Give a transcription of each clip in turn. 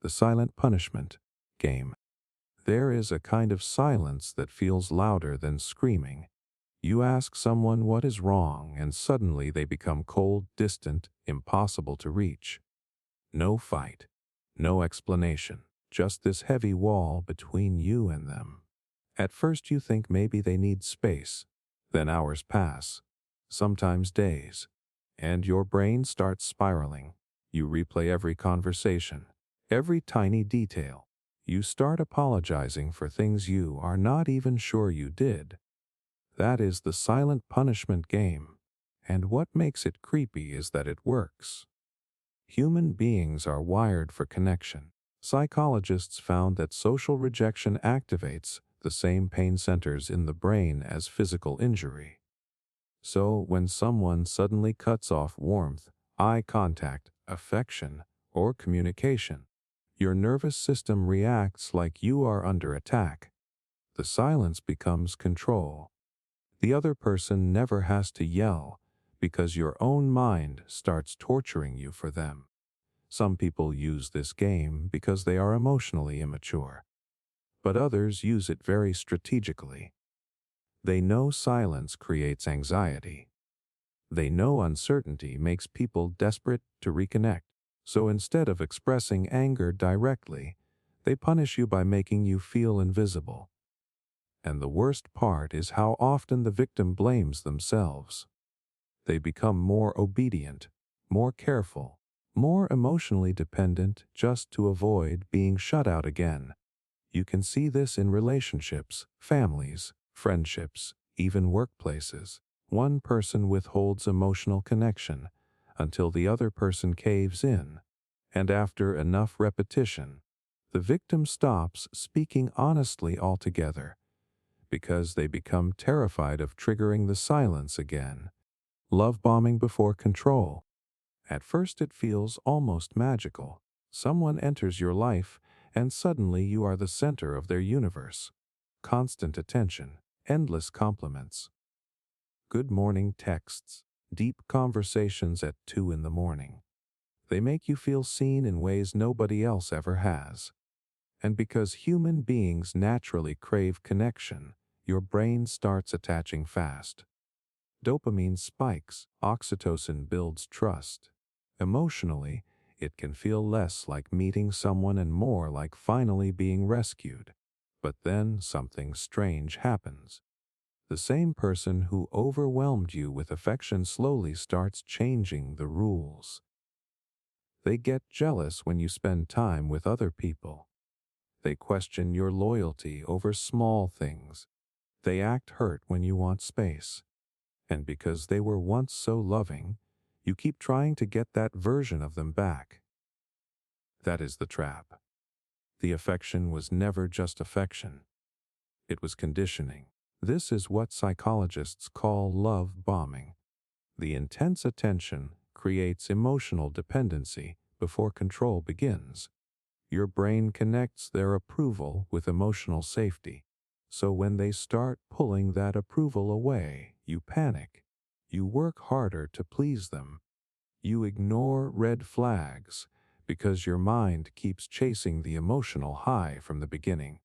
the silent punishment game. There is a kind of silence that feels louder than screaming. You ask someone what is wrong, and suddenly they become cold, distant, impossible to reach. No fight, no explanation, just this heavy wall between you and them. At first you think maybe they need space. Then hours pass, sometimes days, and your brain starts spiraling. You replay every conversation, every tiny detail. You start apologizing for things you are not even sure you did. That is the silent punishment game. And what makes it creepy is that it works. Human beings are wired for connection. Psychologists found that social rejection activates the same pain centers in the brain as physical injury. So when someone suddenly cuts off warmth, eye contact, affection, or communication, your nervous system reacts like you are under attack. The silence becomes control. The other person never has to yell because your own mind starts torturing you for them. Some people use this game because they are emotionally immature, but others use it very strategically. They know silence creates anxiety. They know uncertainty makes people desperate to reconnect. So instead of expressing anger directly, they punish you by making you feel invisible. And the worst part is how often the victim blames themselves. They become more obedient, more careful, more emotionally dependent just to avoid being shut out again. You can see this in relationships, families, friendships, even workplaces. One person withholds emotional connection until the other person caves in, and after enough repetition, the victim stops speaking honestly altogether because they become terrified of triggering the silence again. Love bombing before control. At first it feels almost magical. Someone enters your life and suddenly you are the center of their universe. Constant attention, endless compliments, good morning texts, deep conversations at 2 in the morning. They make you feel seen in ways nobody else ever has. And because human beings naturally crave connection, your brain starts attaching fast. Dopamine spikes, oxytocin builds trust. Emotionally, it can feel less like meeting someone and more like finally being rescued. But then something strange happens. The same person who overwhelmed you with affection slowly starts changing the rules. They get jealous when you spend time with other people. They question your loyalty over small things. They act hurt when you want space. And because they were once so loving, you keep trying to get that version of them back. That is the trap. The affection was never just affection. It was conditioning. This is what psychologists call love bombing. The intense attention creates emotional dependency before control begins. Your brain connects their approval with emotional safety. So when they start pulling that approval away, you panic. You work harder to please them. You ignore red flags because your mind keeps chasing the emotional high from the beginning.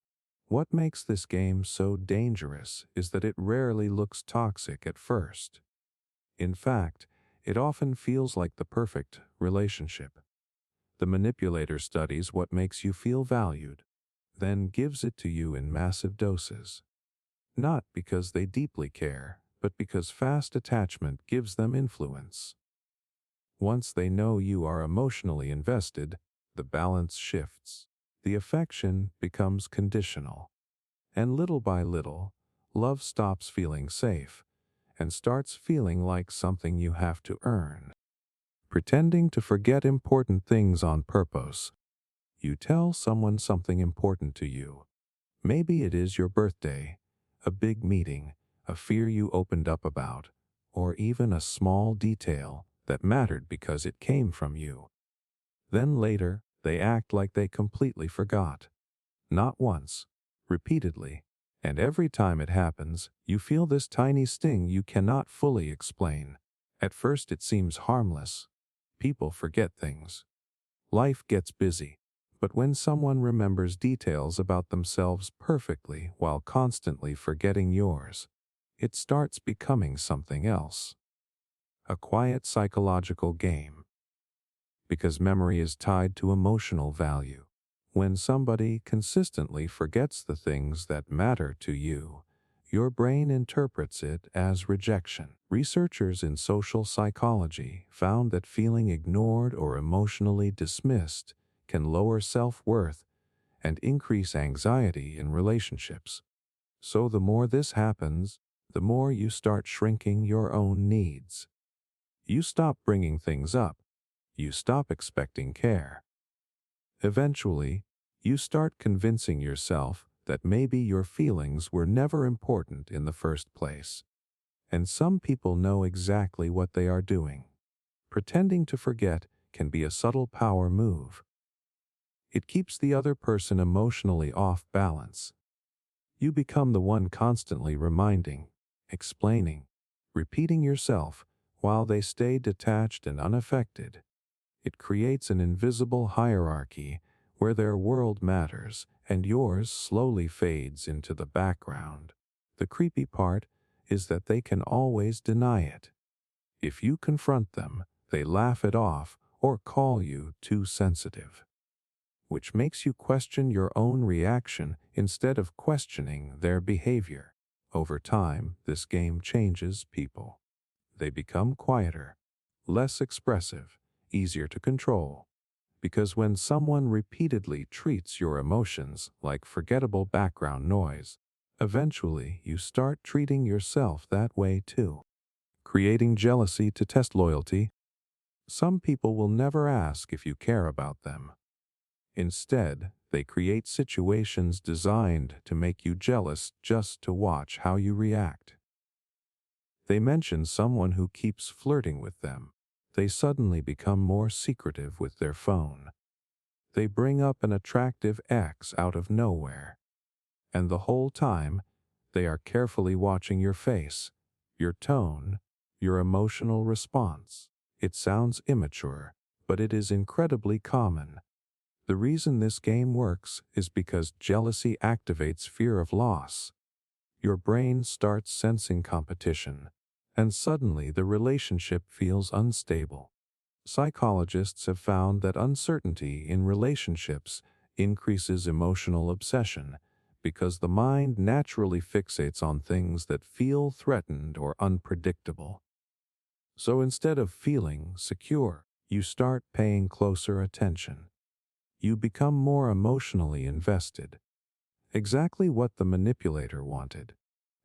What makes this game so dangerous is that it rarely looks toxic at first. In fact, it often feels like the perfect relationship. The manipulator studies what makes you feel valued, then gives it to you in massive doses. Not because they deeply care, but because fast attachment gives them influence. Once they know you are emotionally invested, the balance shifts. The affection becomes conditional. And little by little, love stops feeling safe and starts feeling like something you have to earn. Pretending to forget important things on purpose. You tell someone something important to you. Maybe it is your birthday, a big meeting, a fear you opened up about, or even a small detail that mattered because it came from you. Then later, they act like they completely forgot. Not once, repeatedly. And every time it happens, you feel this tiny sting you cannot fully explain. At first it seems harmless. People forget things. Life gets busy. But when someone remembers details about themselves perfectly while constantly forgetting yours, it starts becoming something else. A quiet psychological game. Because memory is tied to emotional value. When somebody consistently forgets the things that matter to you, your brain interprets it as rejection. Researchers in social psychology found that feeling ignored or emotionally dismissed can lower self-worth and increase anxiety in relationships. So the more this happens, the more you start shrinking your own needs. You stop bringing things up. You stop expecting care. Eventually, you start convincing yourself that maybe your feelings were never important in the first place. And some people know exactly what they are doing. Pretending to forget can be a subtle power move. It keeps the other person emotionally off balance. You become the one constantly reminding, explaining, repeating yourself while they stay detached and unaffected. It creates an invisible hierarchy where their world matters and yours slowly fades into the background. The creepy part is that they can always deny it. If you confront them, they laugh it off or call you too sensitive, which makes you question your own reaction instead of questioning their behavior. Over time, this game changes people. They become quieter, less expressive, easier to control. Because when someone repeatedly treats your emotions like forgettable background noise, eventually you start treating yourself that way too. Creating jealousy to test loyalty. Some people will never ask if you care about them. Instead, they create situations designed to make you jealous just to watch how you react. They mention someone who keeps flirting with them. They suddenly become more secretive with their phone. They bring up an attractive ex out of nowhere. And the whole time, they are carefully watching your face, your tone, your emotional response. It sounds immature, but it is incredibly common. The reason this game works is because jealousy activates fear of loss. Your brain starts sensing competition, and suddenly the relationship feels unstable. Psychologists have found that uncertainty in relationships increases emotional obsession because the mind naturally fixates on things that feel threatened or unpredictable. So instead of feeling secure, you start paying closer attention. You become more emotionally invested. Exactly what the manipulator wanted.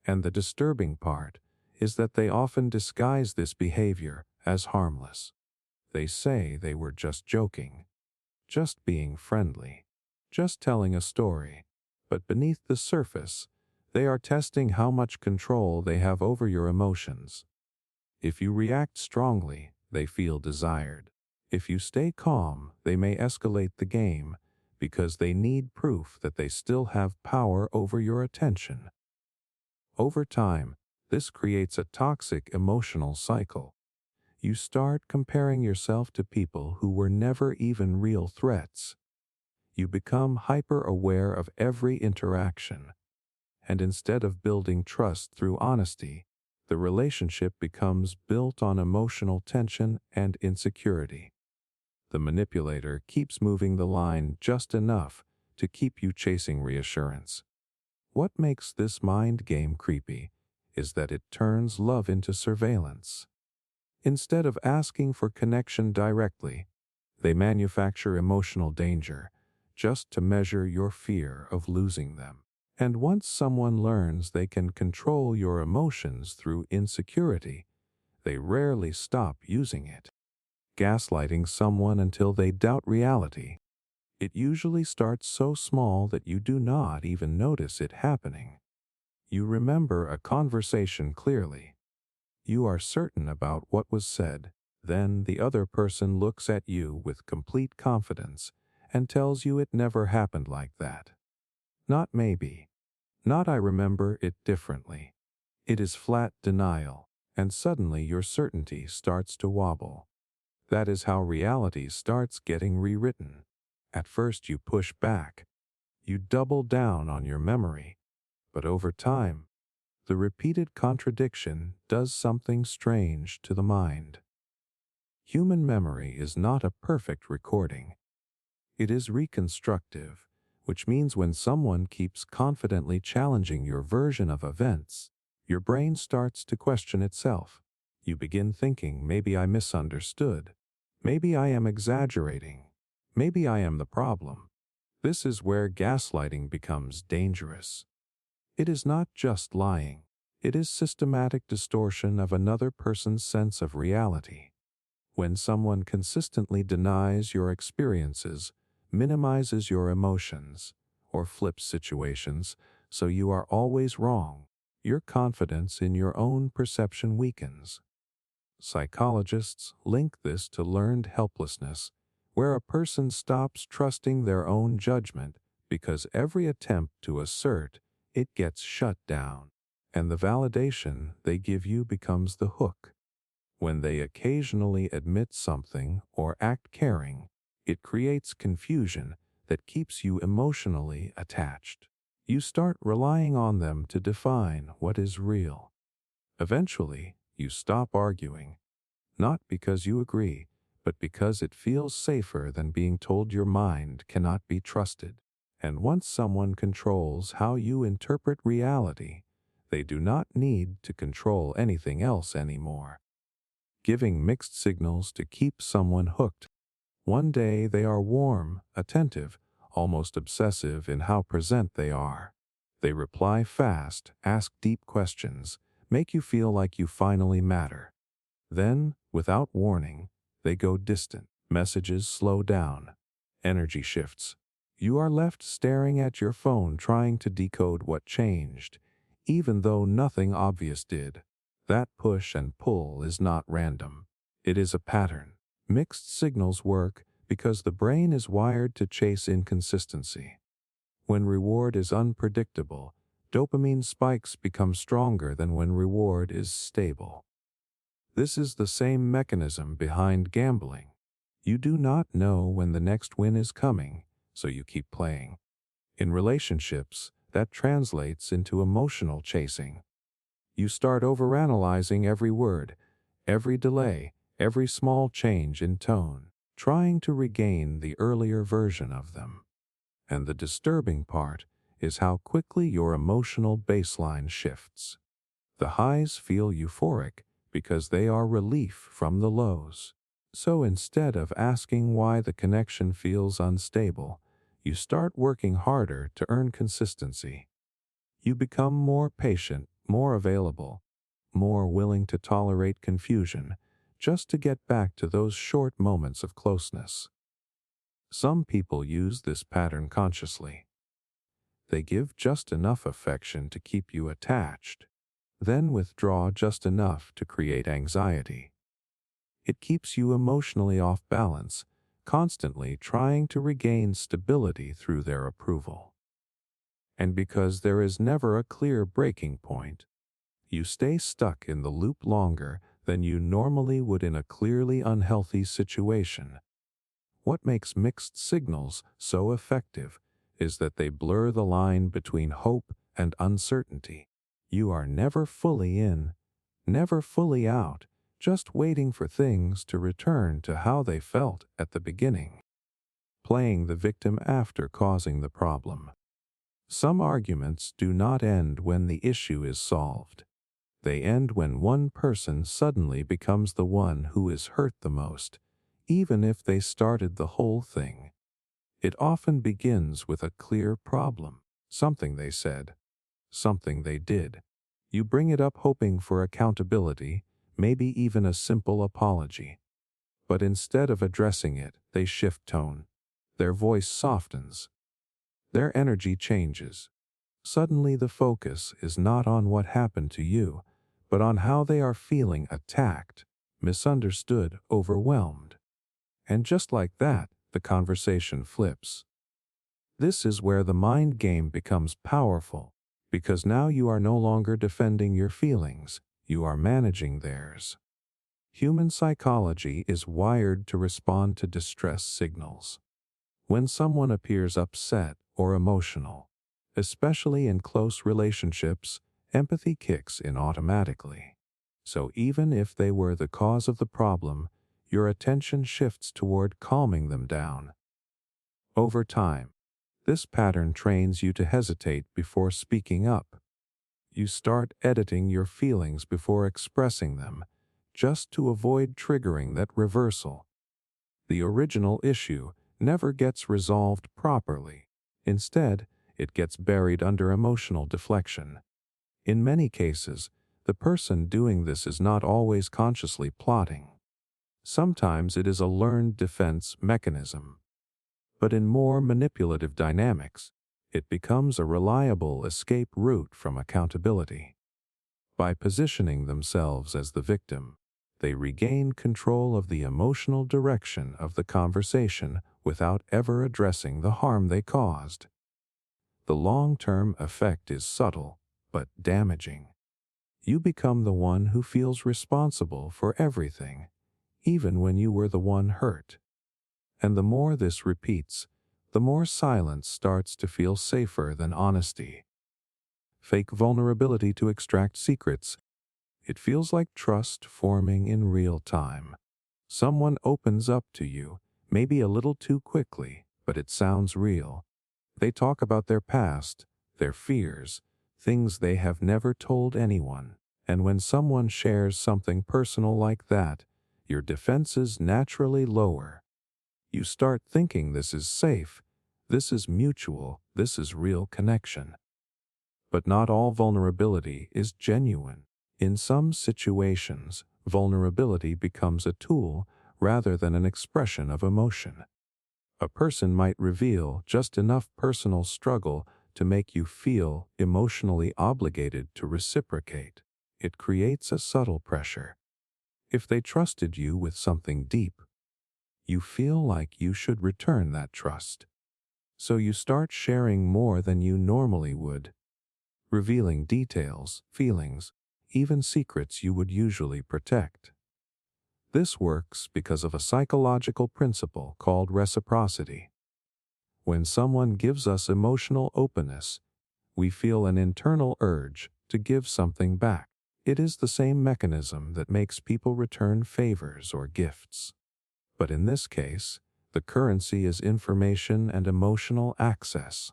And the disturbing part is that they often disguise this behavior as harmless. They say they were just joking, just being friendly, just telling a story. But beneath the surface, they are testing how much control they have over your emotions. If you react strongly, they feel desired. If you stay calm, they may escalate the game because they need proof that they still have power over your attention. Over time, this creates a toxic emotional cycle. You start comparing yourself to people who were never even real threats. You become hyper-aware of every interaction. And instead of building trust through honesty, the relationship becomes built on emotional tension and insecurity. The manipulator keeps moving the line just enough to keep you chasing reassurance. What makes this mind game creepy is that it turns love into surveillance. Instead of asking for connection directly, they manufacture emotional danger just to measure your fear of losing them. And once someone learns they can control your emotions through insecurity, they rarely stop using it. Gaslighting someone until they doubt reality. It usually starts so small that you do not even notice it happening. You remember a conversation clearly. You are certain about what was said. Then the other person looks at you with complete confidence and tells you it never happened like that. Not maybe. Not I remember it differently. It is flat denial, and suddenly your certainty starts to wobble. That is how reality starts getting rewritten. At first you push back, you double down on your memory, but over time, the repeated contradiction does something strange to the mind. Human memory is not a perfect recording. It is reconstructive, which means when someone keeps confidently challenging your version of events, your brain starts to question itself. You begin thinking, maybe I misunderstood. Maybe I am exaggerating. Maybe I am the problem. This is where gaslighting becomes dangerous. It is not just lying. It is systematic distortion of another person's sense of reality. When someone consistently denies your experiences, minimizes your emotions, or flips situations so you are always wrong, your confidence in your own perception weakens. Psychologists link this to learned helplessness, where a person stops trusting their own judgment because every attempt to assert it gets shut down, and the validation they give you becomes the hook. When they occasionally admit something or act caring, it creates confusion that keeps you emotionally attached. You start relying on them to define what is real. Eventually, you stop arguing, not because you agree, but because it feels safer than being told your mind cannot be trusted. And once someone controls how you interpret reality, they do not need to control anything else anymore. Giving mixed signals to keep someone hooked. One day they are warm, attentive, almost obsessive in how present they are. They reply fast, ask deep questions, make you feel like you finally matter. Then, without warning, they go distant. Messages slow down. Energy shifts. You are left staring at your phone trying to decode what changed, even though nothing obvious did. That push and pull is not random. It is a pattern. Mixed signals work because the brain is wired to chase inconsistency. When reward is unpredictable, dopamine spikes become stronger than when reward is stable. This is the same mechanism behind gambling. You do not know when the next win is coming, so you keep playing. In relationships, that translates into emotional chasing. You start overanalyzing every word, every delay, every small change in tone, trying to regain the earlier version of them. And the disturbing part is how quickly your emotional baseline shifts. The highs feel euphoric because they are relief from the lows. So instead of asking why the connection feels unstable, you start working harder to earn consistency. You become more patient, more available, more willing to tolerate confusion, just to get back to those short moments of closeness. Some people use this pattern consciously. They give just enough affection to keep you attached, then withdraw just enough to create anxiety. It keeps you emotionally off balance, constantly trying to regain stability through their approval. And because there is never a clear breaking point, you stay stuck in the loop longer than you normally would in a clearly unhealthy situation. What makes mixed signals so effective is that they blur the line between hope and uncertainty. You are never fully in, never fully out, just waiting for things to return to how they felt at the beginning. Playing the victim after causing the problem. Some arguments do not end when the issue is solved. They end when one person suddenly becomes the one who is hurt the most, even if they started the whole thing. It often begins with a clear problem, something they said, something they did. You bring it up hoping for accountability, maybe even a simple apology. But instead of addressing it, they shift tone. Their voice softens. Their energy changes. Suddenly the focus is not on what happened to you, but on how they are feeling attacked, misunderstood, overwhelmed. And just like that, the conversation flips. This is where the mind game becomes powerful, because now you are no longer defending your feelings, you are managing theirs. Human psychology is wired to respond to distress signals. When someone appears upset or emotional, especially in close relationships, empathy kicks in automatically. So even if they were the cause of the problem, your attention shifts toward calming them down. Over time, this pattern trains you to hesitate before speaking up. You start editing your feelings before expressing them, just to avoid triggering that reversal. The original issue never gets resolved properly. Instead, it gets buried under emotional deflection. In many cases, the person doing this is not always consciously plotting. Sometimes it is a learned defense mechanism. But in more manipulative dynamics, it becomes a reliable escape route from accountability. By positioning themselves as the victim, they regain control of the emotional direction of the conversation without ever addressing the harm they caused. The long-term effect is subtle, but damaging. You become the one who feels responsible for everything, even when you were the one hurt. And the more this repeats, the more silence starts to feel safer than honesty. Fake vulnerability to extract secrets. It feels like trust forming in real time. Someone opens up to you, maybe a little too quickly, but it sounds real. They talk about their past, their fears, things they have never told anyone. And when someone shares something personal like that, your defenses naturally lower. You start thinking this is safe, this is mutual, this is real connection. But not all vulnerability is genuine. In some situations, vulnerability becomes a tool rather than an expression of emotion. A person might reveal just enough personal struggle to make you feel emotionally obligated to reciprocate. It creates a subtle pressure. If they trusted you with something deep, you feel like you should return that trust. So you start sharing more than you normally would, revealing details, feelings, even secrets you would usually protect. This works because of a psychological principle called reciprocity. When someone gives us emotional openness, we feel an internal urge to give something back. It is the same mechanism that makes people return favors or gifts. But in this case, the currency is information and emotional access.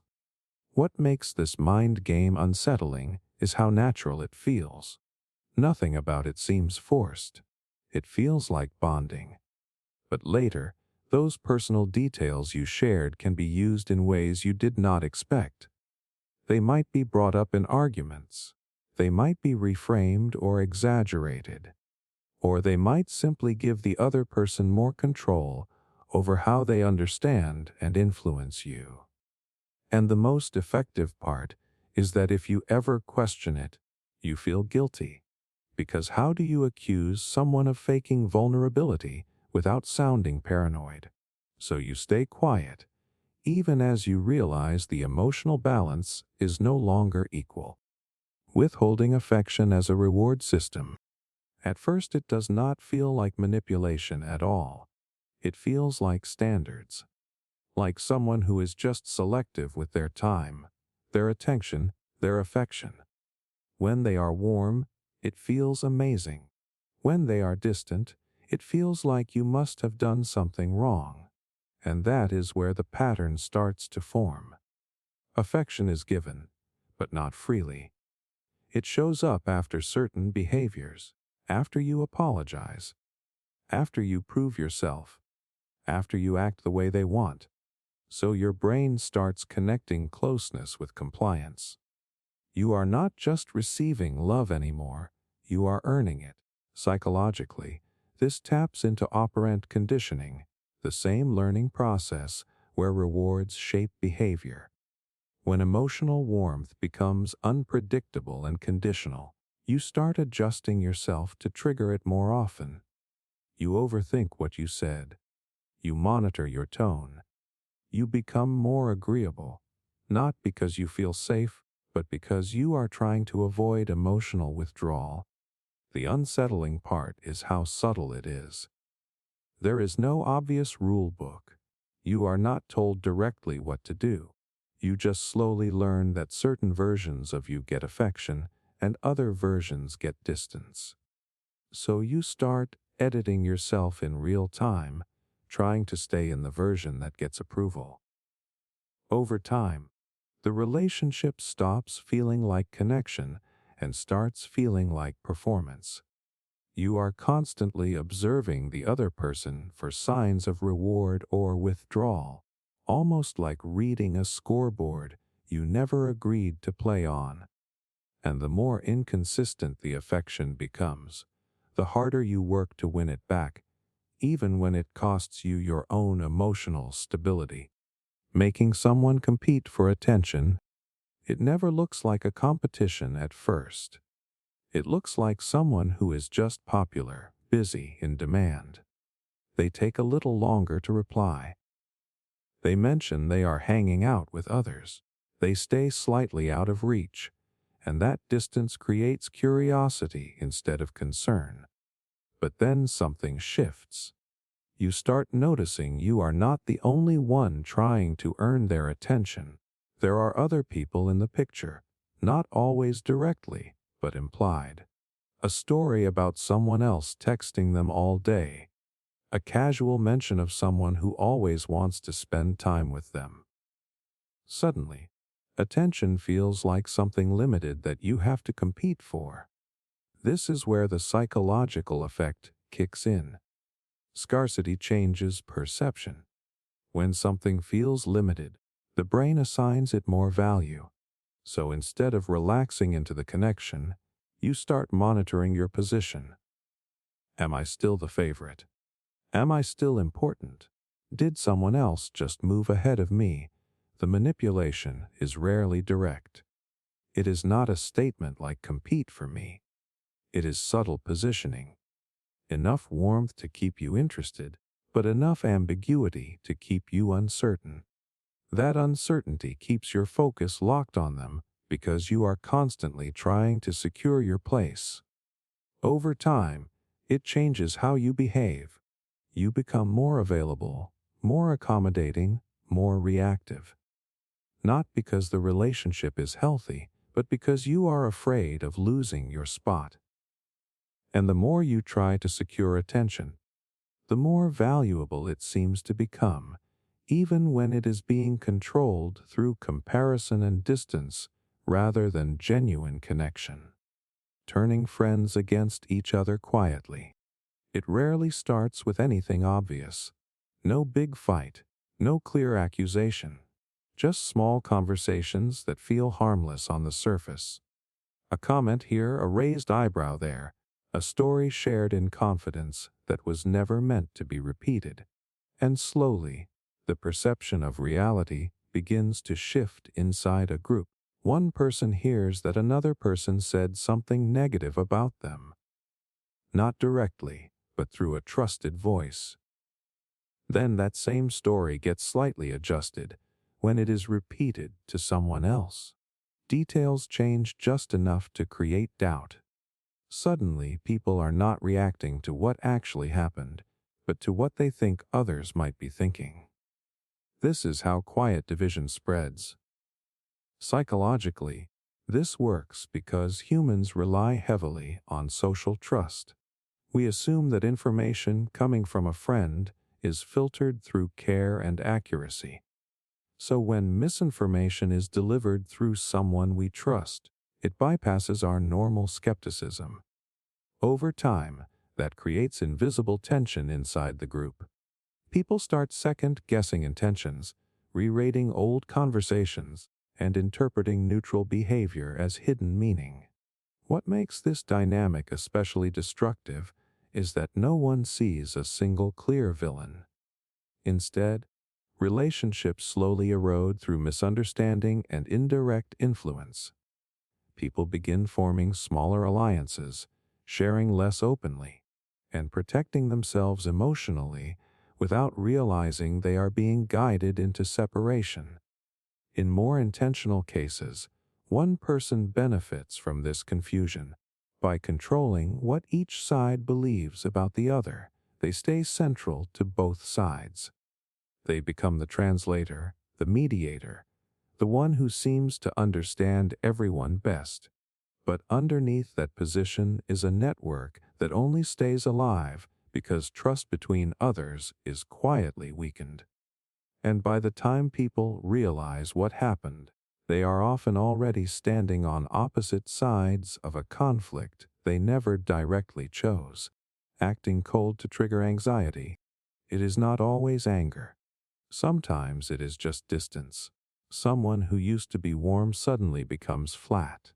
What makes this mind game unsettling is how natural it feels. Nothing about it seems forced. It feels like bonding. But later, those personal details you shared can be used in ways you did not expect. They might be brought up in arguments. They might be reframed or exaggerated. Or they might simply give the other person more control over how they understand and influence you. And the most effective part is that if you ever question it, you feel guilty. Because how do you accuse someone of faking vulnerability without sounding paranoid? So you stay quiet, even as you realize the emotional balance is no longer equal. Withholding affection as a reward system. At first it does not feel like manipulation at all. It feels like standards. Like someone who is just selective with their time, their attention, their affection. When they are warm, it feels amazing. When they are distant, it feels like you must have done something wrong. And that is where the pattern starts to form. Affection is given, but not freely. It shows up after certain behaviors, after you apologize, after you prove yourself, after you act the way they want. So your brain starts connecting closeness with compliance. You are not just receiving love anymore, you are earning it. Psychologically, this taps into operant conditioning, the same learning process where rewards shape behavior. When emotional warmth becomes unpredictable and conditional, you start adjusting yourself to trigger it more often. You overthink what you said. You monitor your tone. You become more agreeable, not because you feel safe, but because you are trying to avoid emotional withdrawal. The unsettling part is how subtle it is. There is no obvious rule book. You are not told directly what to do. You just slowly learn that certain versions of you get affection and other versions get distance. So you start editing yourself in real time, trying to stay in the version that gets approval. Over time, the relationship stops feeling like connection and starts feeling like performance. You are constantly observing the other person for signs of reward or withdrawal, almost like reading a scoreboard you never agreed to play on. And the more inconsistent the affection becomes, the harder you work to win it back, even when it costs you your own emotional stability. Making someone compete for attention, it never looks like a competition at first. It looks like someone who is just popular, busy, in demand. They take a little longer to reply. They mention they are hanging out with others. They stay slightly out of reach, and that distance creates curiosity instead of concern. But then something shifts. You start noticing you are not the only one trying to earn their attention. There are other people in the picture, not always directly, but implied. A story about someone else texting them all day. A casual mention of someone who always wants to spend time with them. Suddenly, attention feels like something limited that you have to compete for. This is where the psychological effect kicks in. Scarcity changes perception. When something feels limited, the brain assigns it more value. So instead of relaxing into the connection, you start monitoring your position. Am I still the favorite? Am I still important? Did someone else just move ahead of me? The manipulation is rarely direct. It is not a statement like compete for me. It is subtle positioning. Enough warmth to keep you interested, but enough ambiguity to keep you uncertain. That uncertainty keeps your focus locked on them because you are constantly trying to secure your place. Over time, it changes how you behave. You become more available, more accommodating, more reactive. Not because the relationship is healthy, but because you are afraid of losing your spot. And the more you try to secure attention, the more valuable it seems to become, even when it is being controlled through comparison and distance rather than genuine connection. Turning friends against each other quietly. It rarely starts with anything obvious. No big fight, no clear accusation. Just small conversations that feel harmless on the surface. A comment here, a raised eyebrow there, a story shared in confidence that was never meant to be repeated. And slowly, the perception of reality begins to shift inside a group. One person hears that another person said something negative about them. Not directly, but through a trusted voice. Then that same story gets slightly adjusted when it is repeated to someone else. Details change just enough to create doubt. Suddenly, people are not reacting to what actually happened, but to what they think others might be thinking. This is how quiet division spreads. Psychologically, this works because humans rely heavily on social trust. We assume that information coming from a friend is filtered through care and accuracy. So when misinformation is delivered through someone we trust, it bypasses our normal skepticism. Over time, that creates invisible tension inside the group. People start second-guessing intentions, re-rating old conversations, and interpreting neutral behavior as hidden meaning. What makes this dynamic especially destructive is that no one sees a single clear villain. Instead, relationships slowly erode through misunderstanding and indirect influence. People begin forming smaller alliances, sharing less openly, and protecting themselves emotionally without realizing they are being guided into separation. In more intentional cases, one person benefits from this confusion. By controlling what each side believes about the other, they stay central to both sides. They become the translator, the mediator, the one who seems to understand everyone best. But underneath that position is a network that only stays alive because trust between others is quietly weakened. And by the time people realize what happened, they are often already standing on opposite sides of a conflict they never directly chose. Acting cold to trigger anxiety. It is not always anger. Sometimes it is just distance. Someone who used to be warm suddenly becomes flat.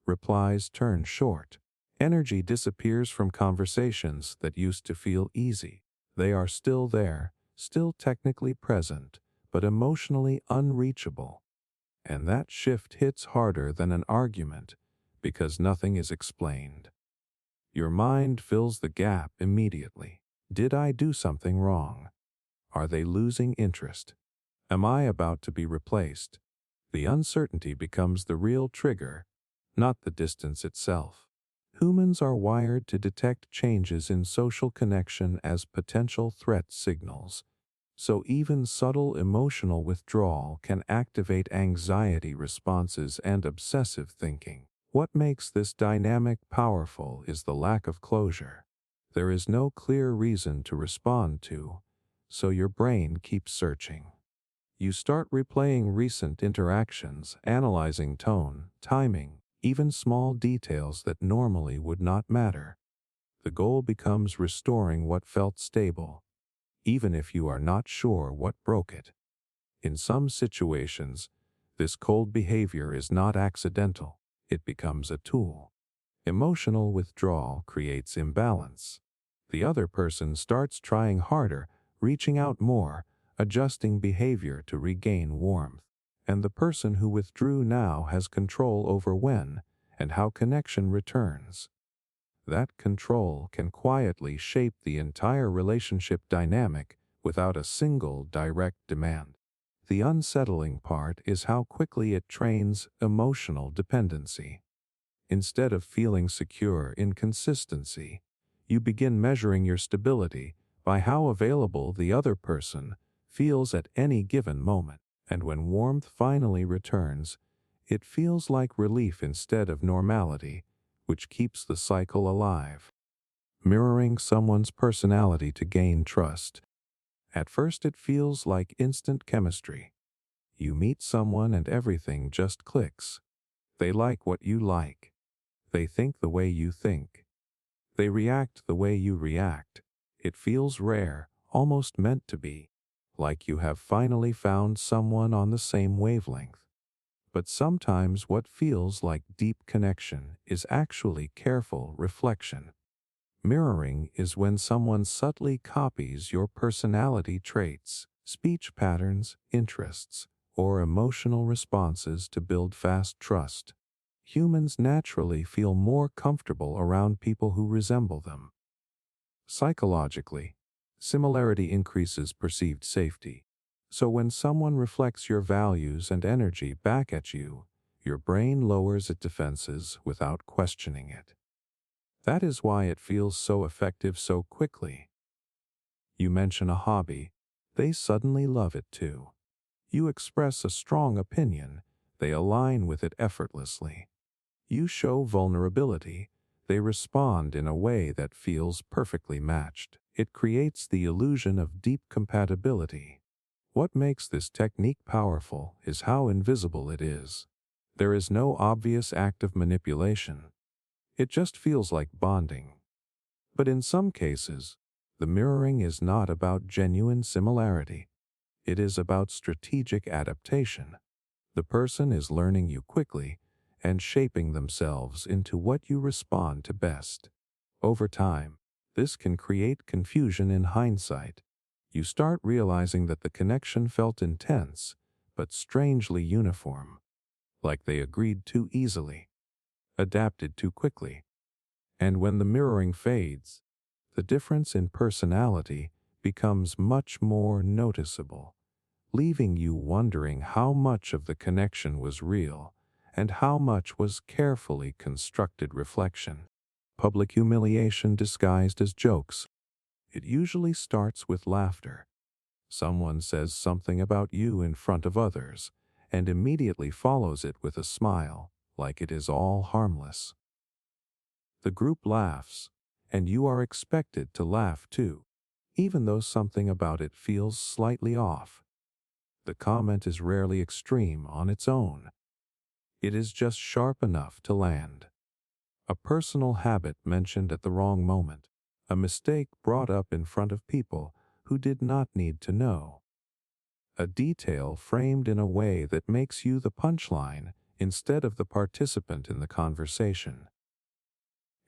Replies turn short. Energy disappears from conversations that used to feel easy. They are still there, still technically present, but emotionally unreachable. And that shift hits harder than an argument because nothing is explained. Your mind fills the gap immediately. Did I do something wrong? Are they losing interest? Am I about to be replaced? The uncertainty becomes the real trigger, not the distance itself. Humans are wired to detect changes in social connection as potential threat signals, so even subtle emotional withdrawal can activate anxiety responses and obsessive thinking. What makes this dynamic powerful is the lack of closure. There is no clear reason to respond to, so your brain keeps searching. You start replaying recent interactions, analyzing tone, timing, even small details that normally would not matter. The goal becomes restoring what felt stable, even if you are not sure what broke it. In some situations, this cold behavior is not accidental. It becomes a tool. Emotional withdrawal creates imbalance. The other person starts trying harder, reaching out more, adjusting behavior to regain warmth. And the person who withdrew now has control over when and how connection returns. That control can quietly shape the entire relationship dynamic without a single direct demand. The unsettling part is how quickly it trains emotional dependency. Instead of feeling secure in consistency, you begin measuring your stability by how available the other person feels at any given moment. And when warmth finally returns, it feels like relief instead of normality, which keeps the cycle alive. Mirroring someone's personality to gain trust. At first it feels like instant chemistry. You meet someone and everything just clicks. They like what you like. They think the way you think. They react the way you react. It feels rare, almost meant to be, like you have finally found someone on the same wavelength. But sometimes what feels like deep connection is actually careful reflection. Mirroring is when someone subtly copies your personality traits, speech patterns, interests, or emotional responses to build fast trust. Humans naturally feel more comfortable around people who resemble them. Psychologically, similarity increases perceived safety. So when someone reflects your values and energy back at you, your brain lowers its defenses without questioning it. That is why it feels so effective so quickly. You mention a hobby, they suddenly love it too. You express a strong opinion, they align with it effortlessly. You show vulnerability, they respond in a way that feels perfectly matched. It creates the illusion of deep compatibility. What makes this technique powerful is how invisible it is. There is no obvious act of manipulation. It just feels like bonding. But in some cases, the mirroring is not about genuine similarity. It is about strategic adaptation. The person is learning you quickly and shaping themselves into what you respond to best. Over time, this can create confusion in hindsight. You start realizing that the connection felt intense, but strangely uniform, like they agreed too easily, adapted too quickly. And when the mirroring fades, the difference in personality becomes much more noticeable, leaving you wondering how much of the connection was real and how much was carefully constructed reflection. Public humiliation disguised as jokes. It usually starts with laughter. Someone says something about you in front of others and immediately follows it with a smile, like it is all harmless. The group laughs, and you are expected to laugh too, even though something about it feels slightly off. The comment is rarely extreme on its own. It is just sharp enough to land. A personal habit mentioned at the wrong moment, a mistake brought up in front of people who did not need to know, a detail framed in a way that makes you the punchline instead of the participant in the conversation.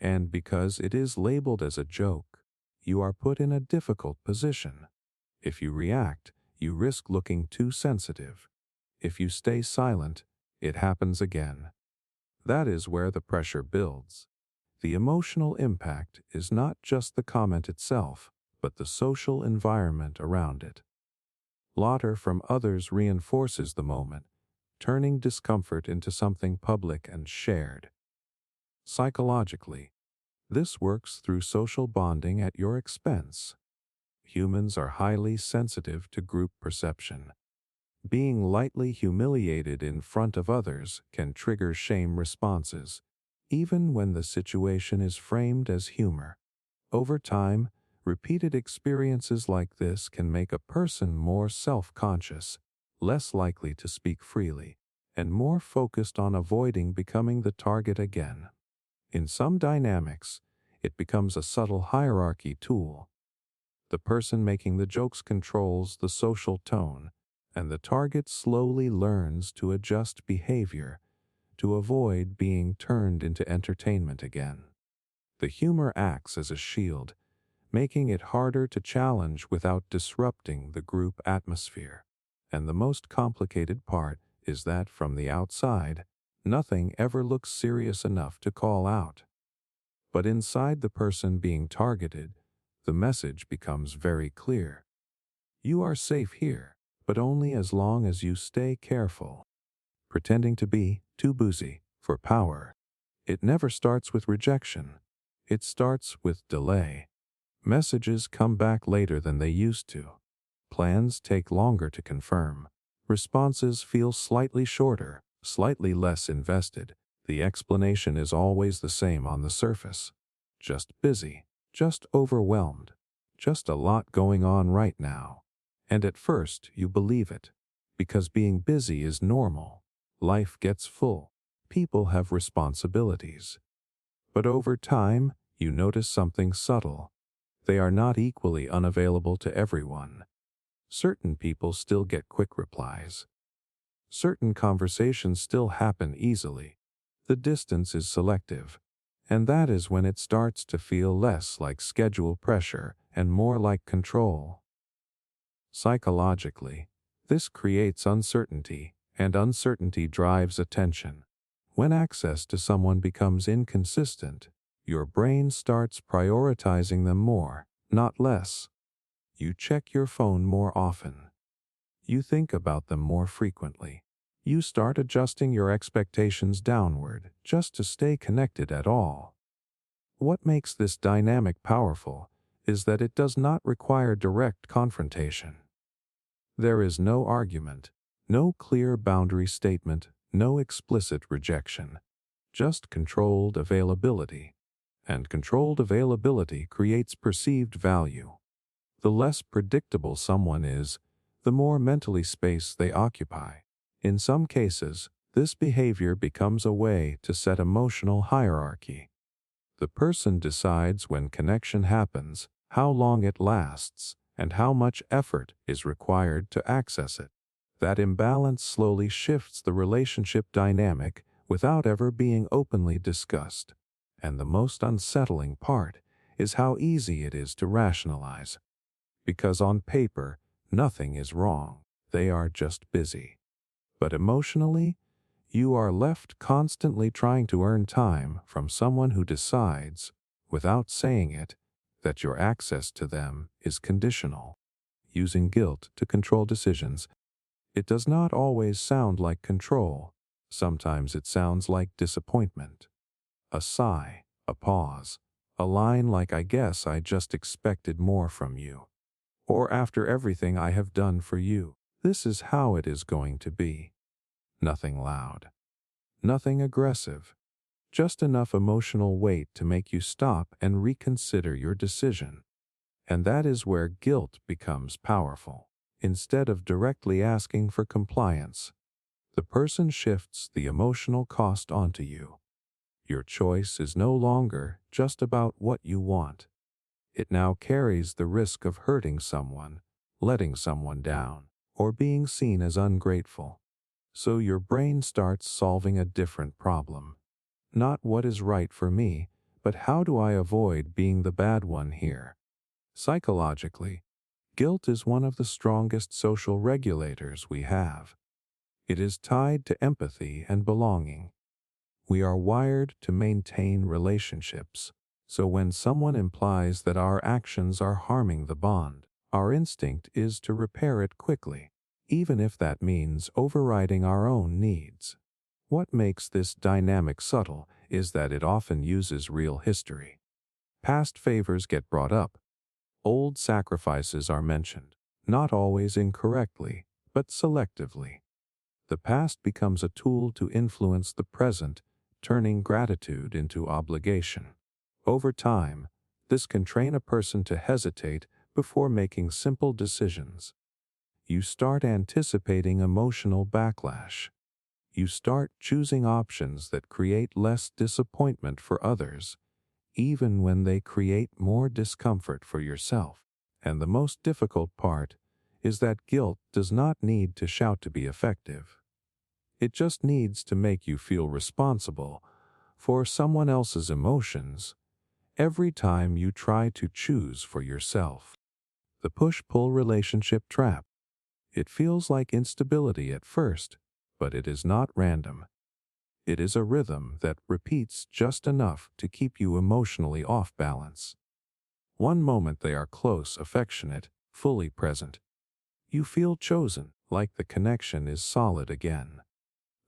And because it is labeled as a joke, you are put in a difficult position. If you react, you risk looking too sensitive. If you stay silent, it happens again. That is where the pressure builds. The emotional impact is not just the comment itself, but the social environment around it. Laughter from others reinforces the moment, turning discomfort into something public and shared. Psychologically, this works through social bonding at your expense. Humans are highly sensitive to group perception. Being lightly humiliated in front of others can trigger shame responses, even when the situation is framed as humor. Over time, repeated experiences like this can make a person more self-conscious, less likely to speak freely, and more focused on avoiding becoming the target again. In some dynamics, it becomes a subtle hierarchy tool. The person making the jokes controls the social tone, and the target slowly learns to adjust behavior to avoid being turned into entertainment again. The humor acts as a shield, making it harder to challenge without disrupting the group atmosphere. And the most complicated part is that from the outside, nothing ever looks serious enough to call out. But inside the person being targeted, the message becomes very clear. You are safe here, but only as long as you stay careful. Pretending to be too boozy for power. It never starts with rejection. It starts with delay. Messages come back later than they used to. Plans take longer to confirm. Responses feel slightly shorter, slightly less invested. The explanation is always the same on the surface. Just busy, just overwhelmed, just a lot going on right now. And at first you believe it, because being busy is normal. Life gets full. People have responsibilities. But over time, you notice something subtle. They are not equally unavailable to everyone. Certain people still get quick replies. Certain conversations still happen easily. The distance is selective, and that is when it starts to feel less like schedule pressure and more like control. Psychologically, this creates uncertainty, and uncertainty drives attention. When access to someone becomes inconsistent, your brain starts prioritizing them more, not less. You check your phone more often. You think about them more frequently. You start adjusting your expectations downward just to stay connected at all. What makes this dynamic powerful is that it does not require direct confrontation. There is no argument, no clear boundary statement, no explicit rejection, just controlled availability. And controlled availability creates perceived value. The less predictable someone is, the more mentally space they occupy. In some cases, this behavior becomes a way to set emotional hierarchy. The person decides when connection happens, how long it lasts, and how much effort is required to access it. That imbalance slowly shifts the relationship dynamic without ever being openly discussed. And the most unsettling part is how easy it is to rationalize. Because on paper, nothing is wrong. They are just busy. But emotionally, you are left constantly trying to earn time from someone who decides, without saying it, that your access to them is conditional. Using guilt to control decisions. It does not always sound like control. Sometimes it sounds like disappointment. A sigh, a pause, a line like "I guess I just expected more from you." Or after everything I have done for you, this is how it is going to be. Nothing loud. Nothing aggressive. Just enough emotional weight to make you stop and reconsider your decision. And that is where guilt becomes powerful. Instead of directly asking for compliance, the person shifts the emotional cost onto you. Your choice is no longer just about what you want. It now carries the risk of hurting someone, letting someone down, or being seen as ungrateful. So your brain starts solving a different problem. Not what is right for me, but how do I avoid being the bad one here? Psychologically, guilt is one of the strongest social regulators we have. It is tied to empathy and belonging. We are wired to maintain relationships, so when someone implies that our actions are harming the bond, our instinct is to repair it quickly, even if that means overriding our own needs. What makes this dynamic subtle is that it often uses real history. Past favors get brought up. Old sacrifices are mentioned, not always incorrectly, but selectively. The past becomes a tool to influence the present, turning gratitude into obligation. Over time, this can train a person to hesitate before making simple decisions. You start anticipating emotional backlash. You start choosing options that create less disappointment for others, even when they create more discomfort for yourself. And the most difficult part is that guilt does not need to shout to be effective. It just needs to make you feel responsible for someone else's emotions every time you try to choose for yourself. The push-pull relationship trap. It feels like instability at first, but it is not random. It is a rhythm that repeats just enough to keep you emotionally off balance. One moment they are close, affectionate, fully present. You feel chosen, like the connection is solid again.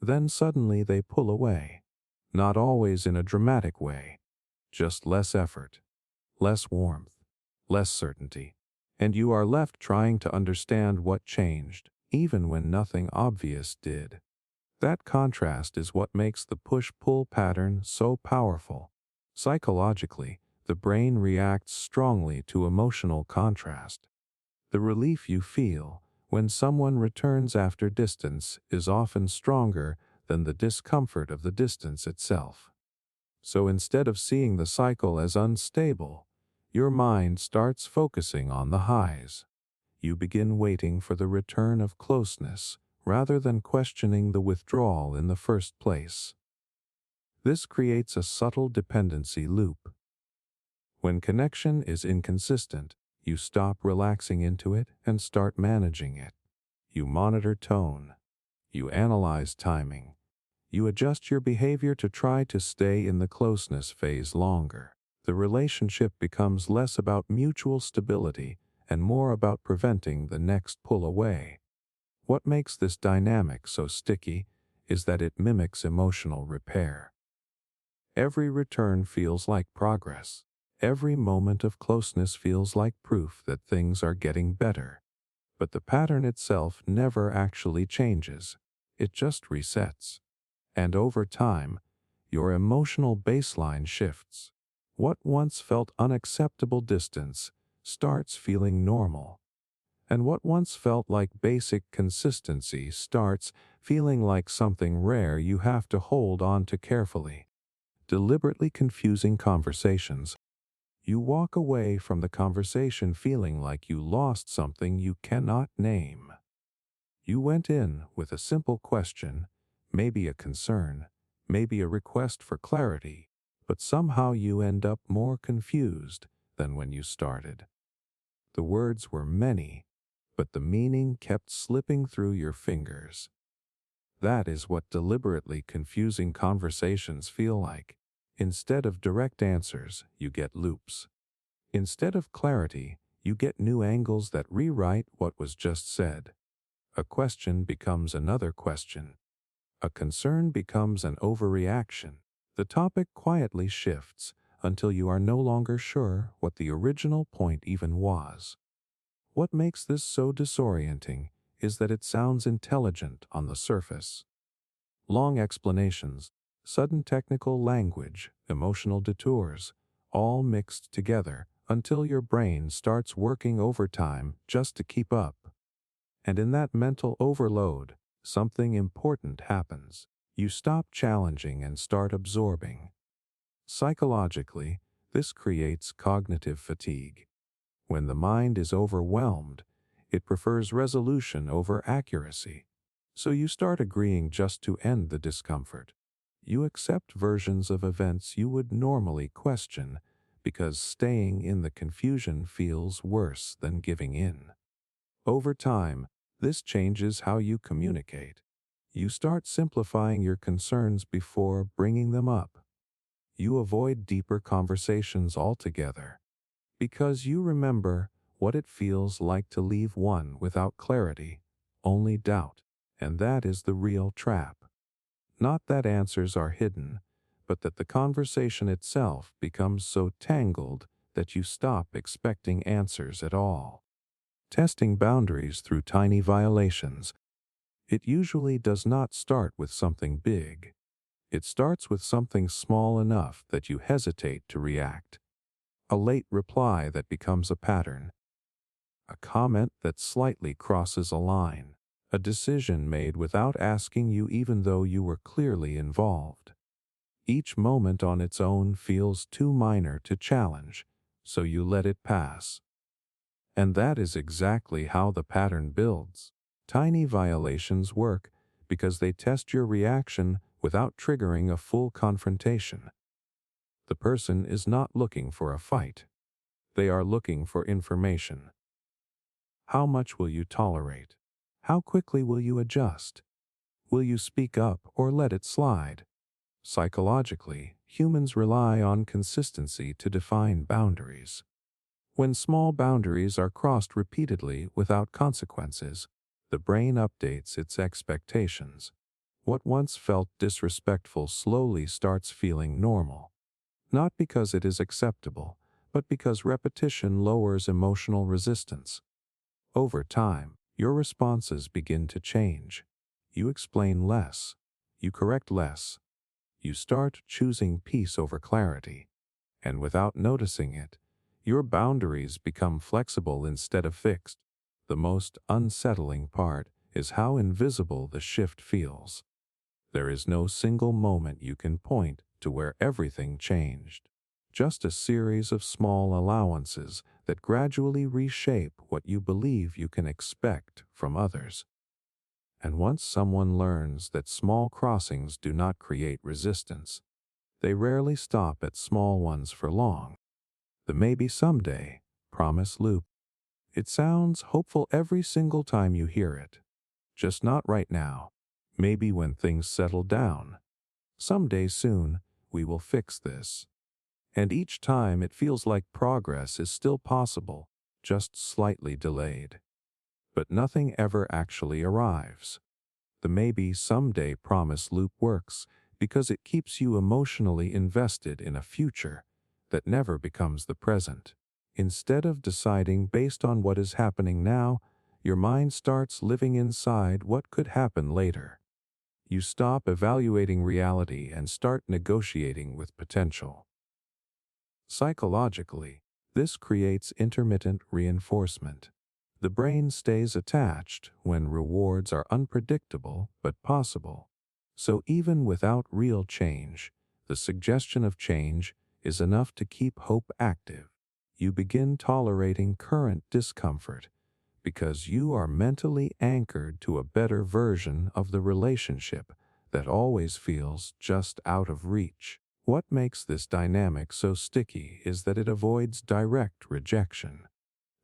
Then suddenly they pull away. Not always in a dramatic way. Just less effort, less warmth, less certainty. And you are left trying to understand what changed, even when nothing obvious did. That contrast is what makes the push-pull pattern so powerful. Psychologically, the brain reacts strongly to emotional contrast. The relief you feel when someone returns after distance is often stronger than the discomfort of the distance itself. So instead of seeing the cycle as unstable, your mind starts focusing on the highs. You begin waiting for the return of closeness rather than questioning the withdrawal in the first place. This creates a subtle dependency loop. When connection is inconsistent, you stop relaxing into it and start managing it. You monitor tone. You analyze timing. You adjust your behavior to try to stay in the closeness phase longer. The relationship becomes less about mutual stability and more about preventing the next pull away. What makes this dynamic so sticky is that it mimics emotional repair. Every return feels like progress. Every moment of closeness feels like proof that things are getting better. But the pattern itself never actually changes. It just resets. And over time, your emotional baseline shifts. What once felt unacceptable distance starts feeling normal. And what once felt like basic consistency starts feeling like something rare you have to hold on to carefully. Deliberately confusing conversations. You walk away from the conversation feeling like you lost something you cannot name. You went in with a simple question, maybe a concern, maybe a request for clarity, but somehow you end up more confused than when you started. The words were many, but the meaning kept slipping through your fingers. That is what deliberately confusing conversations feel like. Instead of direct answers, you get loops. Instead of clarity, you get new angles that rewrite what was just said. A question becomes another question. A concern becomes an overreaction. The topic quietly shifts until you are no longer sure what the original point even was. What makes this so disorienting is that it sounds intelligent on the surface. Long explanations, sudden technical language, emotional detours, all mixed together until your brain starts working overtime just to keep up. And in that mental overload, something important happens. You stop challenging and start absorbing. Psychologically, this creates cognitive fatigue. When the mind is overwhelmed, it prefers resolution over accuracy. So you start agreeing just to end the discomfort. You accept versions of events you would normally question because staying in the confusion feels worse than giving in. Over time, this changes how you communicate. You start simplifying your concerns before bringing them up. You avoid deeper conversations altogether because you remember what it feels like to leave one without clarity, only doubt. And that is the real trap. Not that answers are hidden, but that the conversation itself becomes so tangled that you stop expecting answers at all. Testing boundaries through tiny violations. It usually does not start with something big. It starts with something small enough that you hesitate to react. A late reply that becomes a pattern. A comment that slightly crosses a line. A decision made without asking you even though you were clearly involved. Each moment on its own feels too minor to challenge, so you let it pass. And that is exactly how the pattern builds. Tiny violations work because they test your reaction without triggering a full confrontation. The person is not looking for a fight. They are looking for information. How much will you tolerate? How quickly will you adjust? Will you speak up or let it slide? Psychologically, humans rely on consistency to define boundaries. When small boundaries are crossed repeatedly without consequences, the brain updates its expectations. What once felt disrespectful slowly starts feeling normal. Not because it is acceptable, but because repetition lowers emotional resistance. Over time, your responses begin to change. You explain less. You correct less. You start choosing peace over clarity. And without noticing it, your boundaries become flexible instead of fixed. The most unsettling part is how invisible the shift feels. There is no single moment you can point to where everything changed. Just a series of small allowances that gradually reshape what you believe you can expect from others. And once someone learns that small crossings do not create resistance, they rarely stop at small ones for long. The maybe someday promise loop. It sounds hopeful every single time you hear it. Just not right now. Maybe when things settle down. Someday soon, we will fix this. And each time it feels like progress is still possible, just slightly delayed. But nothing ever actually arrives. The maybe someday promise loop works because it keeps you emotionally invested in a future that never becomes the present. Instead of deciding based on what is happening now, your mind starts living inside what could happen later. You stop evaluating reality and start negotiating with potential. Psychologically, this creates intermittent reinforcement. The brain stays attached when rewards are unpredictable but possible. So even without real change, the suggestion of change is enough to keep hope active. You begin tolerating current discomfort because you are mentally anchored to a better version of the relationship that always feels just out of reach. What makes this dynamic so sticky is that it avoids direct rejection.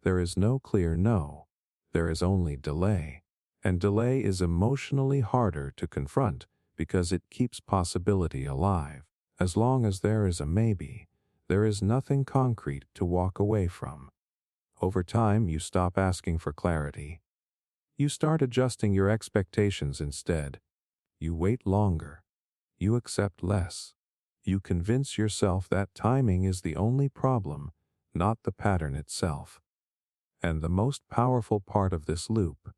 There is no clear no. There is only delay. And delay is emotionally harder to confront because it keeps possibility alive. As long as there is a maybe, there is nothing concrete to walk away from. Over time, you stop asking for clarity. You start adjusting your expectations instead. You wait longer. You accept less. You convince yourself that timing is the only problem, not the pattern itself. And the most powerful part of this loop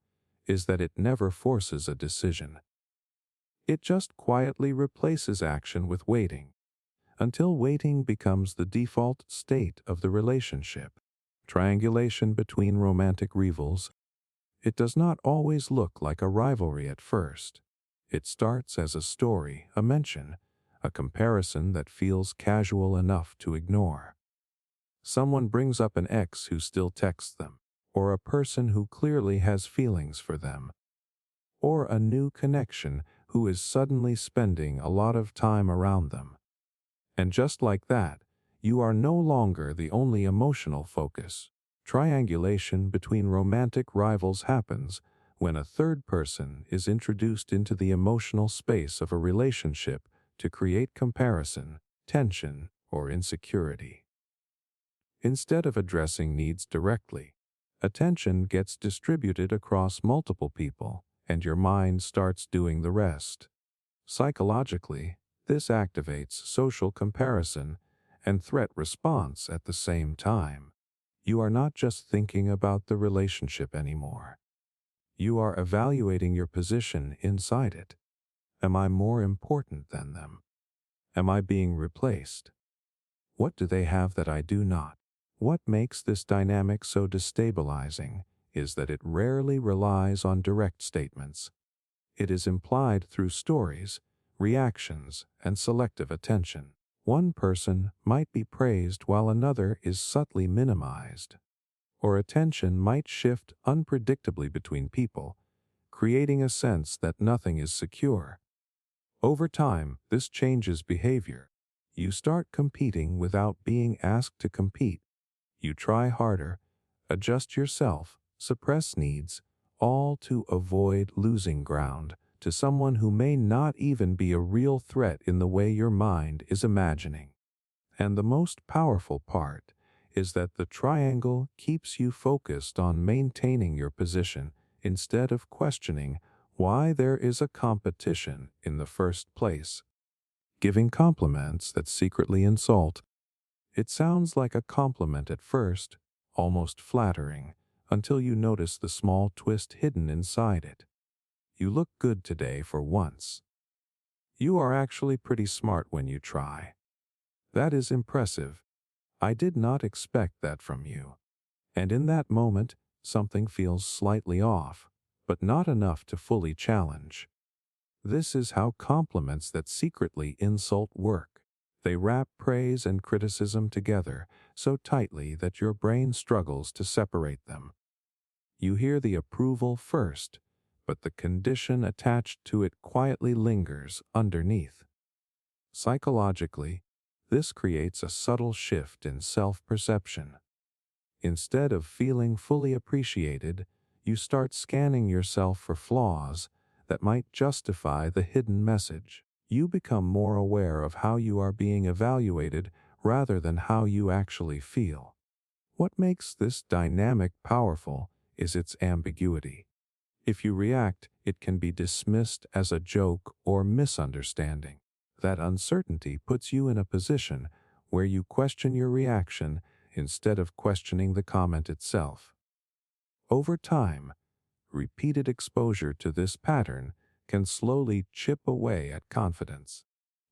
is that it never forces a decision. It just quietly replaces action with waiting, until waiting becomes the default state of the relationship. Triangulation between romantic rivals. It does not always look like a rivalry at first. It starts as a story, a mention, a comparison that feels casual enough to ignore. Someone brings up an ex who still texts them, or a person who clearly has feelings for them, or a new connection who is suddenly spending a lot of time around them. And just like that, you are no longer the only emotional focus. Triangulation between romantic rivals happens when a third person is introduced into the emotional space of a relationship to create comparison, tension, or insecurity. Instead of addressing needs directly, attention gets distributed across multiple people, and your mind starts doing the rest. Psychologically, this activates social comparison and threat response at the same time. You are not just thinking about the relationship anymore. You are evaluating your position inside it. Am I more important than them? Am I being replaced? What do they have that I do not? What makes this dynamic so destabilizing is that it rarely relies on direct statements. It is implied through stories, reactions, and selective attention. One person might be praised while another is subtly minimized. Or attention might shift unpredictably between people, creating a sense that nothing is secure. Over time, this changes behavior. You start competing without being asked to compete. You try harder, adjust yourself, suppress needs, all to avoid losing ground to someone who may not even be a real threat in the way your mind is imagining. And the most powerful part is that the triangle keeps you focused on maintaining your position instead of questioning why there is a competition in the first place. Giving compliments that secretly insult. It sounds like a compliment at first, almost flattering, until you notice the small twist hidden inside it. You look good today for once. You are actually pretty smart when you try. That is impressive. I did not expect that from you. And in that moment, something feels slightly off, but not enough to fully challenge. This is how compliments that secretly insult work. They wrap praise and criticism together so tightly that your brain struggles to separate them. You hear the approval first, but the condition attached to it quietly lingers underneath. Psychologically, this creates a subtle shift in self-perception. Instead of feeling fully appreciated, you start scanning yourself for flaws that might justify the hidden message. You become more aware of how you are being evaluated rather than how you actually feel. What makes this dynamic powerful is its ambiguity. If you react, it can be dismissed as a joke or misunderstanding. That uncertainty puts you in a position where you question your reaction instead of questioning the comment itself. Over time, repeated exposure to this pattern can slowly chip away at confidence.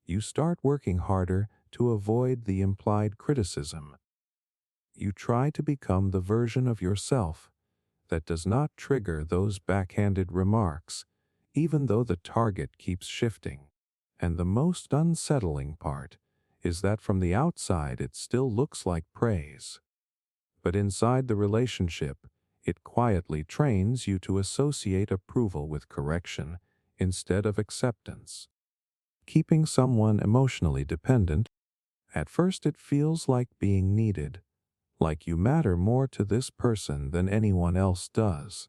You start working harder to avoid the implied criticism. You try to become the version of yourself that does not trigger those backhanded remarks, even though the target keeps shifting. And the most unsettling part is that from the outside it still looks like praise. But inside the relationship, it quietly trains you to associate approval with correction instead of acceptance. Keeping someone emotionally dependent, at first it feels like being needed, like you matter more to this person than anyone else does.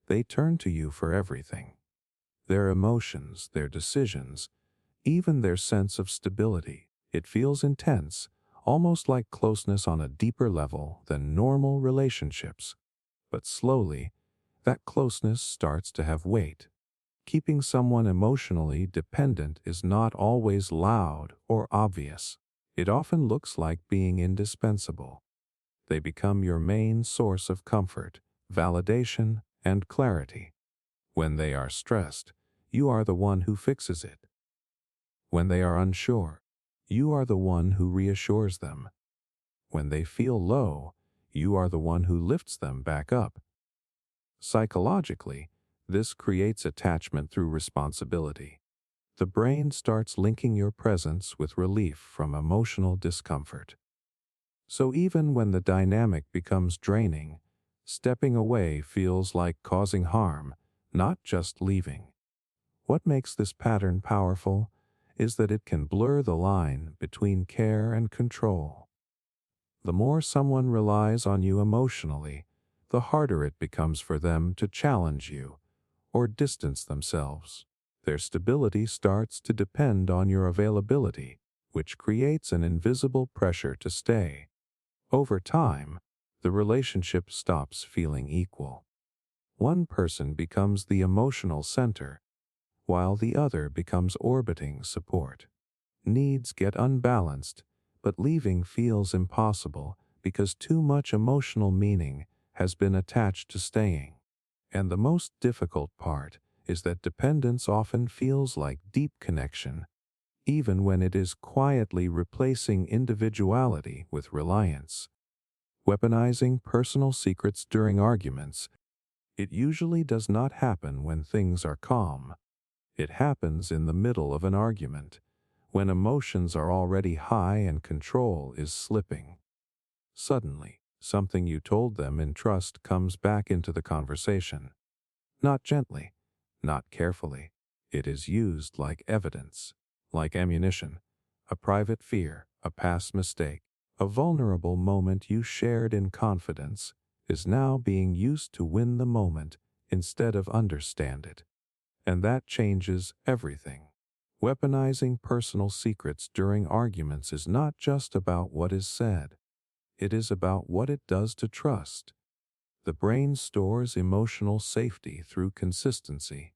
They turn to you for everything. Their emotions, their decisions, even their sense of stability. It feels intense, almost like closeness on a deeper level than normal relationships. But slowly, that closeness starts to have weight. Keeping someone emotionally dependent is not always loud or obvious. It often looks like being indispensable. They become your main source of comfort, validation, and clarity. When they are stressed, you are the one who fixes it. When they are unsure, you are the one who reassures them. When they feel low, you are the one who lifts them back up. Psychologically, this creates attachment through responsibility. The brain starts linking your presence with relief from emotional discomfort. So even when the dynamic becomes draining, stepping away feels like causing harm, not just leaving. What makes this pattern powerful is that it can blur the line between care and control. The more someone relies on you emotionally, the harder it becomes for them to challenge you or distance themselves. Their stability starts to depend on your availability, which creates an invisible pressure to stay. Over time, the relationship stops feeling equal. One person becomes the emotional center, while the other becomes orbiting support. Needs get unbalanced, but leaving feels impossible because too much emotional meaning has been attached to staying. And the most difficult part is that dependence often feels like deep connection, even when it is quietly replacing individuality with reliance. Weaponizing personal secrets during arguments. It usually does not happen when things are calm. It happens in the middle of an argument, when emotions are already high and control is slipping. Suddenly, something you told them in trust comes back into the conversation. Not gently, not carefully. It is used like evidence, like ammunition, a private fear, a past mistake. A vulnerable moment you shared in confidence is now being used to win the moment instead of understand it. And that changes everything. Weaponizing personal secrets during arguments is not just about what is said. It is about what it does to trust. The brain stores emotional safety through consistency.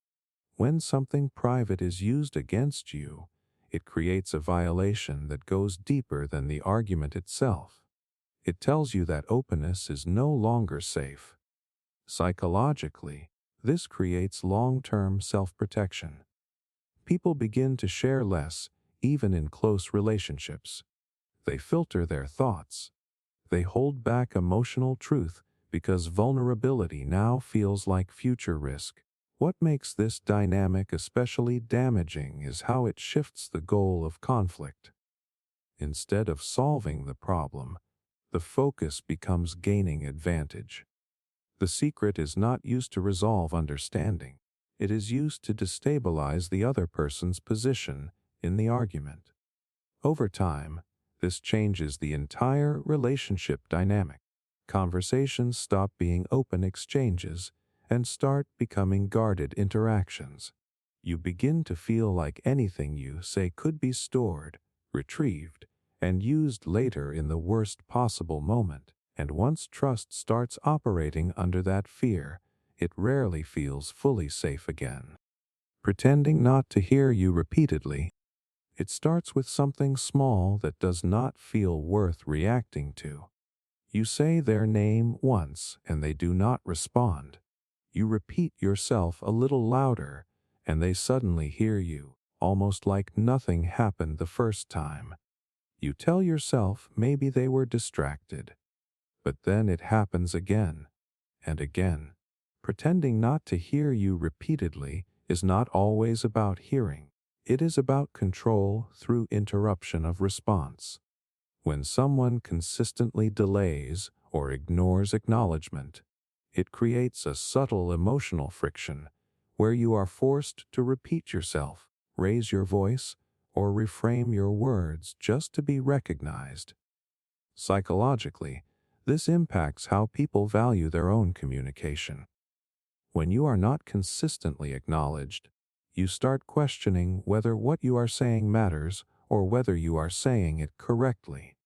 When something private is used against you, it creates a violation that goes deeper than the argument itself. It tells you that openness is no longer safe. Psychologically, this creates long-term self-protection. People begin to share less, even in close relationships. They filter their thoughts. They hold back emotional truth because vulnerability now feels like future risk. What makes this dynamic especially damaging is how it shifts the goal of conflict. Instead of solving the problem, the focus becomes gaining advantage. The secret is not used to resolve understanding. It is used to destabilize the other person's position in the argument. Over time, this changes the entire relationship dynamic. Conversations stop being open exchanges and start becoming guarded interactions. You begin to feel like anything you say could be stored, retrieved, and used later in the worst possible moment. And once trust starts operating under that fear, it rarely feels fully safe again. Pretending not to hear you repeatedly. It starts with something small that does not feel worth reacting to. You say their name once and they do not respond. You repeat yourself a little louder and they suddenly hear you, almost like nothing happened the first time. You tell yourself maybe they were distracted. But then it happens again and again. Pretending not to hear you repeatedly is not always about hearing. It is about control through interruption of response. When someone consistently delays or ignores acknowledgement, it creates a subtle emotional friction where you are forced to repeat yourself, raise your voice, or reframe your words just to be recognized. Psychologically, this impacts how people value their own communication. When you are not consistently acknowledged, you start questioning whether what you are saying matters or whether you are saying it correctly.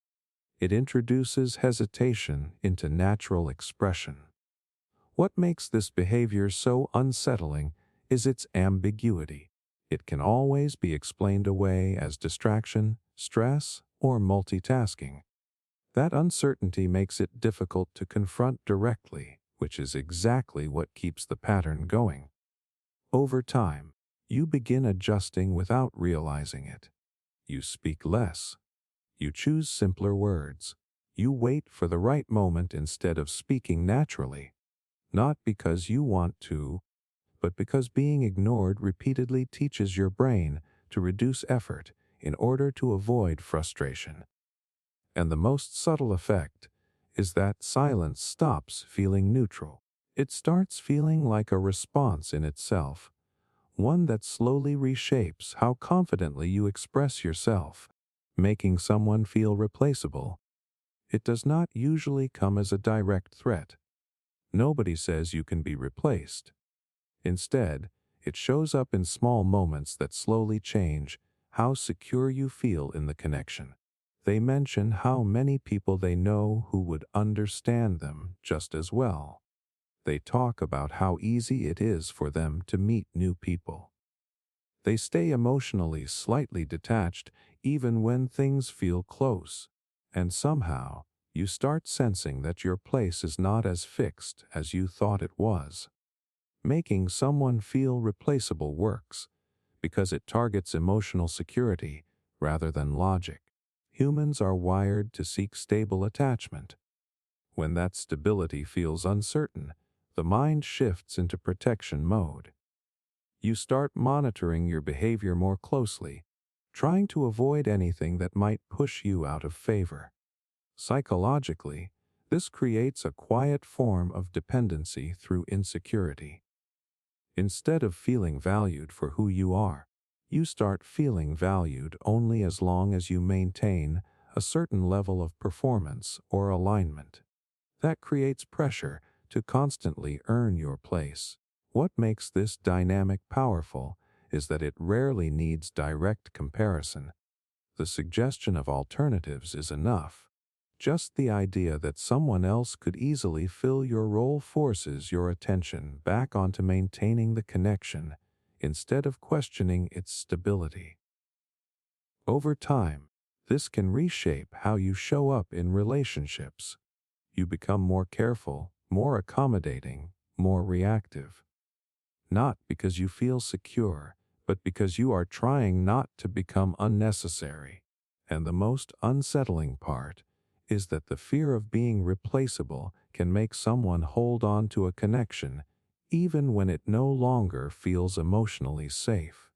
It introduces hesitation into natural expression. What makes this behavior so unsettling is its ambiguity. It can always be explained away as distraction, stress, or multitasking. That uncertainty makes it difficult to confront directly, which is exactly what keeps the pattern going. Over time, you begin adjusting without realizing it. You speak less. You choose simpler words. You wait for the right moment instead of speaking naturally, not because you want to, but because being ignored repeatedly teaches your brain to reduce effort in order to avoid frustration. And the most subtle effect is that silence stops feeling neutral. It starts feeling like a response in itself, one that slowly reshapes how confidently you express yourself, making someone feel replaceable. It does not usually come as a direct threat. Nobody says you can be replaced. Instead, it shows up in small moments that slowly change how secure you feel in the connection. They mention how many people they know who would understand them just as well. They talk about how easy it is for them to meet new people. They stay emotionally slightly detached even when things feel close. And somehow, you start sensing that your place is not as fixed as you thought it was. Making someone feel replaceable works because it targets emotional security rather than logic. Humans are wired to seek stable attachment. When that stability feels uncertain, the mind shifts into protection mode. You start monitoring your behavior more closely, trying to avoid anything that might push you out of favor. Psychologically, this creates a quiet form of dependency through insecurity. Instead of feeling valued for who you are, you start feeling valued only as long as you maintain a certain level of performance or alignment. That creates pressure to constantly earn your place. What makes this dynamic powerful is that it rarely needs direct comparison. The suggestion of alternatives is enough. Just the idea that someone else could easily fill your role forces your attention back onto maintaining the connection instead of questioning its stability. Over time, this can reshape how you show up in relationships. You become more careful, more accommodating, more reactive. Not because you feel secure, but because you are trying not to become unnecessary. And the most unsettling part is that the fear of being replaceable can make someone hold on to a connection even when it no longer feels emotionally safe.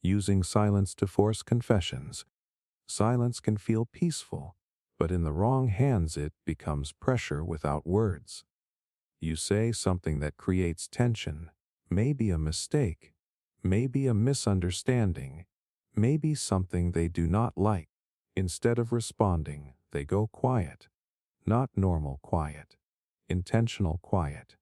Using silence to force confessions. Silence can feel peaceful, but in the wrong hands it becomes pressure without words. You say something that creates tension, maybe a mistake, maybe a misunderstanding, maybe something they do not like. Instead of responding, they go quiet. Not normal quiet, intentional quiet.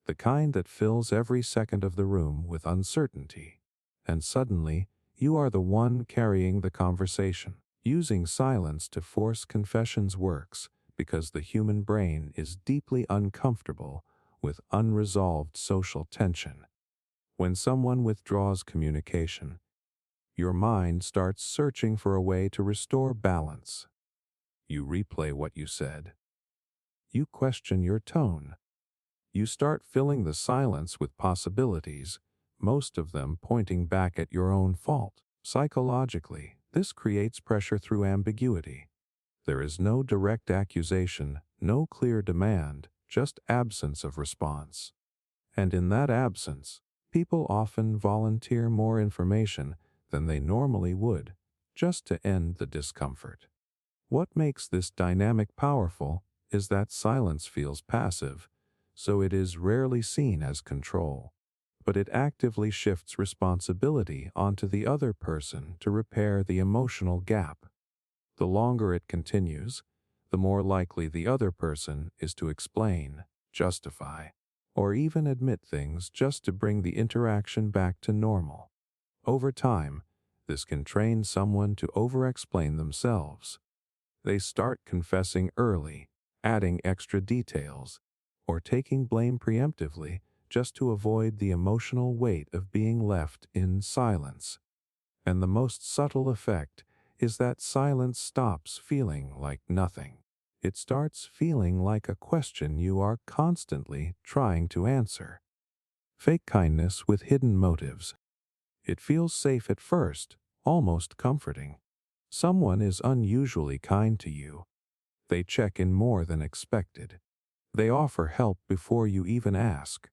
The kind that fills every second of the room with uncertainty. And suddenly, you are the one carrying the conversation. Using silence to force confessions works because the human brain is deeply uncomfortable with unresolved social tension. When someone withdraws communication, your mind starts searching for a way to restore balance. You replay what you said. You question your tone. You start filling the silence with possibilities, most of them pointing back at your own fault. Psychologically, this creates pressure through ambiguity. There is no direct accusation, no clear demand, just absence of response. And in that absence, people often volunteer more information than they normally would, just to end the discomfort. What makes this dynamic powerful is that silence feels passive, so it is rarely seen as control. But it actively shifts responsibility onto the other person to repair the emotional gap. The longer it continues, the more likely the other person is to explain, justify, or even admit things just to bring the interaction back to normal. Over time, this can train someone to over-explain themselves. They start confessing early, adding extra details, or taking blame preemptively just to avoid the emotional weight of being left in silence. And the most subtle effect is that silence stops feeling like nothing. It starts feeling like a question you are constantly trying to answer. Fake kindness with hidden motives. It feels safe at first, almost comforting. Someone is unusually kind to you. They check in more than expected. They offer help before you even ask.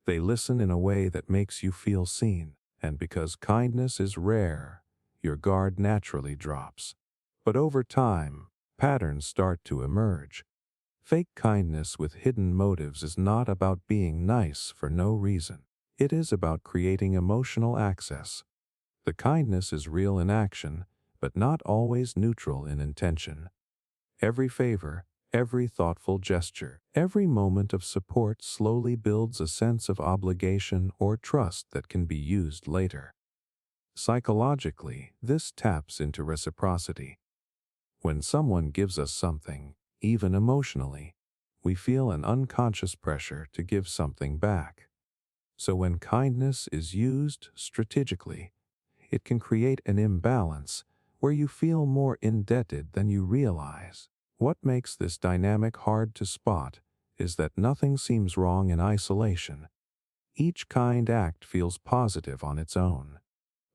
They listen in a way that makes you feel seen, and because kindness is rare, your guard naturally drops. But over time, patterns start to emerge. Fake kindness with hidden motives is not about being nice for no reason. It is about creating emotional access. The kindness is real in action, but not always neutral in intention. Every favor, every thoughtful gesture, every moment of support slowly builds a sense of obligation or trust that can be used later. Psychologically, this taps into reciprocity. When someone gives us something, even emotionally, we feel an unconscious pressure to give something back. So when kindness is used strategically, it can create an imbalance where you feel more indebted than you realize. What makes this dynamic hard to spot is that nothing seems wrong in isolation. Each kind act feels positive on its own,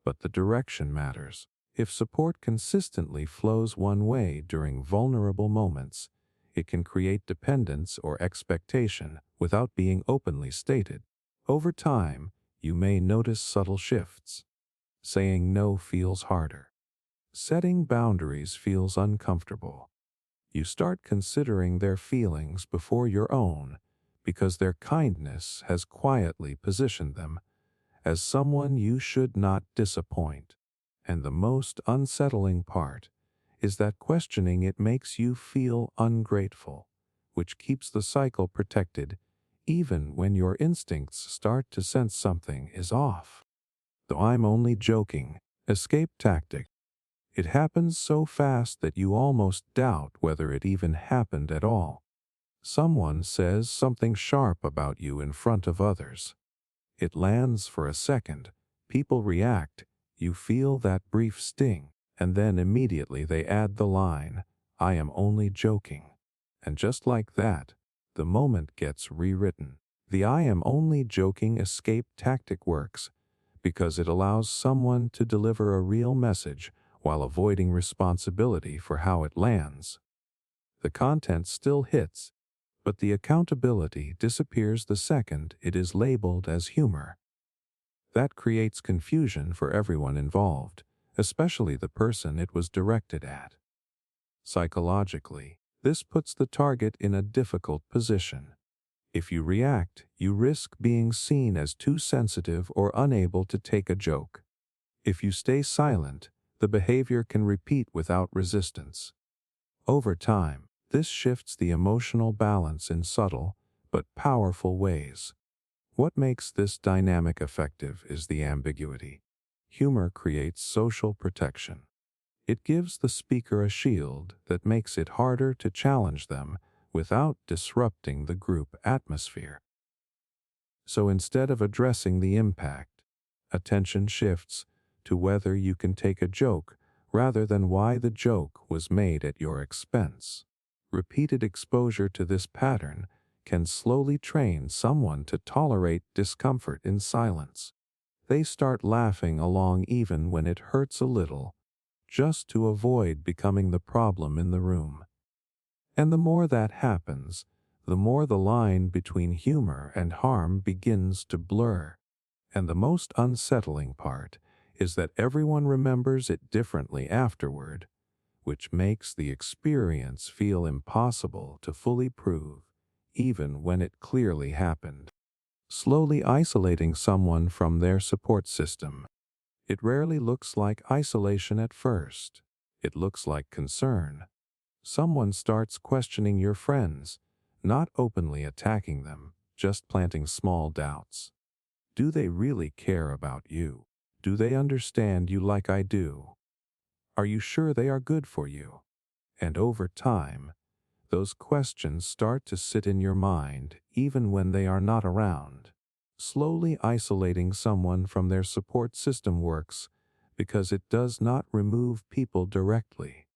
but the direction matters. If support consistently flows one way during vulnerable moments, it can create dependence or expectation without being openly stated. Over time, you may notice subtle shifts. Saying no feels harder. Setting boundaries feels uncomfortable. You start considering their feelings before your own because their kindness has quietly positioned them as someone you should not disappoint. And the most unsettling part is that questioning it makes you feel ungrateful, which keeps the cycle protected even when your instincts start to sense something is off. Though I'm only joking, escape tactic. It happens so fast that you almost doubt whether it even happened at all. Someone says something sharp about you in front of others. It lands for a second, people react, you feel that brief sting, and then immediately they add the line, "I am only joking." And just like that, the moment gets rewritten. The "I am only joking" escape tactic works because it allows someone to deliver a real message while avoiding responsibility for how it lands. The content still hits, but the accountability disappears the second it is labeled as humor. That creates confusion for everyone involved, especially the person it was directed at. Psychologically, this puts the target in a difficult position. If you react, you risk being seen as too sensitive or unable to take a joke. If you stay silent, the behavior can repeat without resistance. Over time, this shifts the emotional balance in subtle but powerful ways. What makes this dynamic effective is the ambiguity. Humor creates social protection. It gives the speaker a shield that makes it harder to challenge them without disrupting the group atmosphere. So instead of addressing the impact, attention shifts to whether you can take a joke rather than why the joke was made at your expense. Repeated exposure to this pattern can slowly train someone to tolerate discomfort in silence. They start laughing along even when it hurts a little, just to avoid becoming the problem in the room. And the more that happens, the more the line between humor and harm begins to blur. And the most unsettling part is that everyone remembers it differently afterward, which makes the experience feel impossible to fully prove, even when it clearly happened. Slowly isolating someone from their support system. It rarely looks like isolation at first. It looks like concern. Someone starts questioning your friends, not openly attacking them, just planting small doubts. Do they really care about you? Do they understand you like I do? Are you sure they are good for you? And over time, those questions start to sit in your mind even when they are not around. Slowly isolating someone from their support system works because it does not remove people directly.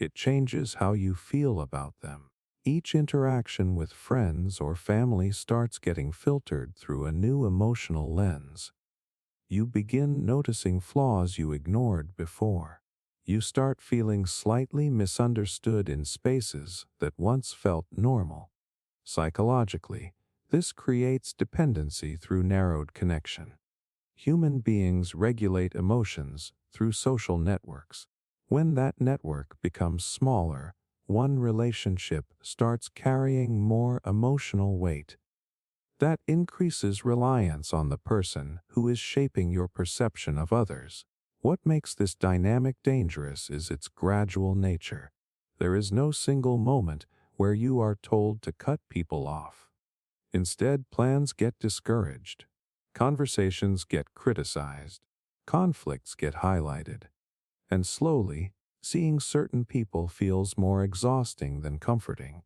It changes how you feel about them. Each interaction with friends or family starts getting filtered through a new emotional lens. You begin noticing flaws you ignored before. You start feeling slightly misunderstood in spaces that once felt normal. Psychologically, this creates dependency through narrowed connection. Human beings regulate emotions through social networks. When that network becomes smaller, one relationship starts carrying more emotional weight. That increases reliance on the person who is shaping your perception of others. What makes this dynamic dangerous is its gradual nature. There is no single moment where you are told to cut people off. Instead, plans get discouraged. Conversations get criticized. Conflicts get highlighted. And slowly, seeing certain people feels more exhausting than comforting.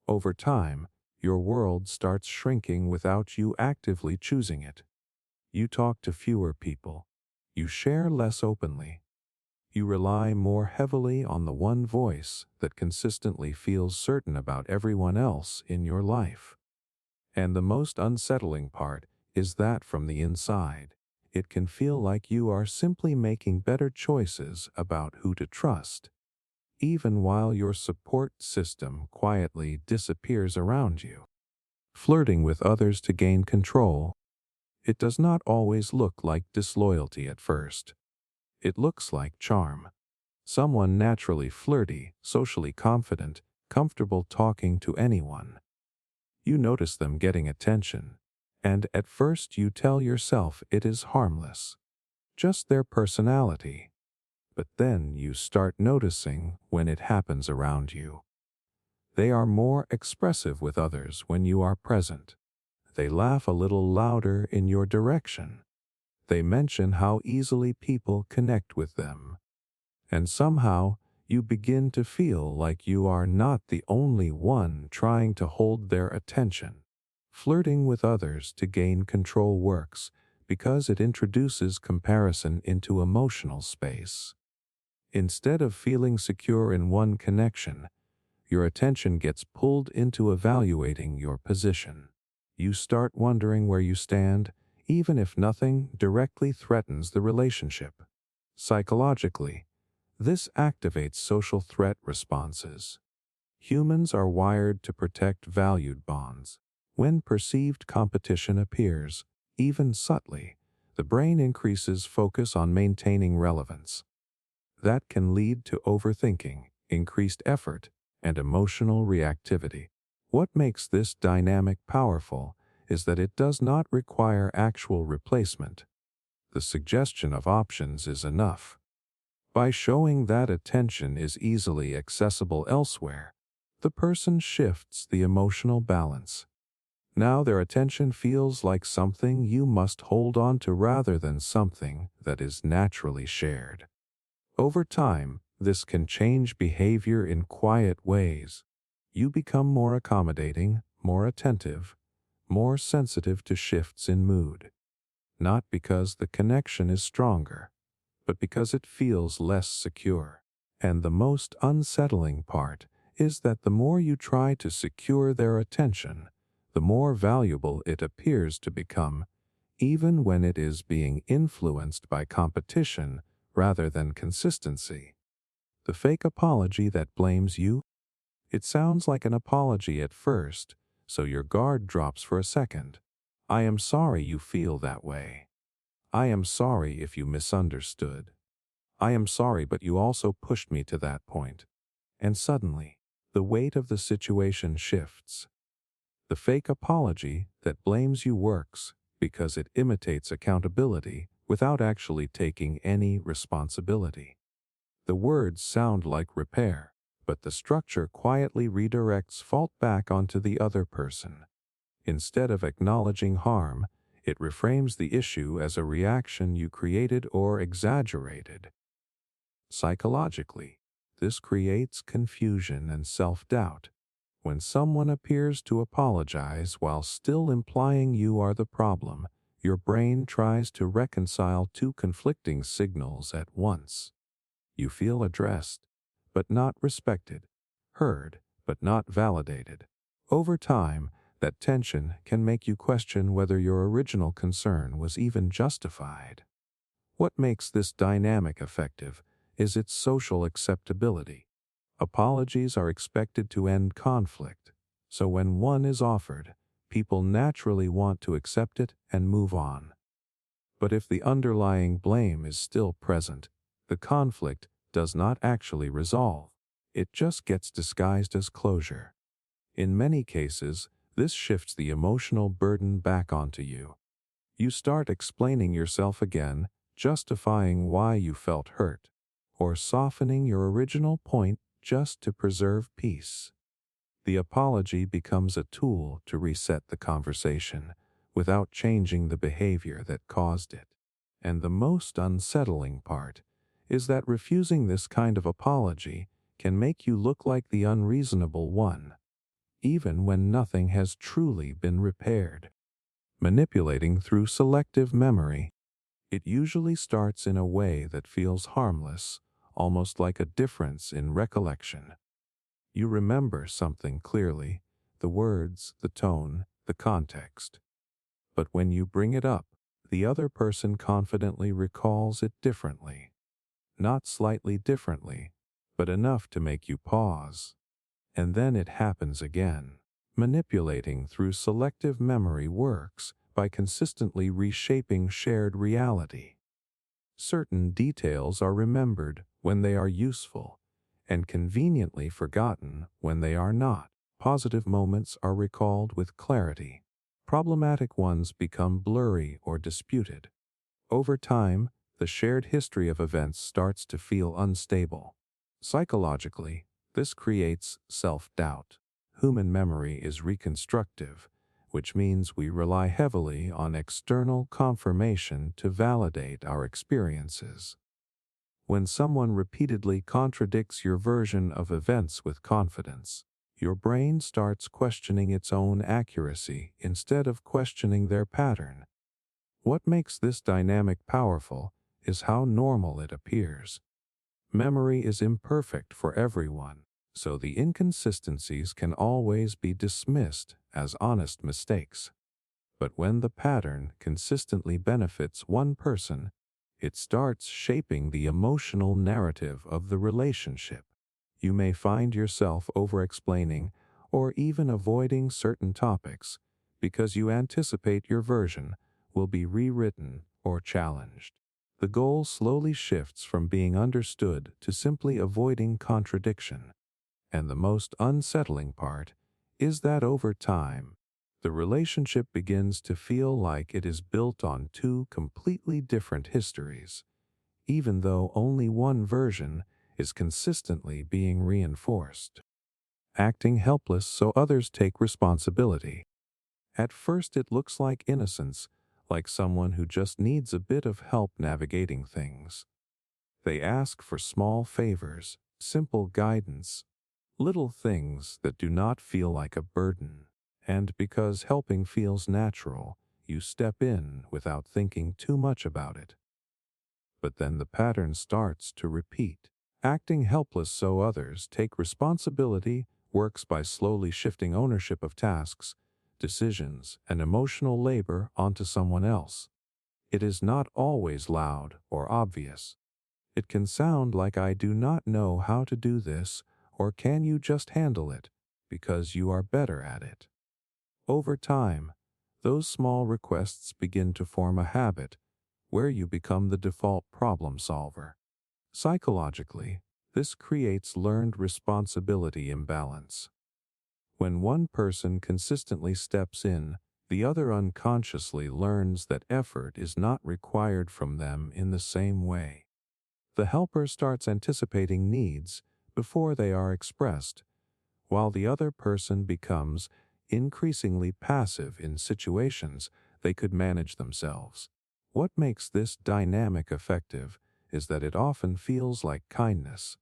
Over time, your world starts shrinking without you actively choosing it. You talk to fewer people. You share less openly. You rely more heavily on the one voice that consistently feels certain about everyone else in your life. And the most unsettling part is that from the inside, it can feel like you are simply making better choices about who to trust, even while your support system quietly disappears around you. Flirting with others to gain control. It does not always look like disloyalty at first. It looks like charm. Someone naturally flirty, socially confident, comfortable talking to anyone. You notice them getting attention, and at first you tell yourself it is harmless, just their personality. But then you start noticing when it happens around you. They are more expressive with others when you are present. They laugh a little louder in your direction. They mention how easily people connect with them. And somehow, you begin to feel like you are not the only one trying to hold their attention. Flirting with others to gain control works because it introduces comparison into emotional space. Instead of feeling secure in one connection, your attention gets pulled into evaluating your position. You start wondering where you stand, even if nothing directly threatens the relationship. Psychologically, this activates social threat responses. Humans are wired to protect valued bonds. When perceived competition appears, even subtly, the brain increases focus on maintaining relevance. That can lead to overthinking, increased effort, and emotional reactivity. What makes this dynamic powerful is that it does not require actual replacement. The suggestion of options is enough. By showing that attention is easily accessible elsewhere, the person shifts the emotional balance. Now their attention feels like something you must hold on to rather than something that is naturally shared. Over time, this can change behavior in quiet ways. You become more accommodating, more attentive, more sensitive to shifts in mood. Not because the connection is stronger, but because it feels less secure. And the most unsettling part is that the more you try to secure their attention, the more valuable it appears to become, even when it is being influenced by competition rather than consistency. The fake apology that blames you? It sounds like an apology at first, so your guard drops for a second. I am sorry you feel that way. I am sorry if you misunderstood. I am sorry, but you also pushed me to that point. And suddenly, the weight of the situation shifts. The fake apology that blames you works because it imitates accountability without actually taking any responsibility. The words sound like repair, but the structure quietly redirects fault back onto the other person. Instead of acknowledging harm, it reframes the issue as a reaction you created or exaggerated. Psychologically, this creates confusion and self-doubt. When someone appears to apologize while still implying you are the problem, your brain tries to reconcile two conflicting signals at once. You feel addressed, but not respected, heard, but not validated. Over time, that tension can make you question whether your original concern was even justified. What makes this dynamic effective is its social acceptability. Apologies are expected to end conflict, so when one is offered, people naturally want to accept it and move on. But if the underlying blame is still present, the conflict does not actually resolve. It just gets disguised as closure. In many cases, this shifts the emotional burden back onto you. You start explaining yourself again, justifying why you felt hurt, or softening your original point just to preserve peace. The apology becomes a tool to reset the conversation without changing the behavior that caused it. And the most unsettling part is that refusing this kind of apology can make you look like the unreasonable one, even when nothing has truly been repaired. Manipulating through selective memory. It usually starts in a way that feels harmless, almost like a difference in recollection. You remember something clearly, the words, the tone, the context. But when you bring it up, the other person confidently recalls it differently. Not slightly differently, but enough to make you pause. And then it happens again. Manipulating through selective memory works by consistently reshaping shared reality. Certain details are remembered when they are useful, and conveniently forgotten when they are not. Positive moments are recalled with clarity. Problematic ones become blurry or disputed. Over time, the shared history of events starts to feel unstable. Psychologically, this creates self-doubt. Human memory is reconstructive, which means we rely heavily on external confirmation to validate our experiences. When someone repeatedly contradicts your version of events with confidence, your brain starts questioning its own accuracy instead of questioning their pattern. What makes this dynamic powerful is how normal it appears. Memory is imperfect for everyone, so the inconsistencies can always be dismissed as honest mistakes. But when the pattern consistently benefits one person, it starts shaping the emotional narrative of the relationship. You may find yourself over-explaining or even avoiding certain topics because you anticipate your version will be rewritten or challenged. The goal slowly shifts from being understood to simply avoiding contradiction. And the most unsettling part is that over time, the relationship begins to feel like it is built on two completely different histories, even though only one version is consistently being reinforced. Acting helpless so others take responsibility. At first it looks like innocence, like someone who just needs a bit of help navigating things. They ask for small favors, simple guidance, little things that do not feel like a burden. And because helping feels natural, you step in without thinking too much about it. But then the pattern starts to repeat. Acting helpless so others take responsibility works by slowly shifting ownership of tasks, decisions, and emotional labor onto someone else. It is not always loud or obvious. It can sound like I do not know how to do this, or can you just handle it, because you are better at it. Over time, those small requests begin to form a habit where you become the default problem solver. Psychologically, this creates learned responsibility imbalance. When one person consistently steps in, the other unconsciously learns that effort is not required from them in the same way. The helper starts anticipating needs before they are expressed, while the other person becomes increasingly passive in situations they could manage themselves. What makes this dynamic effective is that it often feels like kindness.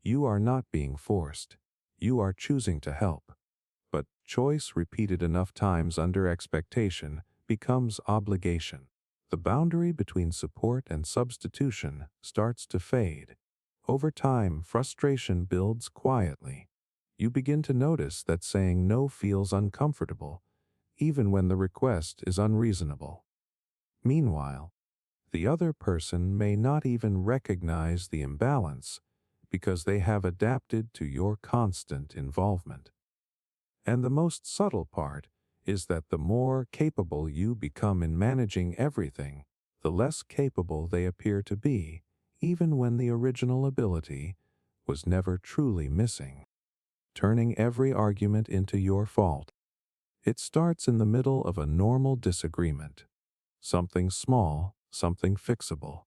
You are not being forced. You are choosing to help. But choice repeated enough times under expectation becomes obligation. The boundary between support and substitution starts to fade. Over time, frustration builds quietly. You begin to notice that saying no feels uncomfortable, even when the request is unreasonable. Meanwhile, the other person may not even recognize the imbalance because they have adapted to your constant involvement. And the most subtle part is that the more capable you become in managing everything, the less capable they appear to be, even when the original ability was never truly missing. Turning every argument into your fault. It starts in the middle of a normal disagreement. Something small, something fixable.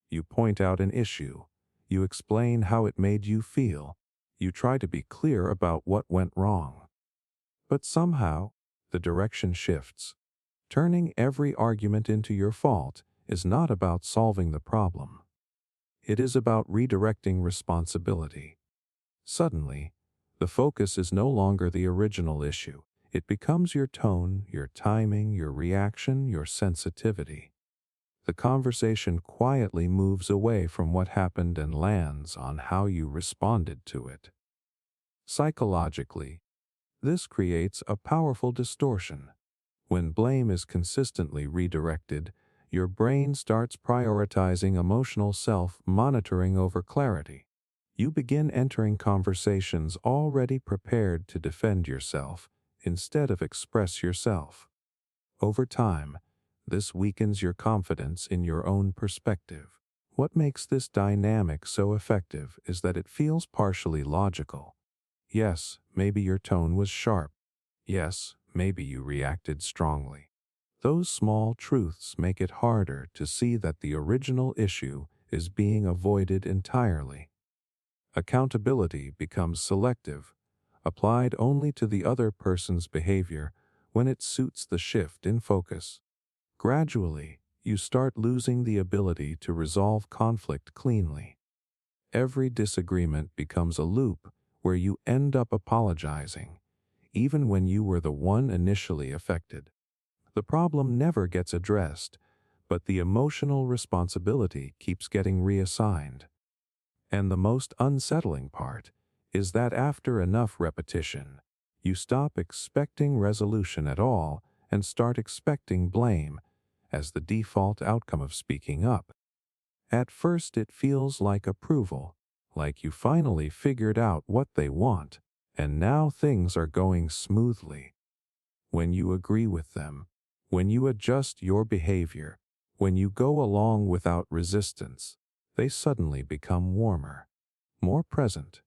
You point out an issue. You explain how it made you feel. You try to be clear about what went wrong. But somehow, the direction shifts. Turning every argument into your fault is not about solving the problem. It is about redirecting responsibility. Suddenly, the focus is no longer the original issue. It becomes your tone, your timing, your reaction, your sensitivity. The conversation quietly moves away from what happened and lands on how you responded to it. Psychologically, this creates a powerful distortion. When blame is consistently redirected, your brain starts prioritizing emotional self-monitoring over clarity. You begin entering conversations already prepared to defend yourself instead of express yourself. Over time, this weakens your confidence in your own perspective. What makes this dynamic so effective is that it feels partially logical. Yes, maybe your tone was sharp. Yes, maybe you reacted strongly. Those small truths make it harder to see that the original issue is being avoided entirely. Accountability becomes selective, applied only to the other person's behavior when it suits the shift in focus. Gradually, you start losing the ability to resolve conflict cleanly. Every disagreement becomes a loop where you end up apologizing, even when you were the one initially affected. The problem never gets addressed, but the emotional responsibility keeps getting reassigned. And the most unsettling part is that after enough repetition, you stop expecting resolution at all and start expecting blame as the default outcome of speaking up. At first it feels like approval, like you finally figured out what they want, and now things are going smoothly. When you agree with them, when you adjust your behavior, when you go along without resistance, they suddenly become warmer, more present,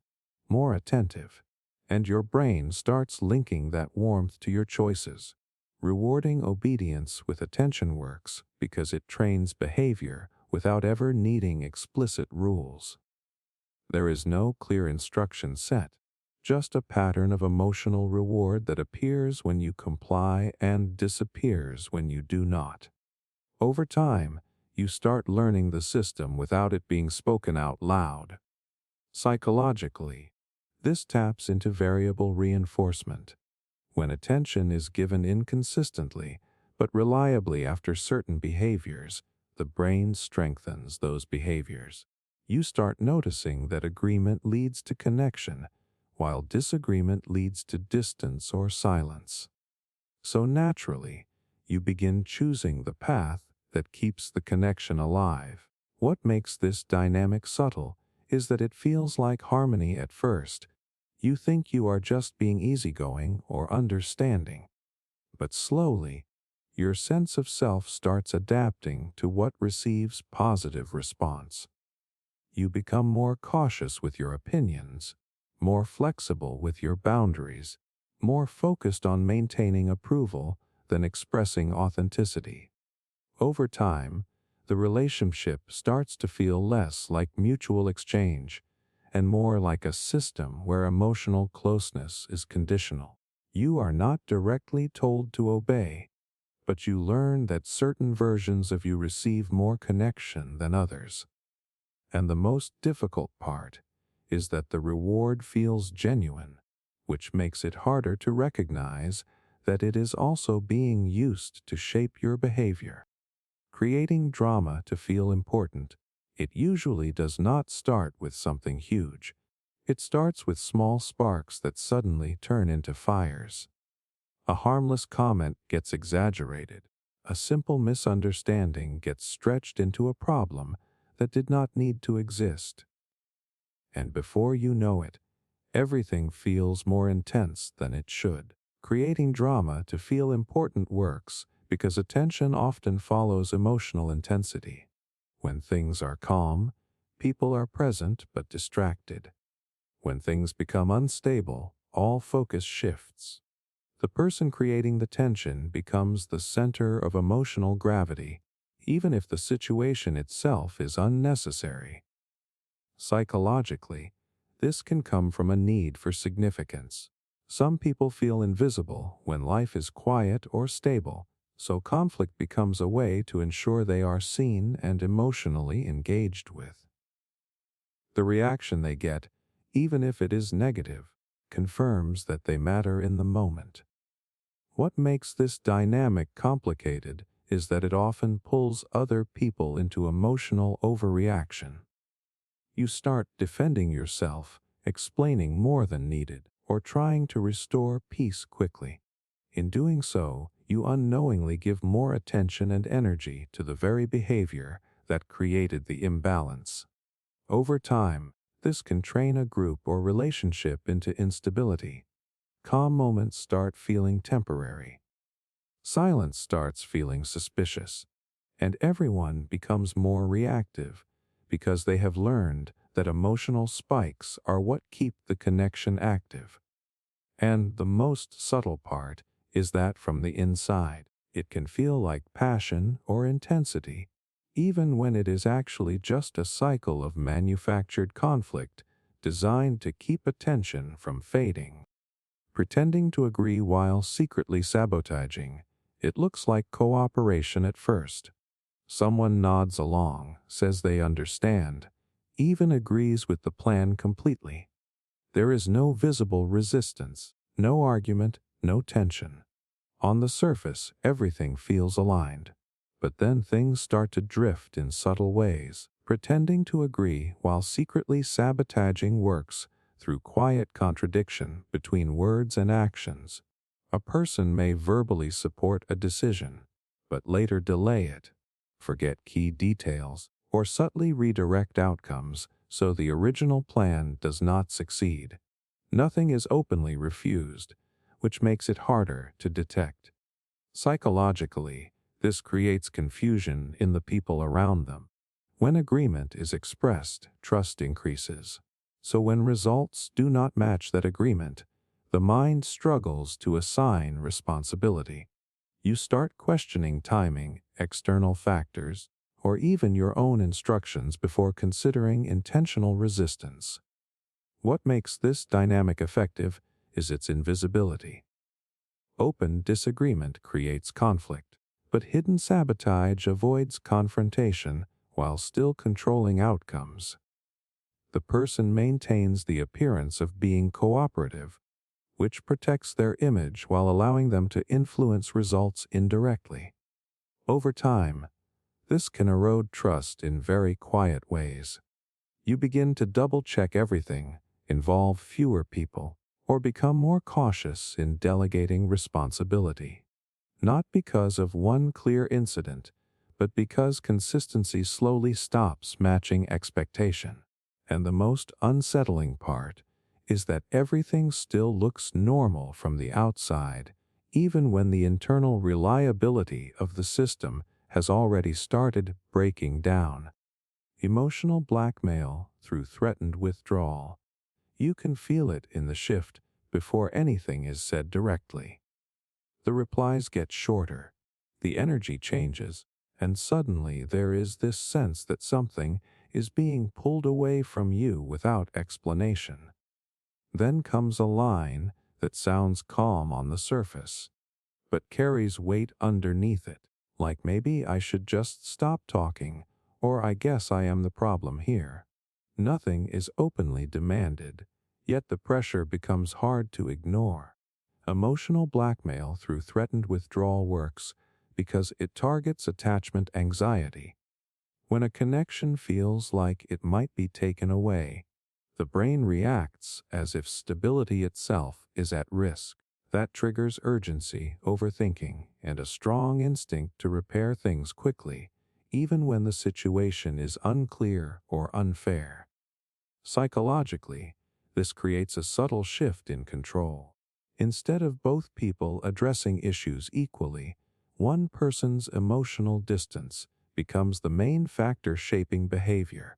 more attentive, and your brain starts linking that warmth to your choices. Rewarding obedience with attention works because it trains behavior without ever needing explicit rules. There is no clear instruction set, just a pattern of emotional reward that appears when you comply and disappears when you do not. Over time, you start learning the system without it being spoken out loud. Psychologically, this taps into variable reinforcement. When attention is given inconsistently, but reliably after certain behaviors, the brain strengthens those behaviors. You start noticing that agreement leads to connection, while disagreement leads to distance or silence. So naturally, you begin choosing the path that keeps the connection alive. What makes this dynamic subtle is that it feels like harmony at first. You think you are just being easygoing or understanding. But slowly, your sense of self starts adapting to what receives positive response. You become more cautious with your opinions, more flexible with your boundaries, more focused on maintaining approval than expressing authenticity. Over time, the relationship starts to feel less like mutual exchange and more like a system where emotional closeness is conditional. You are not directly told to obey, but you learn that certain versions of you receive more connection than others. And the most difficult part is that the reward feels genuine, which makes it harder to recognize that it is also being used to shape your behavior. Creating drama to feel important, It usually does not start with something huge. It starts with small sparks that suddenly turn into fires. A harmless comment gets exaggerated. A simple misunderstanding gets stretched into a problem that did not need to exist. And before you know it, everything feels more intense than it should. Creating drama to feel important works because attention often follows emotional intensity. When things are calm, people are present but distracted. When things become unstable, all focus shifts. The person creating the tension becomes the center of emotional gravity, even if the situation itself is unnecessary. Psychologically, this can come from a need for significance. Some people feel invisible when life is quiet or stable, so conflict becomes a way to ensure they are seen and emotionally engaged with. The reaction they get, even if it is negative, confirms that they matter in the moment. What makes this dynamic complicated is that it often pulls other people into emotional overreaction. You start defending yourself, explaining more than needed, or trying to restore peace quickly. In doing so, you unknowingly give more attention and energy to the very behavior that created the imbalance. Over time, this can train a group or relationship into instability. Calm moments start feeling temporary. Silence starts feeling suspicious, and everyone becomes more reactive because they have learned that emotional spikes are what keep the connection active. And the most subtle part is that from the inside, it can feel like passion or intensity, even when it is actually just a cycle of manufactured conflict designed to keep attention from fading. Pretending to agree while secretly sabotaging, it looks like cooperation at first. Someone nods along, says they understand, even agrees with the plan completely. There is no visible resistance, no argument, no tension. On the surface, everything feels aligned. But then things start to drift in subtle ways. Pretending to agree while secretly sabotaging works through quiet contradiction between words and actions. A person may verbally support a decision, but later delay it, forget key details, or subtly redirect outcomes so the original plan does not succeed. Nothing is openly refused, which makes it harder to detect. Psychologically, this creates confusion in the people around them. When agreement is expressed, trust increases. So when results do not match that agreement, the mind struggles to assign responsibility. You start questioning timing, external factors, or even your own instructions before considering intentional resistance. What makes this dynamic effective is its invisibility. Open disagreement creates conflict, but hidden sabotage avoids confrontation while still controlling outcomes. The person maintains the appearance of being cooperative, which protects their image while allowing them to influence results indirectly. Over time, this can erode trust in very quiet ways. You begin to double-check everything, involve fewer people, or become more cautious in delegating responsibility. Not because of one clear incident, but because consistency slowly stops matching expectation. And the most unsettling part is that everything still looks normal from the outside, even when the internal reliability of the system has already started breaking down. Emotional blackmail through threatened withdrawal. You can feel it in the shift before anything is said directly. The replies get shorter, the energy changes, and suddenly there is this sense that something is being pulled away from you without explanation. Then comes a line that sounds calm on the surface, but carries weight underneath it, like maybe I should just stop talking, or I guess I am the problem here. Nothing is openly demanded, yet the pressure becomes hard to ignore. Emotional blackmail through threatened withdrawal works because it targets attachment anxiety. When a connection feels like it might be taken away, the brain reacts as if stability itself is at risk. That triggers urgency, overthinking, and a strong instinct to repair things quickly, even when the situation is unclear or unfair. Psychologically, this creates a subtle shift in control. Instead of both people addressing issues equally, one person's emotional distance becomes the main factor shaping behavior.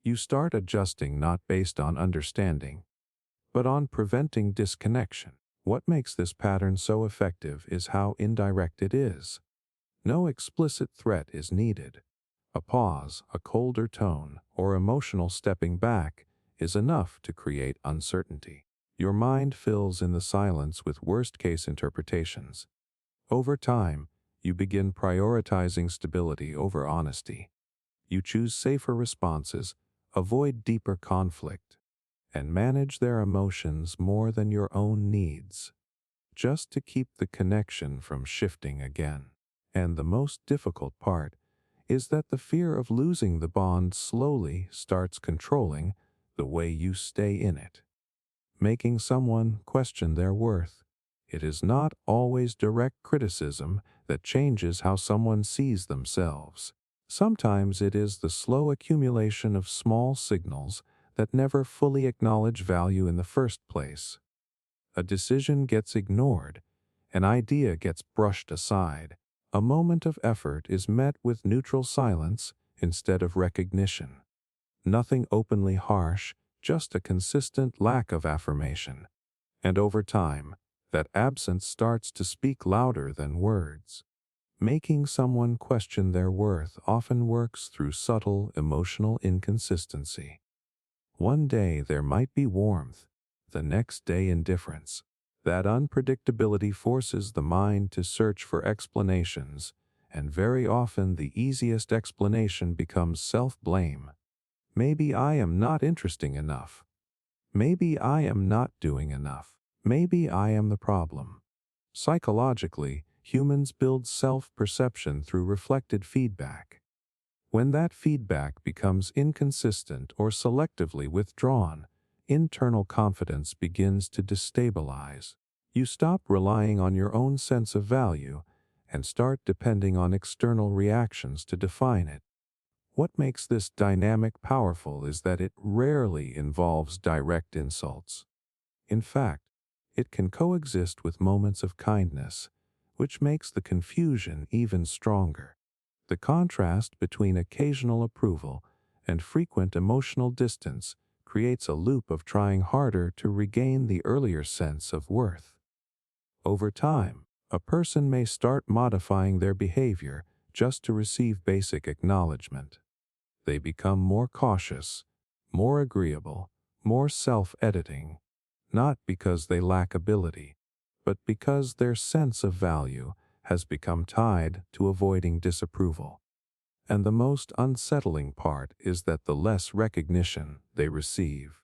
You start adjusting not based on understanding, but on preventing disconnection. What makes this pattern so effective is how indirect it is. No explicit threat is needed. A pause, a colder tone, or emotional stepping back is enough to create uncertainty. Your mind fills in the silence with worst-case interpretations. Over time, you begin prioritizing stability over honesty. You choose safer responses, avoid deeper conflict, and manage their emotions more than your own needs, just to keep the connection from shifting again. And the most difficult part is that the fear of losing the bond slowly starts controlling the way you stay in it, making someone question their worth. It is not always direct criticism that changes how someone sees themselves. Sometimes it is the slow accumulation of small signals that never fully acknowledge value in the first place. A decision gets ignored, an idea gets brushed aside, a moment of effort is met with neutral silence instead of recognition. Nothing openly harsh, just a consistent lack of affirmation. And over time, that absence starts to speak louder than words. Making someone question their worth often works through subtle emotional inconsistency. One day there might be warmth, the next day indifference. That unpredictability forces the mind to search for explanations, and very often the easiest explanation becomes self-blame. Maybe I am not interesting enough. Maybe I am not doing enough. Maybe I am the problem. Psychologically, humans build self-perception through reflected feedback. When that feedback becomes inconsistent or selectively withdrawn, internal confidence begins to destabilize. You stop relying on your own sense of value and start depending on external reactions to define it. What makes this dynamic powerful is that it rarely involves direct insults. In fact, it can coexist with moments of kindness, which makes the confusion even stronger. The contrast between occasional approval and frequent emotional distance creates a loop of trying harder to regain the earlier sense of worth. Over time, a person may start modifying their behavior just to receive basic acknowledgement. They become more cautious, more agreeable, more self-editing, not because they lack ability, but because their sense of value has become tied to avoiding disapproval. And the most unsettling part is that the less recognition they receive,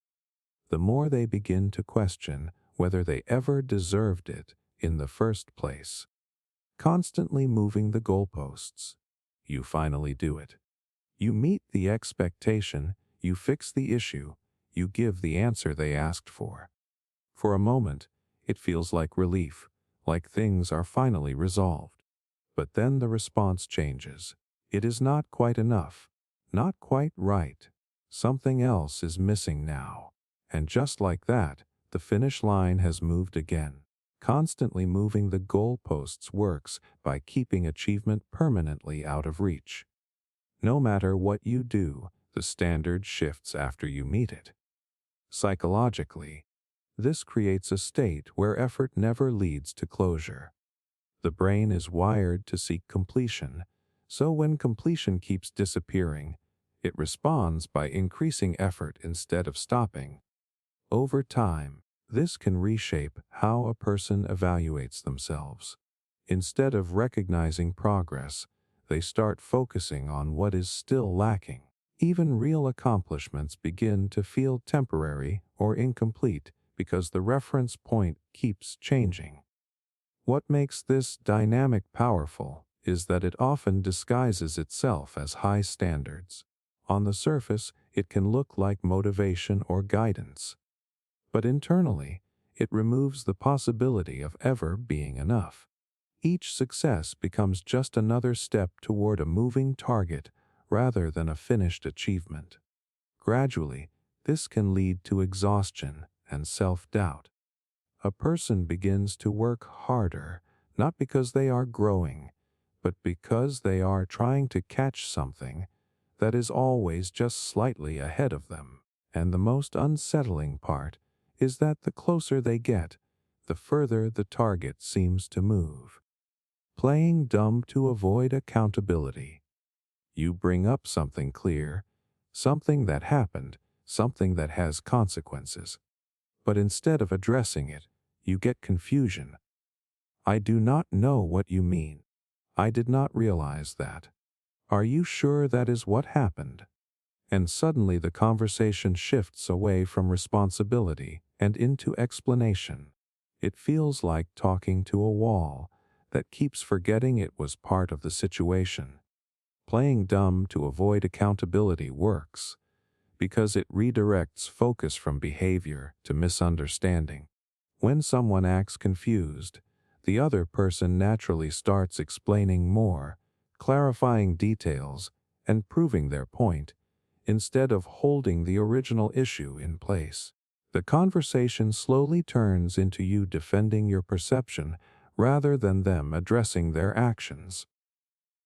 the more they begin to question whether they ever deserved it in the first place. Constantly moving the goalposts, you finally do it. You meet the expectation, you fix the issue, you give the answer they asked for. For a moment, it feels like relief, like things are finally resolved. But then the response changes. It is not quite enough, not quite right. Something else is missing now. And just like that, the finish line has moved again. Constantly moving the goalposts works by keeping achievement permanently out of reach. No matter what you do, the standard shifts after you meet it. Psychologically, this creates a state where effort never leads to closure. The brain is wired to seek completion, so when completion keeps disappearing, it responds by increasing effort instead of stopping. Over time, this can reshape how a person evaluates themselves. Instead of recognizing progress, they start focusing on what is still lacking. Even real accomplishments begin to feel temporary or incomplete because the reference point keeps changing. What makes this dynamic powerful is that it often disguises itself as high standards. On the surface, it can look like motivation or guidance, but internally, it removes the possibility of ever being enough. Each success becomes just another step toward a moving target rather than a finished achievement. Gradually, this can lead to exhaustion and self-doubt. A person begins to work harder, not because they are growing, but because they are trying to catch something that is always just slightly ahead of them. And the most unsettling part is that the closer they get, the further the target seems to move. Playing dumb to avoid accountability. You bring up something clear, something that happened, something that has consequences. But instead of addressing it, you get confusion. I do not know what you mean. I did not realize that. Are you sure that is what happened? And suddenly the conversation shifts away from responsibility and into explanation. It feels like talking to a wall that keeps forgetting it was part of the situation. Playing dumb to avoid accountability works because it redirects focus from behavior to misunderstanding. When someone acts confused, the other person naturally starts explaining more, clarifying details, and proving their point, instead of holding the original issue in place. The conversation slowly turns into you defending your perception rather than them addressing their actions.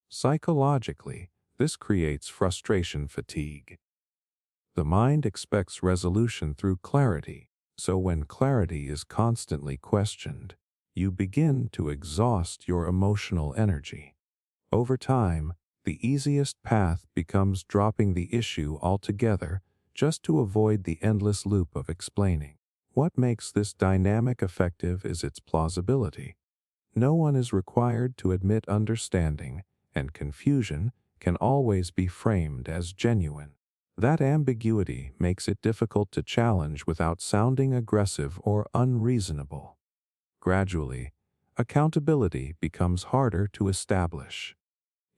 Psychologically, this creates frustration fatigue. The mind expects resolution through clarity, so when clarity is constantly questioned, you begin to exhaust your emotional energy. Over time, the easiest path becomes dropping the issue altogether just to avoid the endless loop of explaining. What makes this dynamic effective is its plausibility. No one is required to admit understanding, and confusion can always be framed as genuine. That ambiguity makes it difficult to challenge without sounding aggressive or unreasonable. Gradually, accountability becomes harder to establish.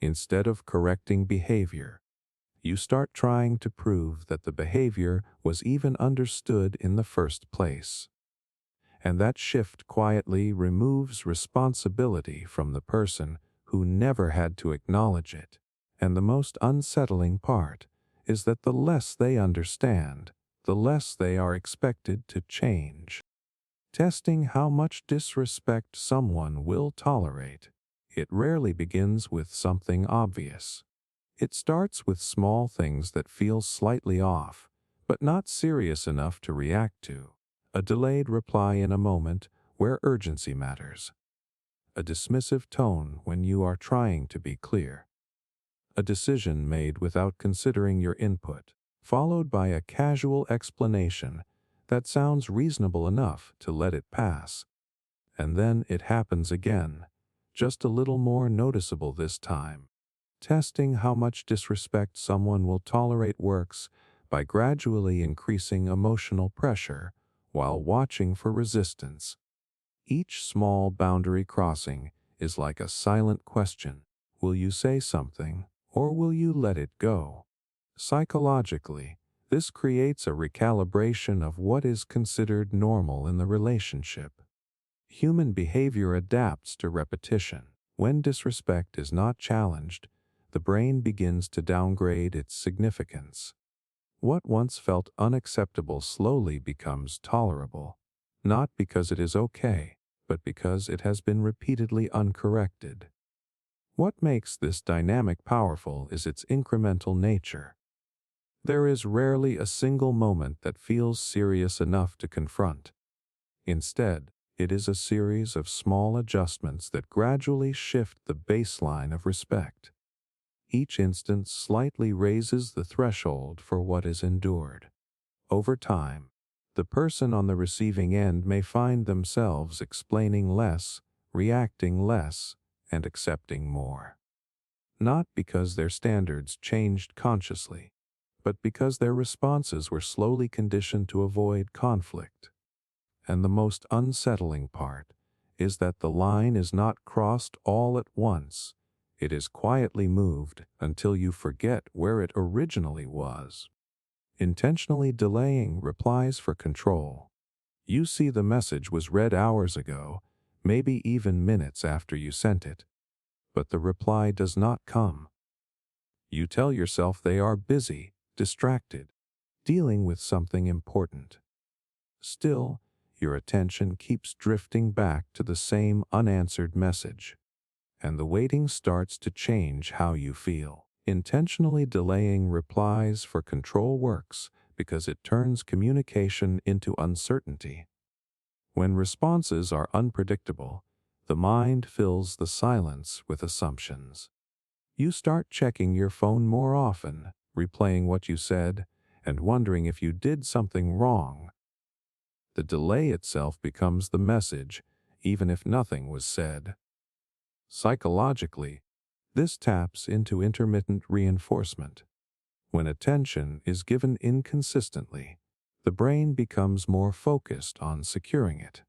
Instead of correcting behavior, you start trying to prove that the behavior was even understood in the first place. And that shift quietly removes responsibility from the person who never had to acknowledge it. And the most unsettling part is that the less they understand, the less they are expected to change. Testing how much disrespect someone will tolerate. It rarely begins with something obvious. It starts with small things that feel slightly off, but not serious enough to react to. A delayed reply in a moment where urgency matters. A dismissive tone when you are trying to be clear. A decision made without considering your input, followed by a casual explanation that sounds reasonable enough to let it pass. And then it happens again, just a little more noticeable this time. Testing how much disrespect someone will tolerate works by gradually increasing emotional pressure while watching for resistance. Each small boundary crossing is like a silent question. Will you say something, or will you let it go? Psychologically, this creates a recalibration of what is considered normal in the relationship. Human behavior adapts to repetition. When disrespect is not challenged, the brain begins to downgrade its significance. What once felt unacceptable slowly becomes tolerable, not because it is okay, but because it has been repeatedly uncorrected. What makes this dynamic powerful is its incremental nature. There is rarely a single moment that feels serious enough to confront. Instead, it is a series of small adjustments that gradually shift the baseline of respect. Each instance slightly raises the threshold for what is endured. Over time, the person on the receiving end may find themselves explaining less, reacting less, and accepting more. Not because their standards changed consciously, but because their responses were slowly conditioned to avoid conflict. And the most unsettling part is that the line is not crossed all at once. It is quietly moved until you forget where it originally was. Intentionally delaying replies for control. You see the message was read hours ago, maybe even minutes after you sent it, but the reply does not come. You tell yourself they are busy, distracted, dealing with something important. Still, your attention keeps drifting back to the same unanswered message, and the waiting starts to change how you feel. Intentionally delaying replies for control works because it turns communication into uncertainty. When responses are unpredictable, the mind fills the silence with assumptions. You start checking your phone more often, replaying what you said, and wondering if you did something wrong. The delay itself becomes the message, even if nothing was said. Psychologically, this taps into intermittent reinforcement. When attention is given inconsistently, the brain becomes more focused on securing it.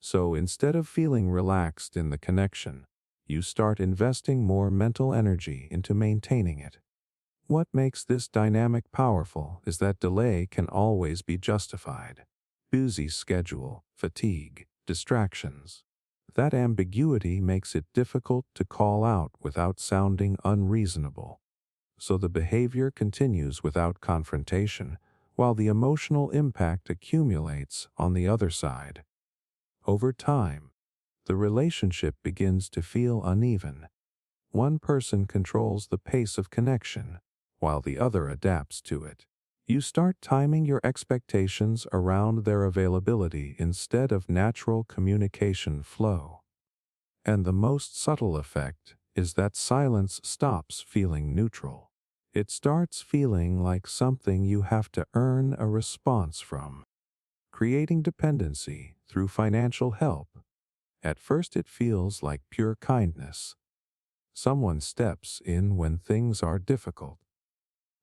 So instead of feeling relaxed in the connection, you start investing more mental energy into maintaining it. What makes this dynamic powerful is that delay can always be justified. Busy schedule, fatigue, distractions. That ambiguity makes it difficult to call out without sounding unreasonable. So the behavior continues without confrontation, while the emotional impact accumulates on the other side. Over time, the relationship begins to feel uneven. One person controls the pace of connection, while the other adapts to it. You start timing your expectations around their availability instead of natural communication flow. And the most subtle effect is that silence stops feeling neutral. It starts feeling like something you have to earn a response from. Creating dependency through financial help. At first it feels like pure kindness. Someone steps in when things are difficult.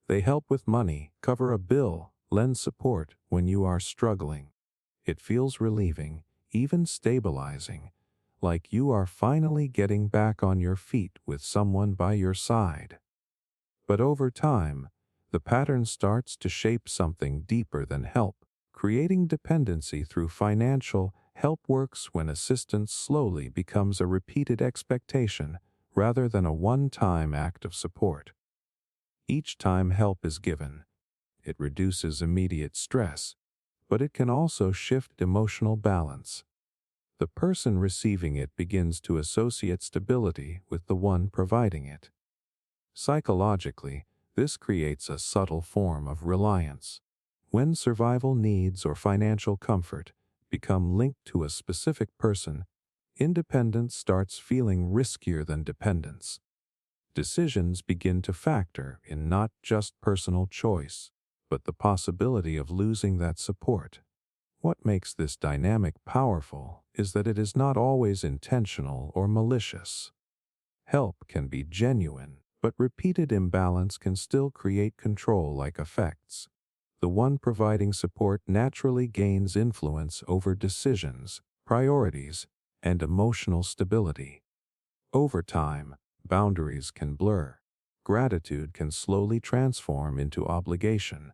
They help with money, cover a bill, lend support when you are struggling. It feels relieving, even stabilizing, like you are finally getting back on your feet with someone by your side. But over time, the pattern starts to shape something deeper than help. Creating dependency through financial help works when assistance slowly becomes a repeated expectation rather than a one-time act of support. Each time help is given, it reduces immediate stress, but it can also shift emotional balance. The person receiving it begins to associate stability with the one providing it. Psychologically, this creates a subtle form of reliance. When survival needs or financial comfort become linked to a specific person, independence starts feeling riskier than dependence. Decisions begin to factor in not just personal choice, but the possibility of losing that support. What makes this dynamic powerful is that it is not always intentional or malicious. Help can be genuine, but repeated imbalance can still create control-like effects. The one providing support naturally gains influence over decisions, priorities, and emotional stability. Over time, boundaries can blur. Gratitude can slowly transform into obligation.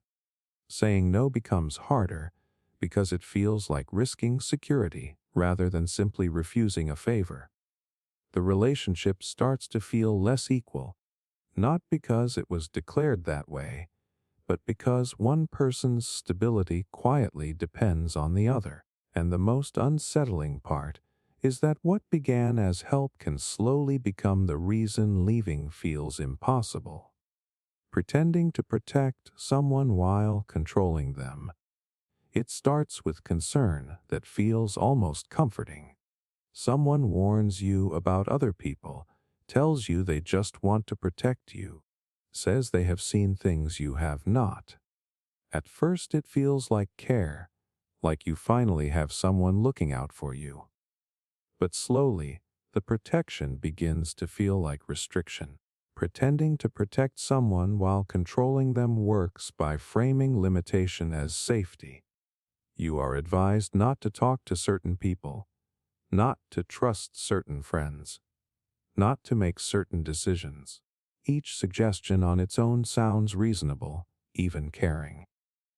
Saying no becomes harder because it feels like risking security rather than simply refusing a favor. The relationship starts to feel less equal, not because it was declared that way, but because one person's stability quietly depends on the other. And the most unsettling part is that what began as help can slowly become the reason leaving feels impossible. Pretending to protect someone while controlling them. It starts with concern that feels almost comforting. Someone warns you about other people, tells you they just want to protect you, says they have seen things you have not. At first it feels like care, like you finally have someone looking out for you. But slowly, the protection begins to feel like restriction. Pretending to protect someone while controlling them works by framing limitation as safety. You are advised not to talk to certain people, not to trust certain friends, not to make certain decisions. Each suggestion on its own sounds reasonable, even caring.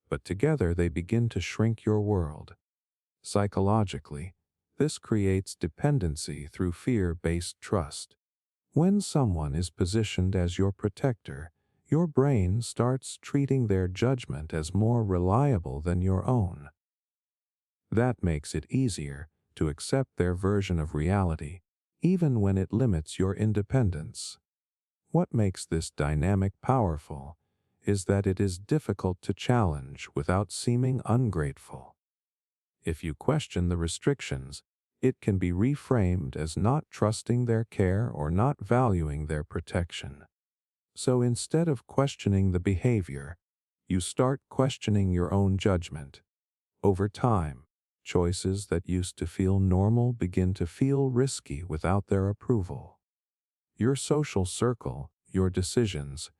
But together they begin to shrink your world. Psychologically, this creates dependency through fear-based trust. When someone is positioned as your protector, your brain starts treating their judgment as more reliable than your own. That makes it easier to accept their version of reality, even when it limits your independence. What makes this dynamic powerful is that it is difficult to challenge without seeming ungrateful. If you question the restrictions, it can be reframed as not trusting their care or not valuing their protection. So instead of questioning the behavior, you start questioning your own judgment. Over time, choices that used to feel normal begin to feel risky without their approval. Your social circle, your decisions,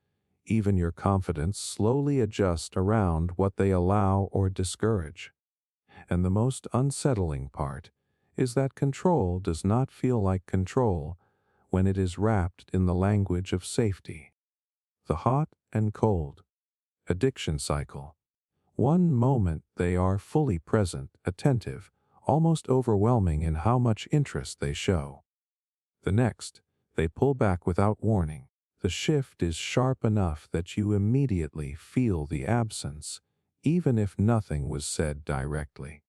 even your confidence slowly adjust around what they allow or discourage. And the most unsettling part is that control does not feel like control when it is wrapped in the language of safety. The hot and cold addiction cycle. One moment they are fully present, attentive, almost overwhelming in how much interest they show. The next, they pull back without warning. The shift is sharp enough that you immediately feel the absence, even if nothing was said directly.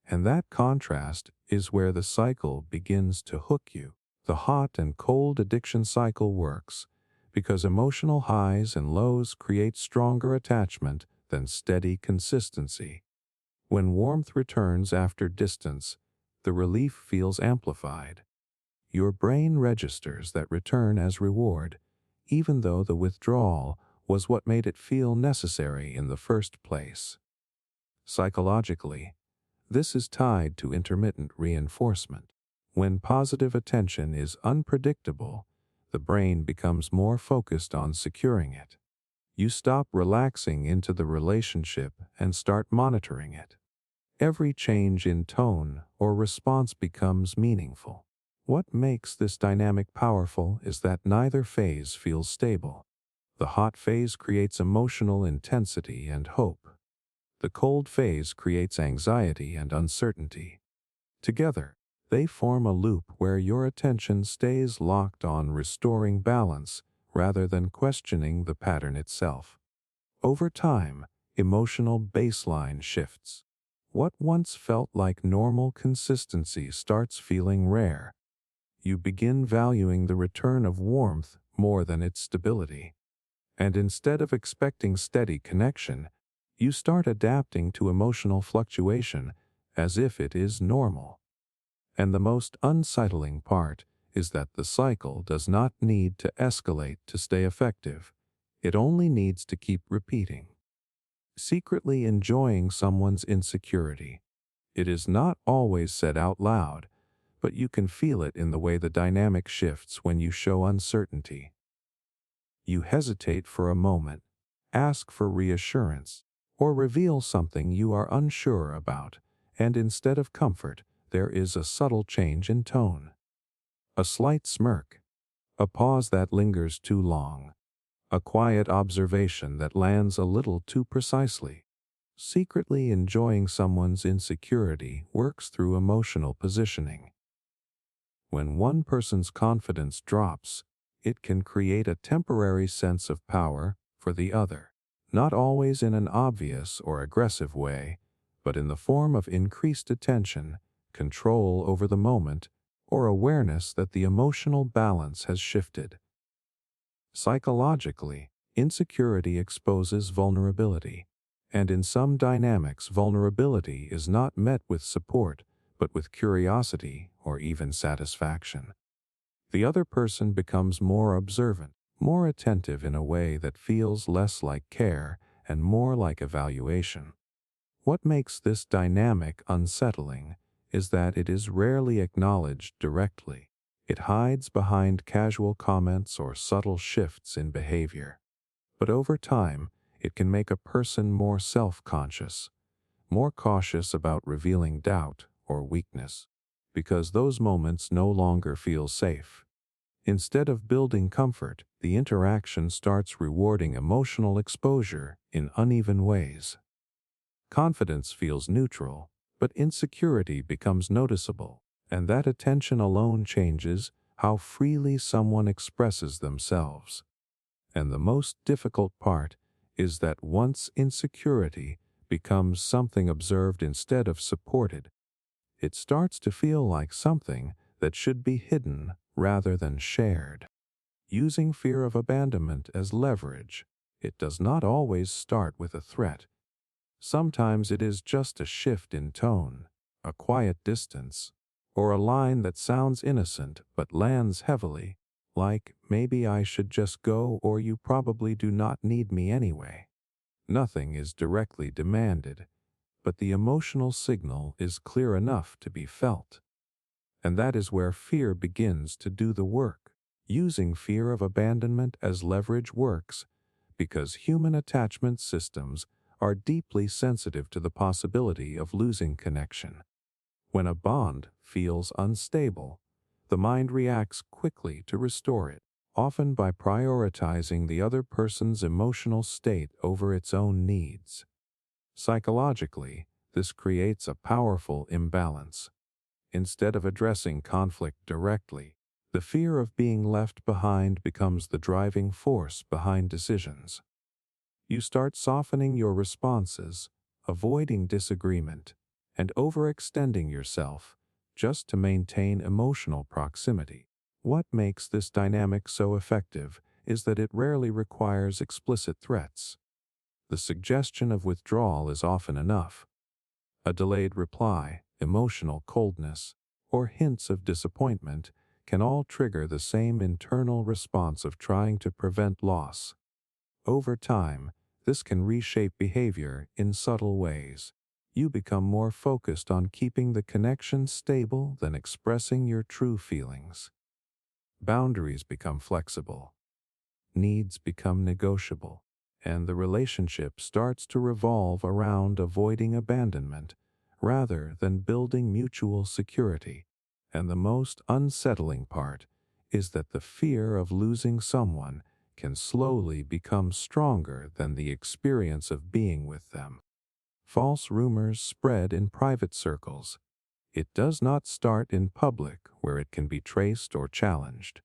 And that contrast is where the cycle begins to hook you. The hot and cold addiction cycle works because emotional highs and lows create stronger attachment than steady consistency. When warmth returns after distance, the relief feels amplified. Your brain registers that return as reward, even though the withdrawal was what made it feel necessary in the first place. Psychologically, this is tied to intermittent reinforcement. When positive attention is unpredictable, the brain becomes more focused on securing it. You stop relaxing into the relationship and start monitoring it. Every change in tone or response becomes meaningful. What makes this dynamic powerful is that neither phase feels stable. The hot phase creates emotional intensity and hope. The cold phase creates anxiety and uncertainty. Together, they form a loop where your attention stays locked on restoring balance rather than questioning the pattern itself. Over time, emotional baseline shifts. What once felt like normal consistency starts feeling rare. You begin valuing the return of warmth more than its stability. And instead of expecting steady connection, you start adapting to emotional fluctuation as if it is normal. And the most unsettling part is that the cycle does not need to escalate to stay effective. It only needs to keep repeating. Secretly enjoying someone's insecurity. It is not always said out loud, but you can feel it in the way the dynamic shifts when you show uncertainty. You hesitate for a moment, ask for reassurance, or reveal something you are unsure about, and instead of comfort, there is a subtle change in tone. A slight smirk, a pause that lingers too long, a quiet observation that lands a little too precisely. Secretly enjoying someone's insecurity works through emotional positioning. When one person's confidence drops, it can create a temporary sense of power for the other, not always in an obvious or aggressive way, but in the form of increased attention, control over the moment, or awareness that the emotional balance has shifted. Psychologically, insecurity exposes vulnerability, and in some dynamics, vulnerability is not met with support, but with curiosity or even satisfaction. The other person becomes more observant, more attentive in a way that feels less like care and more like evaluation. What makes this dynamic unsettling is that it is rarely acknowledged directly. It hides behind casual comments or subtle shifts in behavior. But over time, it can make a person more self-conscious, more cautious about revealing doubt or weakness, because those moments no longer feel safe. Instead of building comfort, the interaction starts rewarding emotional exposure in uneven ways. Confidence feels neutral, but insecurity becomes noticeable, and that attention alone changes how freely someone expresses themselves. And the most difficult part is that once insecurity becomes something observed instead of supported, it starts to feel like something that should be hidden rather than shared. Using fear of abandonment as leverage, it does not always start with a threat. Sometimes it is just a shift in tone, a quiet distance, or a line that sounds innocent but lands heavily, like, maybe I should just go, or you probably do not need me anyway. Nothing is directly demanded, but the emotional signal is clear enough to be felt. And that is where fear begins to do the work. Using fear of abandonment as leverage works because human attachment systems are deeply sensitive to the possibility of losing connection. When a bond feels unstable, the mind reacts quickly to restore it, often by prioritizing the other person's emotional state over its own needs. Psychologically, this creates a powerful imbalance. Instead of addressing conflict directly, the fear of being left behind becomes the driving force behind decisions. You start softening your responses, avoiding disagreement, and overextending yourself just to maintain emotional proximity. What makes this dynamic so effective is that it rarely requires explicit threats. The suggestion of withdrawal is often enough. A delayed reply, emotional coldness, or hints of disappointment can all trigger the same internal response of trying to prevent loss. Over time, this can reshape behavior in subtle ways. You become more focused on keeping the connection stable than expressing your true feelings. Boundaries become flexible. Needs become negotiable, and the relationship starts to revolve around avoiding abandonment rather than building mutual security. And the most unsettling part is that the fear of losing someone can slowly become stronger than the experience of being with them. False rumors spread in private circles. It does not start in public where it can be traced or challenged.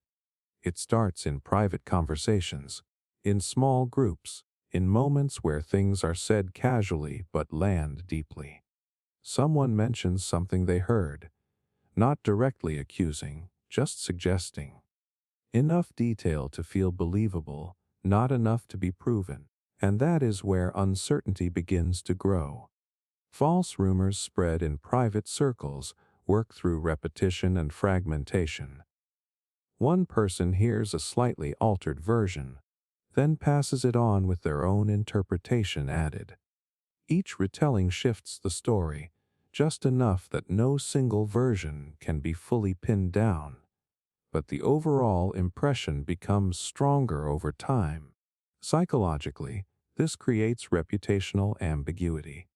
It starts in private conversations, in small groups, in moments where things are said casually but land deeply. Someone mentions something they heard, not directly accusing, just suggesting. Enough detail to feel believable, not enough to be proven. And that is where uncertainty begins to grow. False rumors spread in private circles work through repetition and fragmentation. One person hears a slightly altered version, then passes it on with their own interpretation added. Each retelling shifts the story, just enough that no single version can be fully pinned down. But the overall impression becomes stronger over time. Psychologically, this creates reputational ambiguity.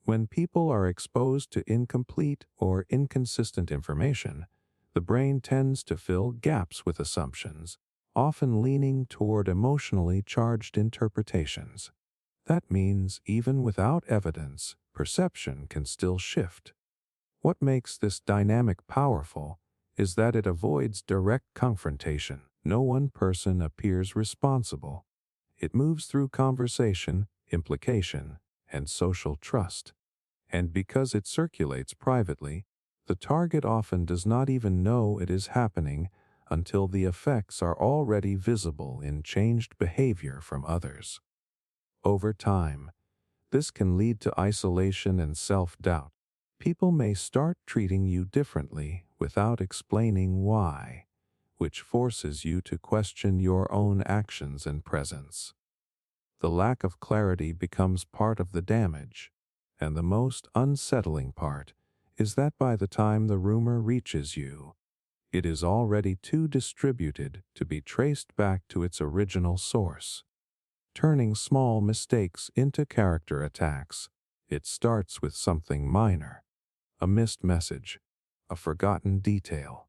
When people are exposed to incomplete or inconsistent information, the brain tends to fill gaps with assumptions, often leaning toward emotionally charged interpretations. That means even without evidence, perception can still shift. What makes this dynamic powerful is that it avoids direct confrontation. No one person appears responsible. It moves through conversation, implication, and social trust. And because it circulates privately, the target often does not even know it is happening until the effects are already visible in changed behavior from others. Over time, this can lead to isolation and self-doubt. People may start treating you differently without explaining why, which forces you to question your own actions and presence. The lack of clarity becomes part of the damage, and the most unsettling part is that by the time the rumor reaches you, it is already too distributed to be traced back to its original source. Turning small mistakes into character attacks, it starts with something minor, a missed message, a forgotten detail,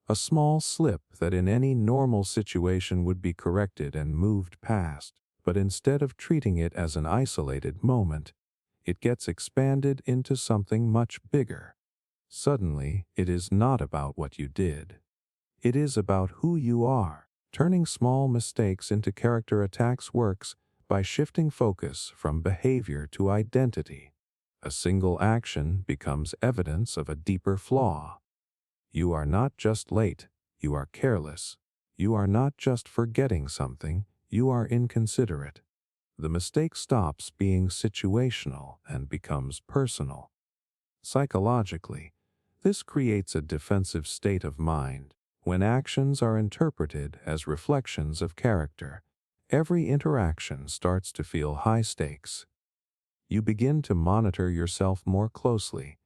A small slip that in any normal situation would be corrected and moved past, but instead of treating it as an isolated moment, it gets expanded into something much bigger. Suddenly, it is not about what you did. It is about who you are. Turning small mistakes into character attacks works by shifting focus from behavior to identity. A single action becomes evidence of a deeper flaw. You are not just late, you are careless. You are not just forgetting something, you are inconsiderate. The mistake stops being situational and becomes personal. Psychologically, this creates a defensive state of mind. When actions are interpreted as reflections of character, every interaction starts to feel high stakes. You begin to monitor yourself more closely,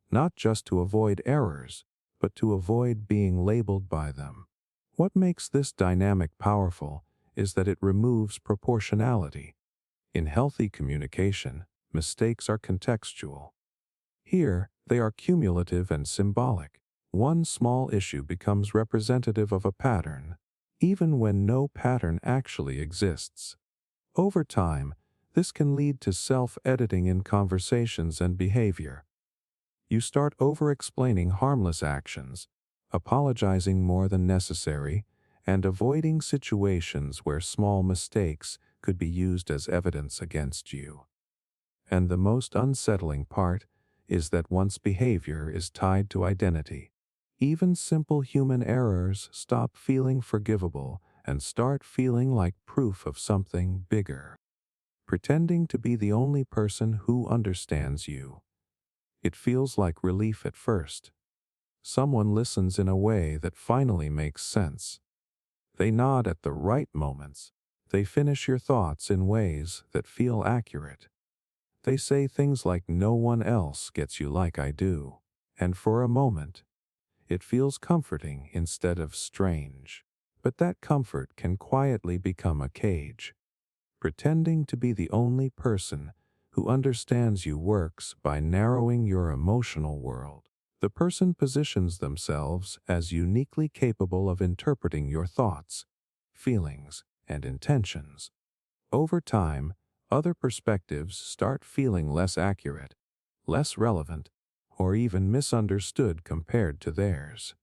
not just to avoid errors, but to avoid being labeled by them. What makes this dynamic powerful is that it removes proportionality. In healthy communication, mistakes are contextual. Here, they are cumulative and symbolic. One small issue becomes representative of a pattern, even when no pattern actually exists. Over time, this can lead to self-editing in conversations and behavior. You start over-explaining harmless actions, apologizing more than necessary, and avoiding situations where small mistakes could be used as evidence against you. And the most unsettling part is that once behavior is tied to identity, even simple human errors stop feeling forgivable and start feeling like proof of something bigger. Pretending to be the only person who understands you. It feels like relief at first. Someone listens in a way that finally makes sense. They nod at the right moments. They finish your thoughts in ways that feel accurate. They say things like no one else gets you like I do. And for a moment, it feels comforting instead of strange. But that comfort can quietly become a cage. Pretending to be the only person who understands you works by narrowing your emotional world. The person positions themselves as uniquely capable of interpreting your thoughts, feelings, and intentions. Over time, other perspectives start feeling less accurate, less relevant, or even misunderstood compared to theirs.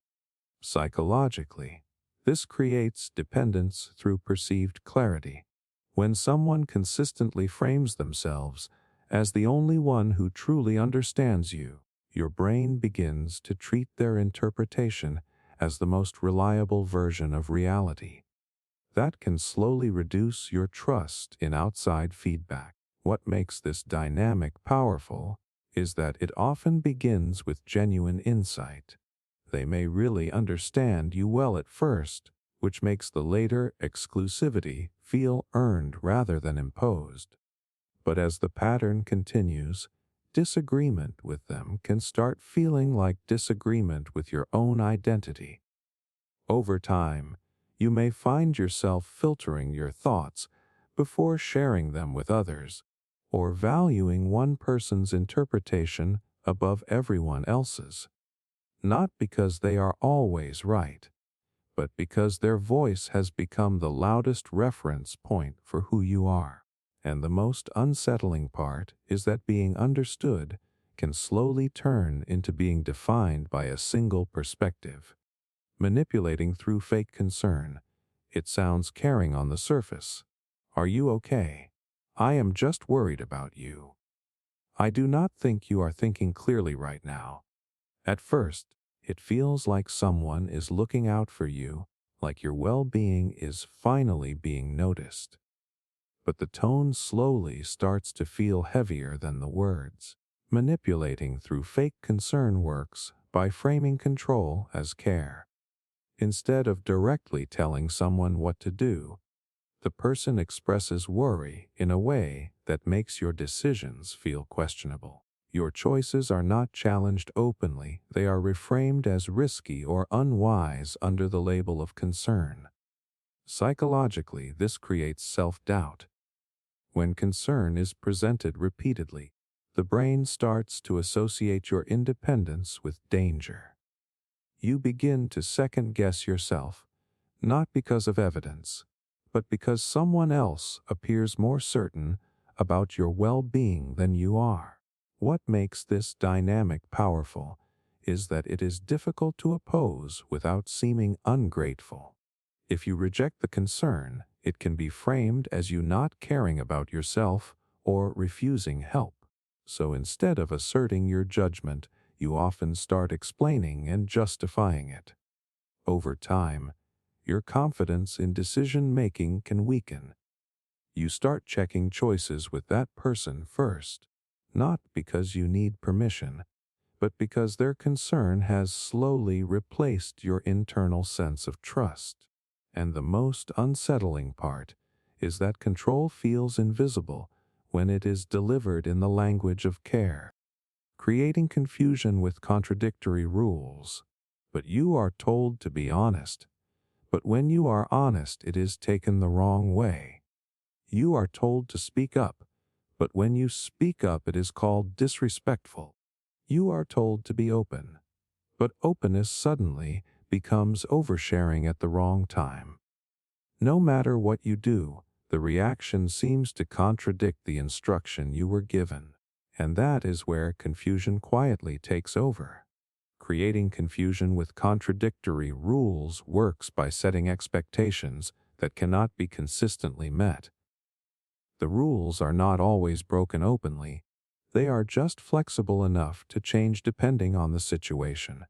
Psychologically, this creates dependence through perceived clarity. When someone consistently frames themselves as the only one who truly understands you, your brain begins to treat their interpretation as the most reliable version of reality. That can slowly reduce your trust in outside feedback. What makes this dynamic powerful is that it often begins with genuine insight. They may really understand you well at first, which makes the later exclusivity feel earned rather than imposed. But as the pattern continues, disagreement with them can start feeling like disagreement with your own identity. Over time, you may find yourself filtering your thoughts before sharing them with others, or valuing one person's interpretation above everyone else's. Not because they are always right, but because their voice has become the loudest reference point for who you are. And the most unsettling part is that being understood can slowly turn into being defined by a single perspective. Manipulating through fake concern. It sounds caring on the surface. Are you okay? I am just worried about you. I do not think you are thinking clearly right now. At first, it feels like someone is looking out for you, like your well-being is finally being noticed. But the tone slowly starts to feel heavier than the words. Manipulating through fake concern works by framing control as care. Instead of directly telling someone what to do, the person expresses worry in a way that makes your decisions feel questionable. Your choices are not challenged openly, they are reframed as risky or unwise under the label of concern. Psychologically, this creates self-doubt. When concern is presented repeatedly, the brain starts to associate your independence with danger. You begin to second-guess yourself, not because of evidence, but because someone else appears more certain about your well-being than you are. What makes this dynamic powerful is that it is difficult to oppose without seeming ungrateful. If you reject the concern, it can be framed as you not caring about yourself or refusing help. So instead of asserting your judgment, you often start explaining and justifying it. Over time, your confidence in decision-making can weaken. You start checking choices with that person first, not because you need permission, but because their concern has slowly replaced your internal sense of trust. And the most unsettling part is that control feels invisible when it is delivered in the language of care, creating confusion with contradictory rules. But you are told to be honest. But when you are honest, it is taken the wrong way. You are told to speak up, but when you speak up, it is called disrespectful. You are told to be open, but openness suddenly becomes oversharing at the wrong time. No matter what you do, the reaction seems to contradict the instruction you were given, and that is where confusion quietly takes over. Creating confusion with contradictory rules works by setting expectations that cannot be consistently met. The rules are not always broken openly. They are just flexible enough to change depending on the situation.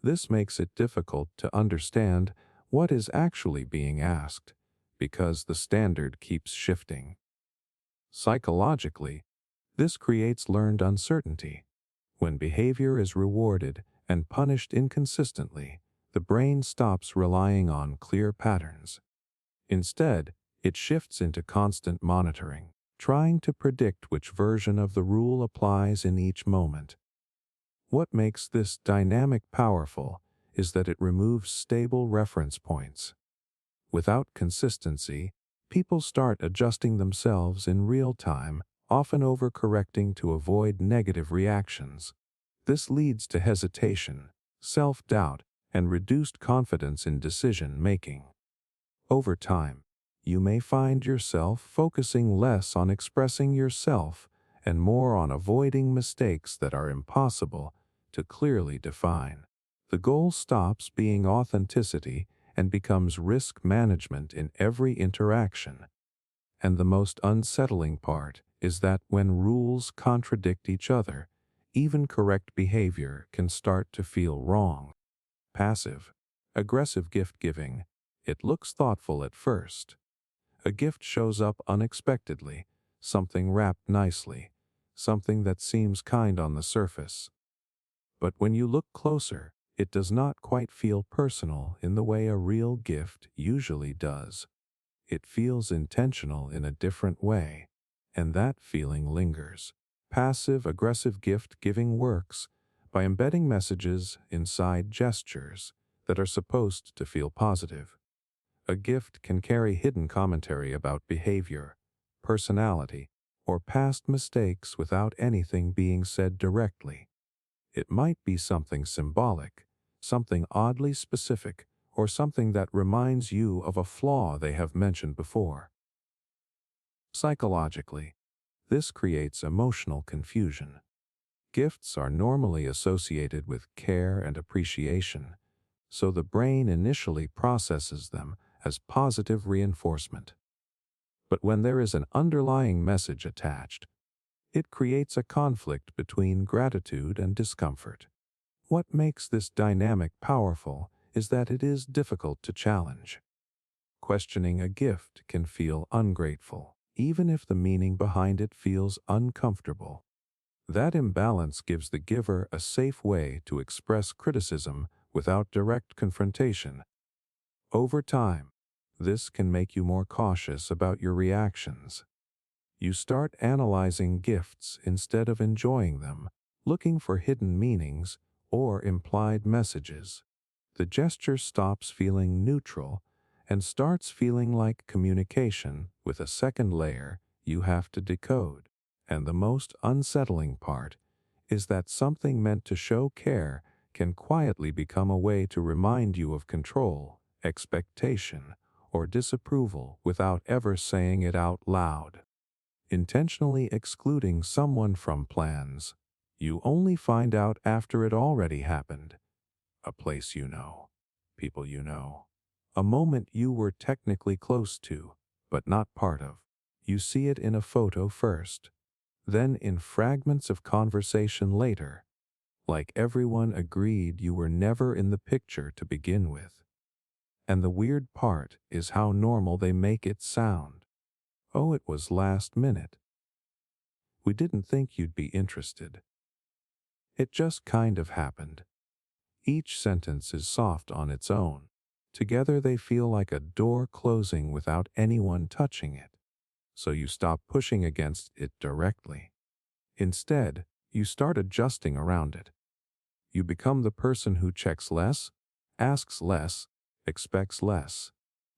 This makes it difficult to understand what is actually being asked, because the standard keeps shifting. Psychologically, this creates learned uncertainty. When behavior is rewarded and punished inconsistently, the brain stops relying on clear patterns. Instead, it shifts into constant monitoring, trying to predict which version of the rule applies in each moment. What makes this dynamic powerful is that it removes stable reference points. Without consistency, people start adjusting themselves in real time, often overcorrecting to avoid negative reactions. This leads to hesitation, self-doubt, and reduced confidence in decision-making. Over time, you may find yourself focusing less on expressing yourself and more on avoiding mistakes that are impossible to clearly define. The goal stops being authenticity and becomes risk management in every interaction. And the most unsettling part is that when rules contradict each other, even correct behavior can start to feel wrong. Passive, aggressive gift giving. It looks thoughtful at first. A gift shows up unexpectedly, something wrapped nicely, something that seems kind on the surface. But when you look closer, it does not quite feel personal in the way a real gift usually does. It feels intentional in a different way, and that feeling lingers. Passive-aggressive gift-giving works by embedding messages inside gestures that are supposed to feel positive. A gift can carry hidden commentary about behavior, personality, or past mistakes without anything being said directly. It might be something symbolic, something oddly specific, or something that reminds you of a flaw they have mentioned before. Psychologically, this creates emotional confusion. Gifts are normally associated with care and appreciation, so the brain initially processes them as positive reinforcement. But when there is an underlying message attached, it creates a conflict between gratitude and discomfort. What makes this dynamic powerful is that it is difficult to challenge. Questioning a gift can feel ungrateful, even if the meaning behind it feels uncomfortable. That imbalance gives the giver a safe way to express criticism without direct confrontation. Over time, this can make you more cautious about your reactions. You start analyzing gifts instead of enjoying them, looking for hidden meanings or implied messages. The gesture stops feeling neutral and starts feeling like communication with a second layer you have to decode. And the most unsettling part is that something meant to show care can quietly become a way to remind you of control, expectation, or disapproval without ever saying it out loud. Intentionally excluding someone from plans, you only find out after it already happened. A place you know, people you know, a moment you were technically close to, but not part of. You see it in a photo first, then in fragments of conversation later, like everyone agreed you were never in the picture to begin with. And the weird part is how normal they make it sound. Oh, it was last minute. We didn't think you'd be interested. It just kind of happened. Each sentence is soft on its own. Together they feel like a door closing without anyone touching it. So you stop pushing against it directly. Instead, you start adjusting around it. You become the person who checks less, asks less, expects less.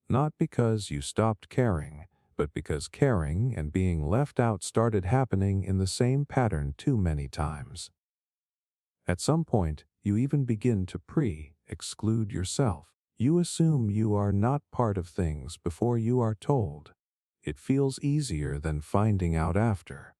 Not because you stopped caring, but because caring and being left out started happening in the same pattern too many times. At some point, you even begin to exclude yourself. You assume you are not part of things before you are told. It feels easier than finding out after.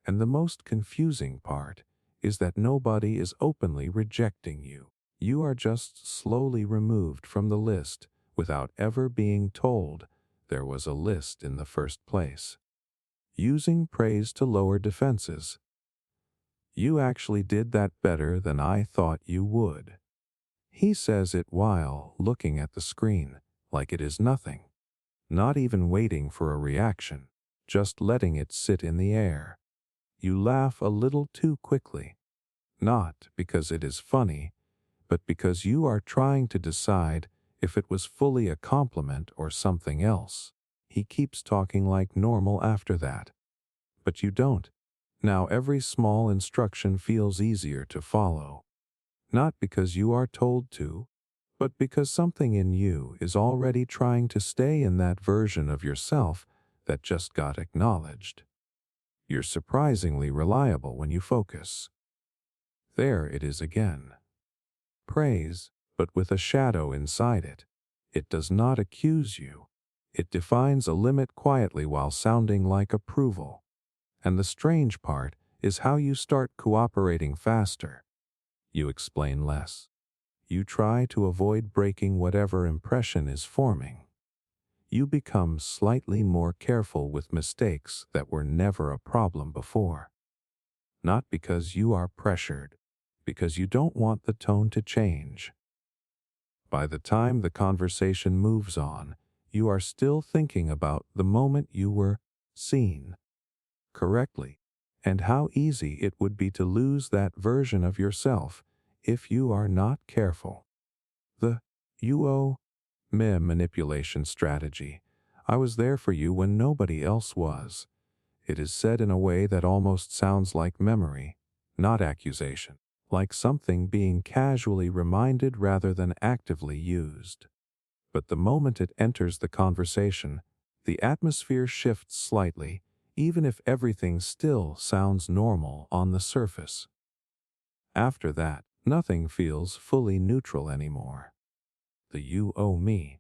And the most confusing part is that nobody is openly rejecting you. You are just slowly removed from the list without ever being told there was a list in the first place. Using praise to lower defenses. You actually did that better than I thought you would. He says it while looking at the screen, like it is nothing. Not even waiting for a reaction, just letting it sit in the air. You laugh a little too quickly. Not because it is funny, but because you are trying to decide if it was fully a compliment or something else. He keeps talking like normal after that. But you don't. Now every small instruction feels easier to follow. Not because you are told to, but because something in you is already trying to stay in that version of yourself that just got acknowledged. You're surprisingly reliable when you focus. There it is again. Praise, but with a shadow inside it. It does not accuse you. It defines a limit quietly while sounding like approval. And the strange part is how you start cooperating faster. You explain less. You try to avoid breaking whatever impression is forming. You become slightly more careful with mistakes that were never a problem before. Not because you are pressured, because you don't want the tone to change. By the time the conversation moves on, you are still thinking about the moment you were seen correctly, and how easy it would be to lose that version of yourself if you are not careful. The me manipulation strategy. I was there for you when nobody else was. It is said in a way that almost sounds like memory, not accusation, like something being casually reminded rather than actively used. But the moment it enters the conversation, the atmosphere shifts slightly, even if everything still sounds normal on the surface. After that, nothing feels fully neutral anymore. The me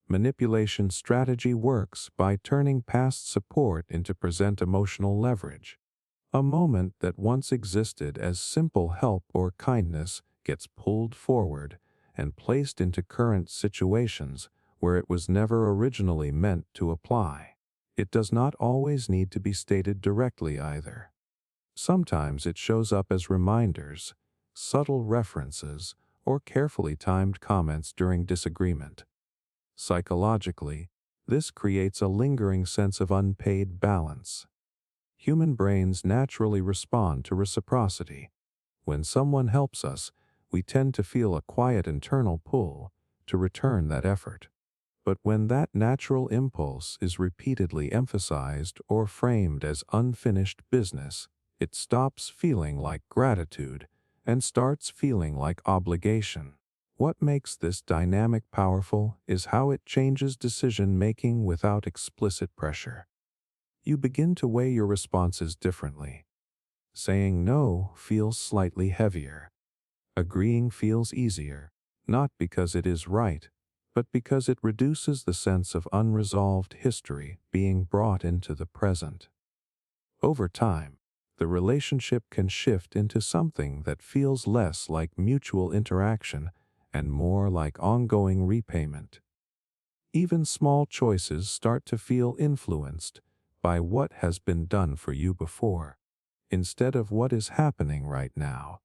manipulation strategy works by turning past support into present emotional leverage. A moment that once existed as simple help or kindness gets pulled forward and placed into current situations where it was never originally meant to apply. It does not always need to be stated directly either. Sometimes it shows up as reminders, subtle references, or carefully timed comments during disagreement. Psychologically, this creates a lingering sense of unpaid balance. Human brains naturally respond to reciprocity. When someone helps us, we tend to feel a quiet internal pull to return that effort. But when that natural impulse is repeatedly emphasized or framed as unfinished business, it stops feeling like gratitude and starts feeling like obligation. What makes this dynamic powerful is how it changes decision-making without explicit pressure. You begin to weigh your responses differently. Saying no feels slightly heavier. Agreeing feels easier, not because it is right, but because it reduces the sense of unresolved history being brought into the present. Over time, the relationship can shift into something that feels less like mutual interaction and more like ongoing repayment. Even small choices start to feel influenced by what has been done for you before, instead of what is happening right now.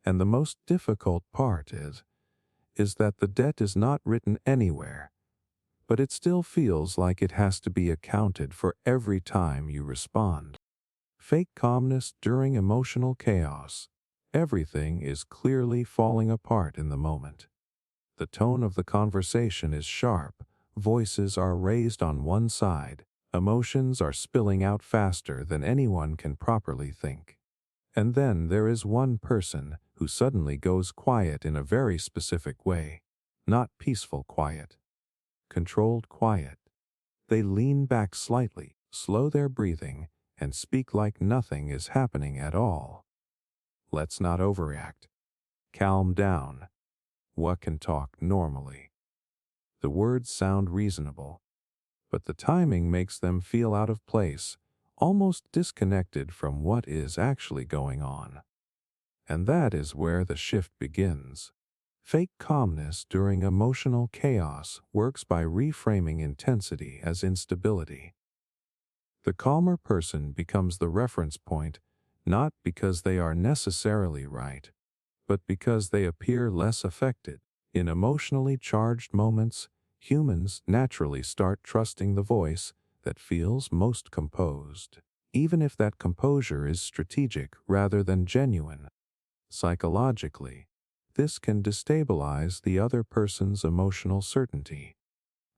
And the most difficult part is that the debt is not written anywhere, but it still feels like it has to be accounted for every time you respond. Fake calmness during emotional chaos. Everything is clearly falling apart in the moment. The tone of the conversation is sharp, voices are raised on one side, emotions are spilling out faster than anyone can properly think. And then there is one person who suddenly goes quiet in a very specific way. Not peaceful quiet, controlled quiet. They lean back slightly, slow their breathing, and speak like nothing is happening at all. Let's not overreact. Calm down. What can talk normally? The words sound reasonable, but the timing makes them feel out of place, almost disconnected from what is actually going on. And that is where the shift begins. Fake calmness during emotional chaos works by reframing intensity as instability. The calmer person becomes the reference point, not because they are necessarily right, but because they appear less affected. In emotionally charged moments, humans naturally start trusting the voice that feels most composed, even if that composure is strategic rather than genuine. Psychologically, this can destabilize the other person's emotional certainty.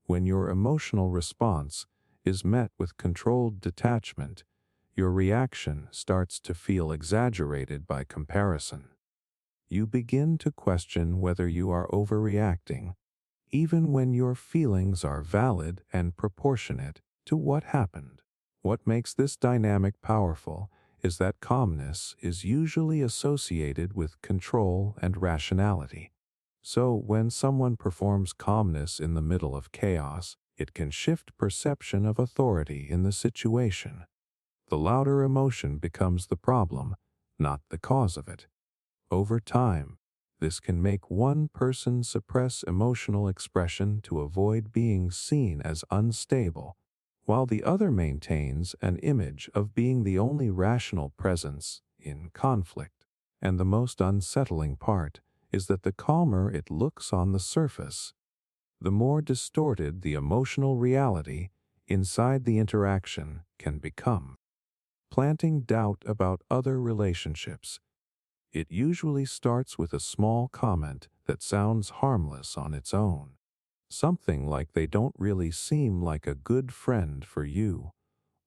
When your emotional response is met with controlled detachment, your reaction starts to feel exaggerated by comparison. You begin to question whether you are overreacting, even when your feelings are valid and proportionate to what happened. What makes this dynamic powerful is that calmness is usually associated with control and rationality. So when someone performs calmness in the middle of chaos, it can shift perception of authority in the situation. The louder emotion becomes the problem, not the cause of it. Over time, this can make one person suppress emotional expression to avoid being seen as unstable, while the other maintains an image of being the only rational presence in conflict. And the most unsettling part is that the calmer it looks on the surface, the more distorted the emotional reality inside the interaction can become. Planting doubt about other relationships. It usually starts with a small comment that sounds harmless on its own. Something like they don't really seem like a good friend for you,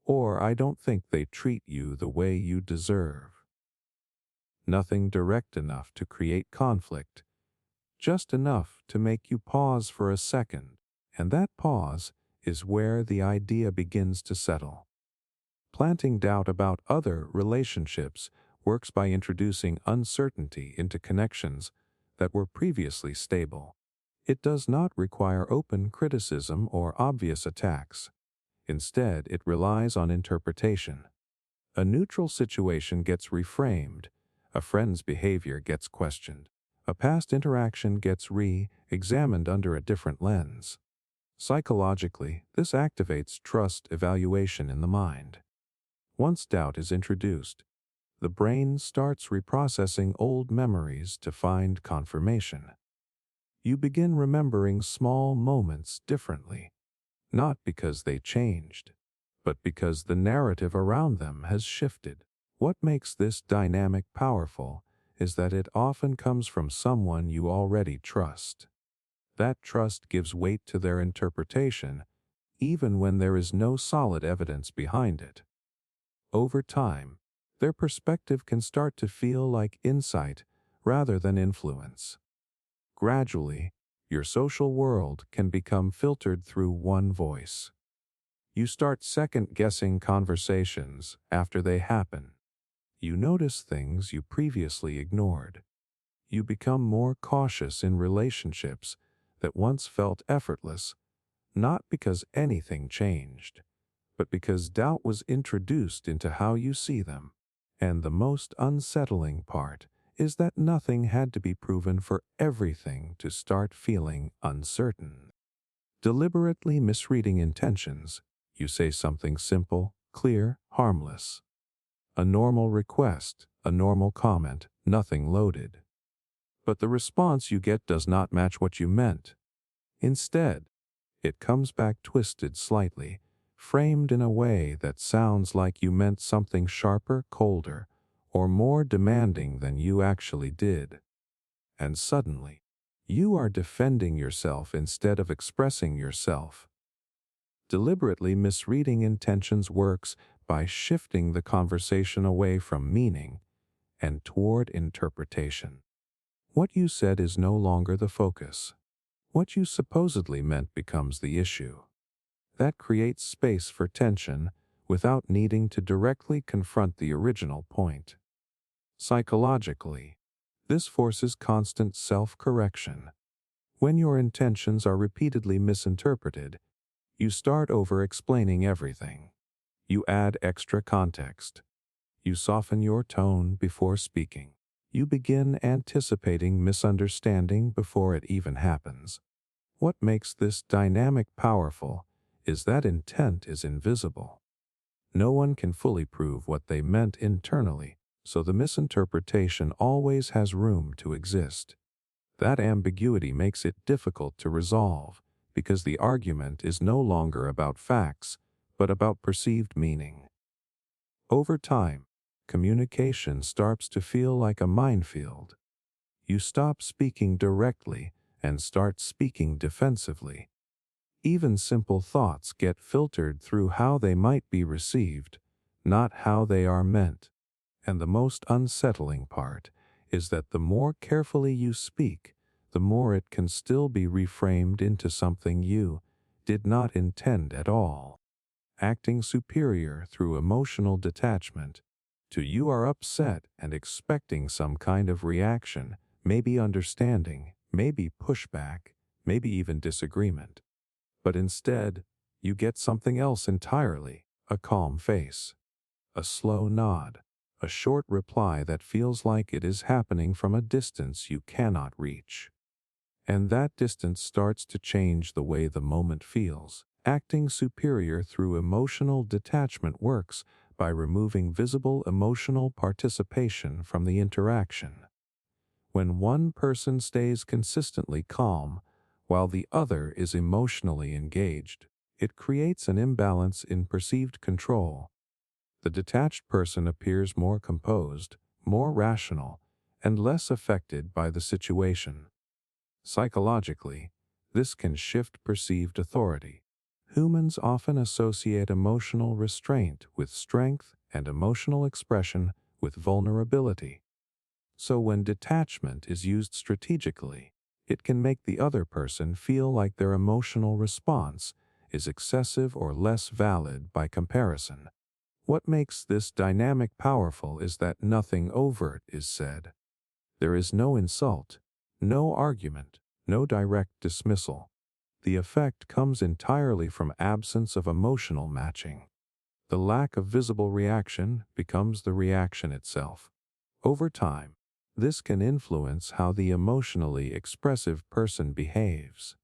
or I don't think they treat you the way you deserve. Nothing direct enough to create conflict, just enough to make you pause for a second, and that pause is where the idea begins to settle. Planting doubt about other relationships works by introducing uncertainty into connections that were previously stable. It does not require open criticism or obvious attacks. Instead, it relies on interpretation. A neutral situation gets reframed, a friend's behavior gets questioned, a past interaction gets re-examined under a different lens. Psychologically, this activates trust evaluation in the mind. Once doubt is introduced, the brain starts reprocessing old memories to find confirmation. You begin remembering small moments differently, not because they changed, but because the narrative around them has shifted. What makes this dynamic powerful is that it often comes from someone you already trust. That trust gives weight to their interpretation, even when there is no solid evidence behind it. Over time, their perspective can start to feel like insight rather than influence. Gradually, your social world can become filtered through one voice. You start second-guessing conversations after they happen. You notice things you previously ignored. You become more cautious in relationships that once felt effortless, not because anything changed, but because doubt was introduced into how you see them. And the most unsettling part is that nothing had to be proven for everything to start feeling uncertain. Deliberately misreading intentions, you say something simple, clear, harmless. A normal request, a normal comment, nothing loaded. But the response you get does not match what you meant. Instead, it comes back twisted slightly, framed in a way that sounds like you meant something sharper, colder, or more demanding than you actually did. And suddenly, you are defending yourself instead of expressing yourself. Deliberately misreading intentions works by shifting the conversation away from meaning and toward interpretation. What you said is no longer the focus. What you supposedly meant becomes the issue. That creates space for tension without needing to directly confront the original point. Psychologically, this forces constant self-correction. When your intentions are repeatedly misinterpreted, you start over-explaining everything. You add extra context. You soften your tone before speaking. You begin anticipating misunderstanding before it even happens. What makes this dynamic powerful is that intent is invisible. No one can fully prove what they meant internally, so the misinterpretation always has room to exist. That ambiguity makes it difficult to resolve, because the argument is no longer about facts, but about perceived meaning. Over time, communication starts to feel like a minefield. You stop speaking directly and start speaking defensively. Even simple thoughts get filtered through how they might be received, not how they are meant. And the most unsettling part is that the more carefully you speak, the more it can still be reframed into something you did not intend at all. Acting superior through emotional detachment to you are upset and expecting some kind of reaction, maybe understanding, maybe pushback, maybe even disagreement. But instead, you get something else entirely, a calm face, a slow nod, a short reply that feels like it is happening from a distance you cannot reach. And that distance starts to change the way the moment feels. Acting superior through emotional detachment works by removing visible emotional participation from the interaction. When one person stays consistently calm while the other is emotionally engaged, it creates an imbalance in perceived control. The detached person appears more composed, more rational, and less affected by the situation. Psychologically, this can shift perceived authority. Humans often associate emotional restraint with strength and emotional expression with vulnerability. So when detachment is used strategically, it can make the other person feel like their emotional response is excessive or less valid by comparison. What makes this dynamic powerful is that nothing overt is said. There is no insult, no argument, no direct dismissal. The effect comes entirely from absence of emotional matching. The lack of visible reaction becomes the reaction itself. Over time, this can influence how the emotionally expressive person behaves.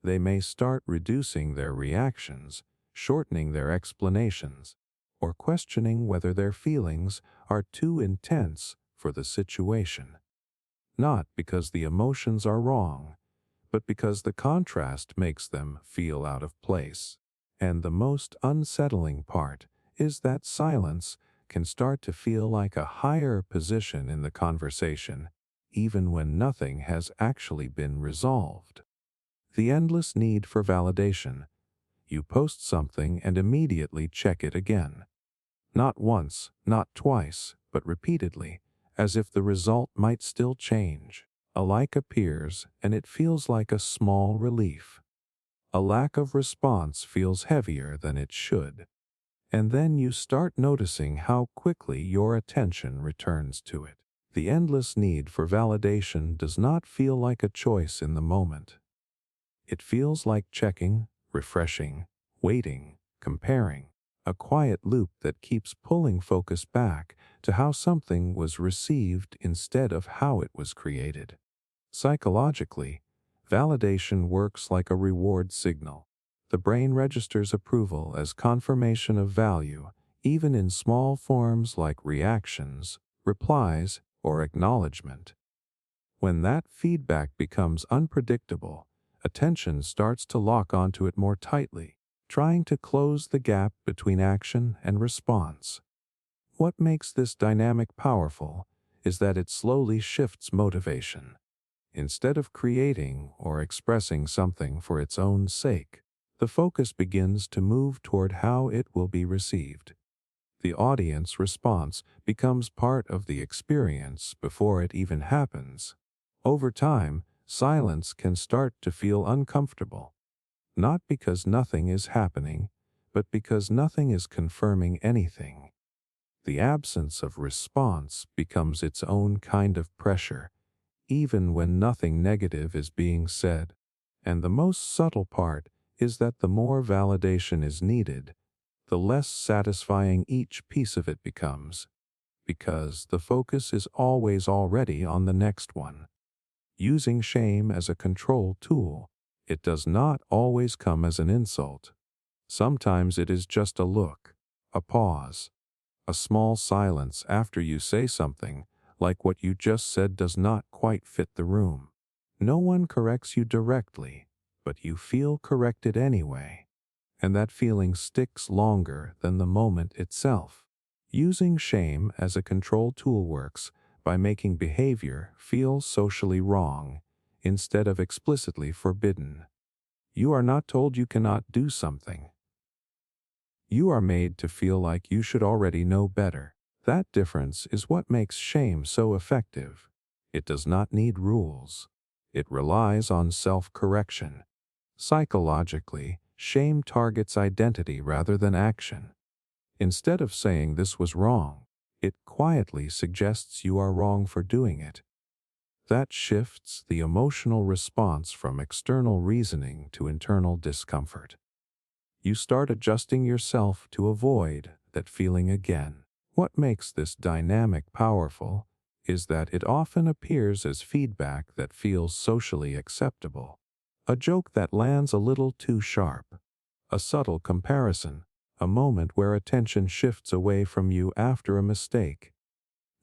They may start reducing their reactions, shortening their explanations, or questioning whether their feelings are too intense for the situation. Not because the emotions are wrong, but because the contrast makes them feel out of place. And the most unsettling part is that silence can start to feel like a higher position in the conversation, even when nothing has actually been resolved. The endless need for validation. You post something and immediately check it again. Not once, not twice, but repeatedly, as if the result might still change. A like appears, and it feels like a small relief. A lack of response feels heavier than it should. And then you start noticing how quickly your attention returns to it. The endless need for validation does not feel like a choice in the moment. It feels like checking, refreshing, waiting, comparing, a quiet loop that keeps pulling focus back to how something was received instead of how it was created. Psychologically, validation works like a reward signal. The brain registers approval as confirmation of value, even in small forms like reactions, replies, or acknowledgement. When that feedback becomes unpredictable, attention starts to lock onto it more tightly, trying to close the gap between action and response. What makes this dynamic powerful is that it slowly shifts motivation. Instead of creating or expressing something for its own sake, the focus begins to move toward how it will be received. The audience response becomes part of the experience before it even happens. Over time, silence can start to feel uncomfortable, not because nothing is happening, but because nothing is confirming anything. The absence of response becomes its own kind of pressure, even when nothing negative is being said. And the most subtle part is that the more validation is needed, the less satisfying each piece of it becomes, because the focus is always already on the next one. Using shame as a control tool, it does not always come as an insult. Sometimes it is just a look, a pause, a small silence after you say something, like what you just said does not quite fit the room. No one corrects you directly, but you feel corrected anyway. And that feeling sticks longer than the moment itself. Using shame as a control tool works by making behavior feel socially wrong instead of explicitly forbidden. You are not told you cannot do something. You are made to feel like you should already know better. That difference is what makes shame so effective. It does not need rules. It relies on self-correction. Psychologically, shame targets identity rather than action. Instead of saying this was wrong, it quietly suggests you are wrong for doing it. That shifts the emotional response from external reasoning to internal discomfort. You start adjusting yourself to avoid that feeling again. What makes this dynamic powerful is that it often appears as feedback that feels socially acceptable. A joke that lands a little too sharp, a subtle comparison, a moment where attention shifts away from you after a mistake.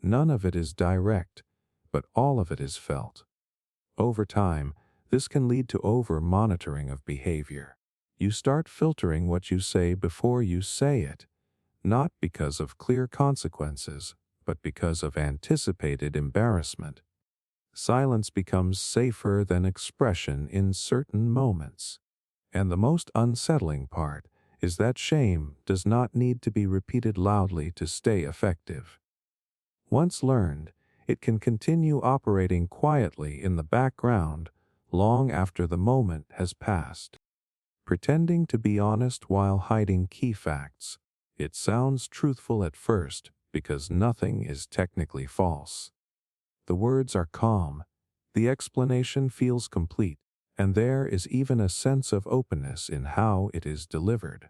None of it is direct, but all of it is felt. Over time, this can lead to over-monitoring of behavior. You start filtering what you say before you say it, not because of clear consequences, but because of anticipated embarrassment. Silence becomes safer than expression in certain moments. And the most unsettling part is that shame does not need to be repeated loudly to stay effective. Once learned, it can continue operating quietly in the background long after the moment has passed. Pretending to be honest while hiding key facts. It sounds truthful at first because nothing is technically false. The words are calm, the explanation feels complete, and there is even a sense of openness in how it is delivered.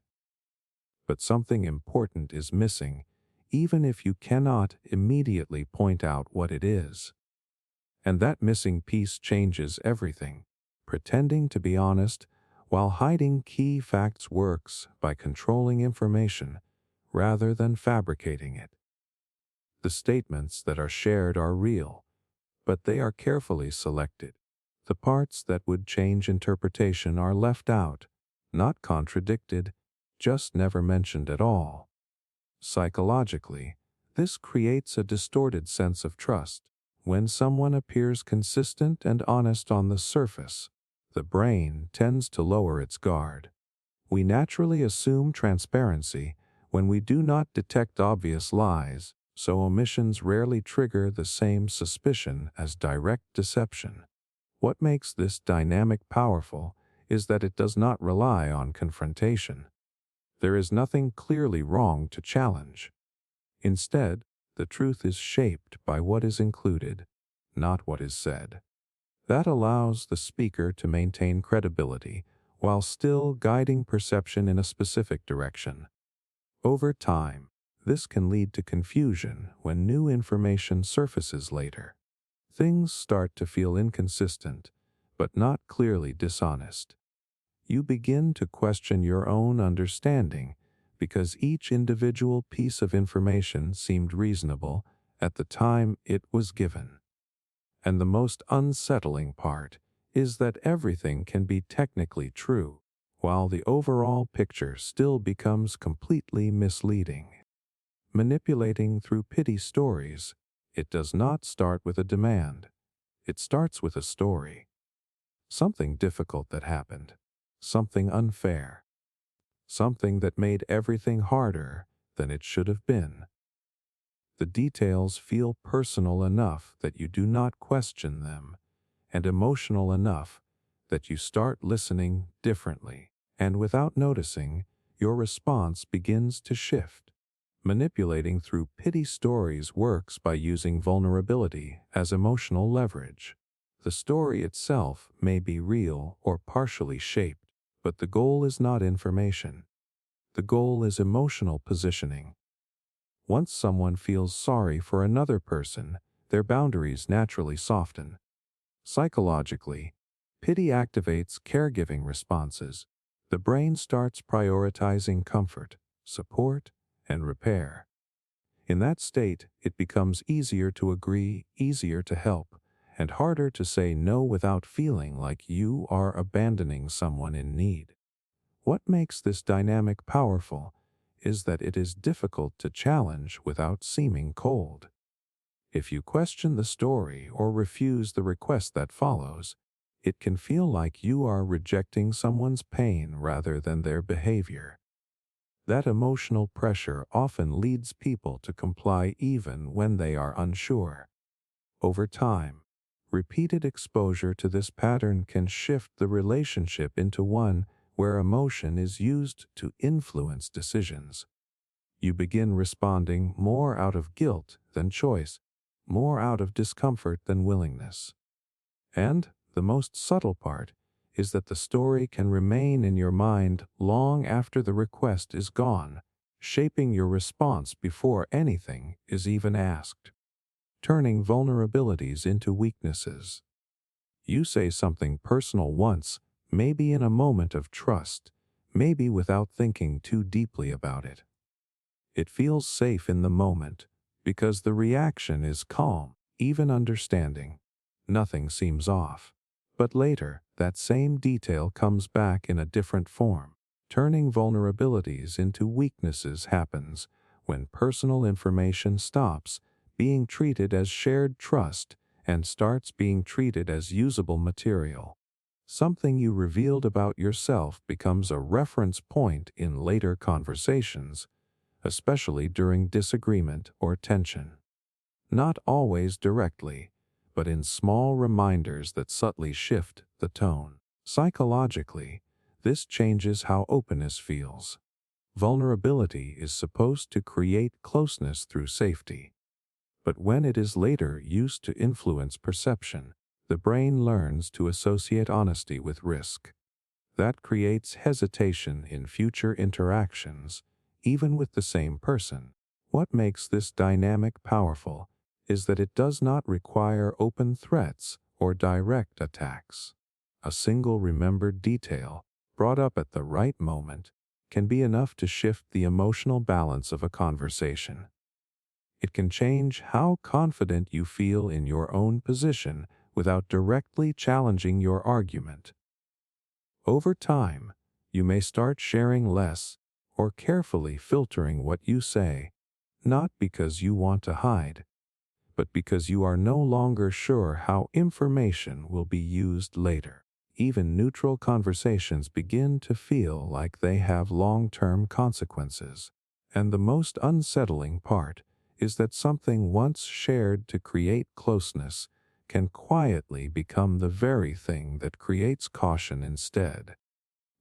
But something important is missing, even if you cannot immediately point out what it is. And that missing piece changes everything. Pretending to be honest while hiding key facts works by controlling information rather than fabricating it. The statements that are shared are real, but they are carefully selected. The parts that would change interpretation are left out, not contradicted, just never mentioned at all. Psychologically, this creates a distorted sense of trust. When someone appears consistent and honest on the surface, the brain tends to lower its guard. We naturally assume transparency when we do not detect obvious lies, so omissions rarely trigger the same suspicion as direct deception. What makes this dynamic powerful is that it does not rely on confrontation. There is nothing clearly wrong to challenge. Instead, The truth is shaped by what is included, not what is said. That allows the speaker to maintain credibility while still guiding perception in a specific direction. Over time, this can lead to confusion when new information surfaces later. Things start to feel inconsistent, but not clearly dishonest. You begin to question your own understanding because each individual piece of information seemed reasonable at the time it was given. And the most unsettling part is that everything can be technically true, while the overall picture still becomes completely misleading. Manipulating through pity stories, it does not start with a demand. It starts with a story. Something difficult that happened. Something unfair. Something that made everything harder than it should have been. The details feel personal enough that you do not question them, and emotional enough that you start listening differently, and without noticing, your response begins to shift. Manipulating through pity stories works by using vulnerability as emotional leverage. The story itself may be real or partially shaped, but the goal is not information. The goal is emotional positioning. Once someone feels sorry for another person, their boundaries naturally soften. Psychologically, pity activates caregiving responses. The brain starts prioritizing comfort, support, and repair. In that state, it becomes easier to agree, easier to help, and harder to say no without feeling like you are abandoning someone in need. What makes this dynamic powerful is that it is difficult to challenge without seeming cold. If you question the story or refuse the request that follows, it can feel like you are rejecting someone's pain rather than their behavior. That emotional pressure often leads people to comply even when they are unsure. Over time, repeated exposure to this pattern can shift the relationship into one where emotion is used to influence decisions. You begin responding more out of guilt than choice, more out of discomfort than willingness. And the most subtle part is that the story can remain in your mind long after the request is gone, shaping your response before anything is even asked. Turning vulnerabilities into weaknesses. You say something personal once, maybe in a moment of trust, maybe without thinking too deeply about it. It feels safe in the moment because the reaction is calm, even understanding. Nothing seems off. But later, that same detail comes back in a different form. Turning vulnerabilities into weaknesses happens when personal information stops being treated as shared trust and starts being treated as usable material. Something you revealed about yourself becomes a reference point in later conversations, especially during disagreement or tension. Not always directly, but in small reminders that subtly shift the tone. Psychologically, this changes how openness feels. Vulnerability is supposed to create closeness through safety. But when it is later used to influence perception, the brain learns to associate honesty with risk. That creates hesitation in future interactions, even with the same person. What makes this dynamic powerful is that it does not require open threats or direct attacks. A single remembered detail, brought up at the right moment, can be enough to shift the emotional balance of a conversation. It can change how confident you feel in your own position without directly challenging your argument. Over time, you may start sharing less or carefully filtering what you say, not because you want to hide, but because you are no longer sure how information will be used later. Even neutral conversations begin to feel like they have long-term consequences. And the most unsettling part is that something once shared to create closeness can quietly become the very thing that creates caution instead,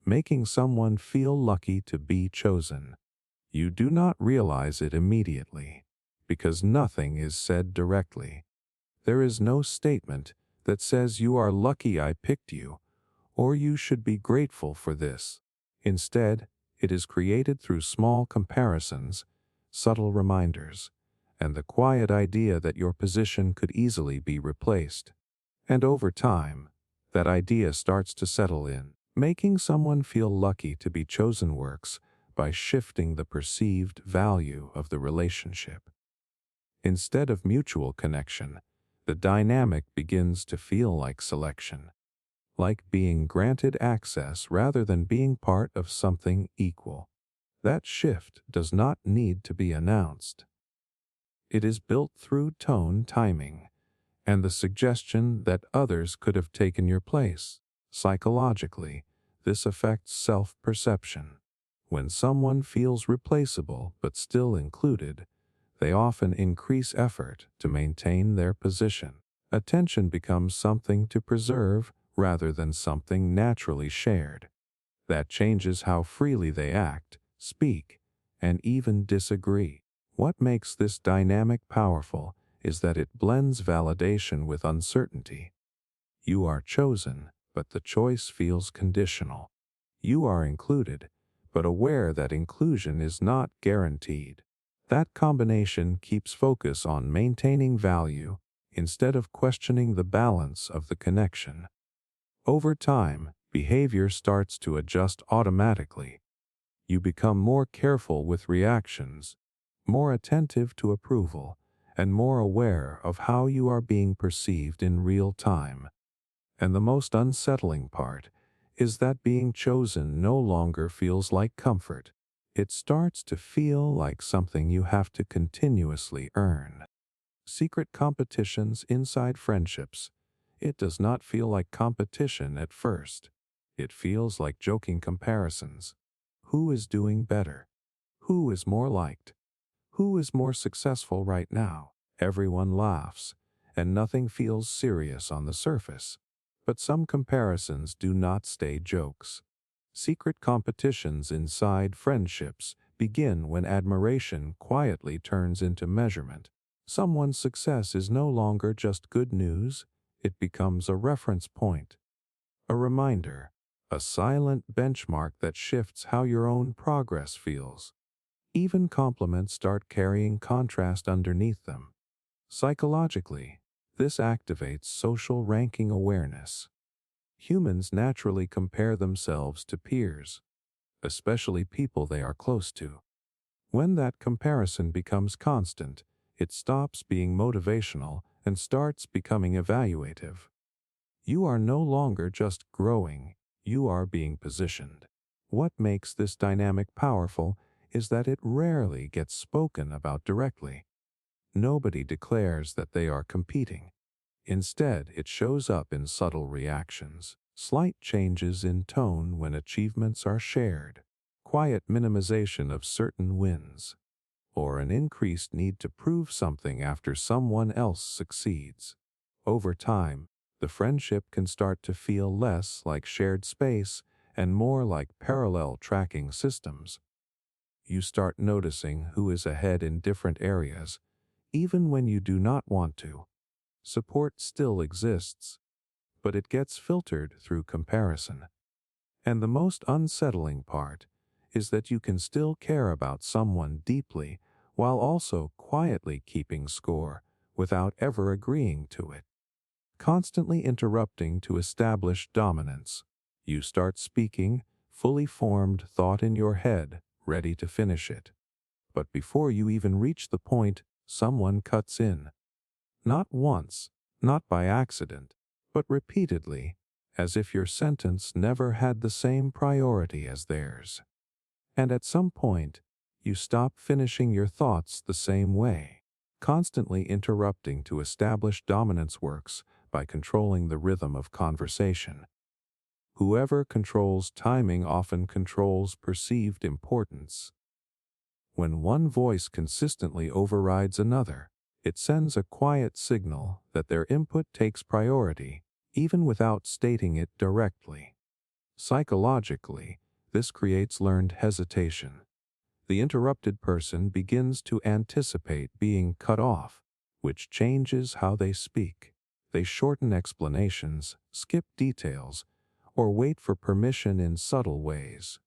making someone feel lucky to be chosen. You do not realize it immediately, because nothing is said directly. There is no statement that says you are lucky I picked you, or you should be grateful for this. Instead, it is created through small comparisons, subtle reminders, and the quiet idea that your position could easily be replaced. And over time, that idea starts to settle in. Making someone feel lucky to be chosen works by shifting the perceived value of the relationship. Instead of mutual connection, the dynamic begins to feel like selection, like being granted access rather than being part of something equal. That shift does not need to be announced. It is built through tone timing and the suggestion that others could have taken your place. Psychologically, this affects self-perception. When someone feels replaceable but still included, they often increase effort to maintain their position. Attention becomes something to preserve rather than something naturally shared. That changes how freely they act, speak, and even disagree. What makes this dynamic powerful is that it blends validation with uncertainty. You are chosen, but the choice feels conditional. You are included, but aware that inclusion is not guaranteed. That combination keeps focus on maintaining value instead of questioning the balance of the connection. Over time, behavior starts to adjust automatically. You become more careful with reactions, more attentive to approval, and more aware of how you are being perceived in real time. And the most unsettling part is that being chosen no longer feels like comfort. It starts to feel like something you have to continuously earn. Secret competitions inside friendships. It does not feel like competition at first. It feels like joking comparisons. Who is doing better? Who is more liked? Who is more successful right now? Everyone laughs, and nothing feels serious on the surface. But some comparisons do not stay jokes. Secret competitions inside friendships begin when admiration quietly turns into measurement. Someone's success is no longer just good news, it becomes a reference point, a reminder, a silent benchmark that shifts how your own progress feels. Even compliments start carrying contrast underneath them. Psychologically, this activates social ranking awareness. Humans naturally compare themselves to peers, especially people they are close to. When that comparison becomes constant, it stops being motivational and starts becoming evaluative. You are no longer just growing, you are being positioned. What makes this dynamic powerful is that it rarely gets spoken about directly. Nobody declares that they are competing. Instead, it shows up in subtle reactions, slight changes in tone when achievements are shared, quiet minimization of certain wins, or an increased need to prove something after someone else succeeds. Over time, the friendship can start to feel less like shared space and more like parallel tracking systems. You start noticing who is ahead in different areas, even when you do not want to. Support still exists, but it gets filtered through comparison. And the most unsettling part is that you can still care about someone deeply while also quietly keeping score without ever agreeing to it. Constantly interrupting to establish dominance, you start speaking fully formed thought in your head, ready to finish it. But before you even reach the point, someone cuts in. Not once, not by accident, but repeatedly, as if your sentence never had the same priority as theirs. And at some point, you stop finishing your thoughts the same way. Constantly interrupting to establish dominance works by controlling the rhythm of conversation. Whoever controls timing often controls perceived importance. When one voice consistently overrides another, it sends a quiet signal that their input takes priority, even without stating it directly. Psychologically, this creates learned hesitation. The interrupted person begins to anticipate being cut off, which changes how they speak. They shorten explanations, skip details, or wait for permission in subtle ways.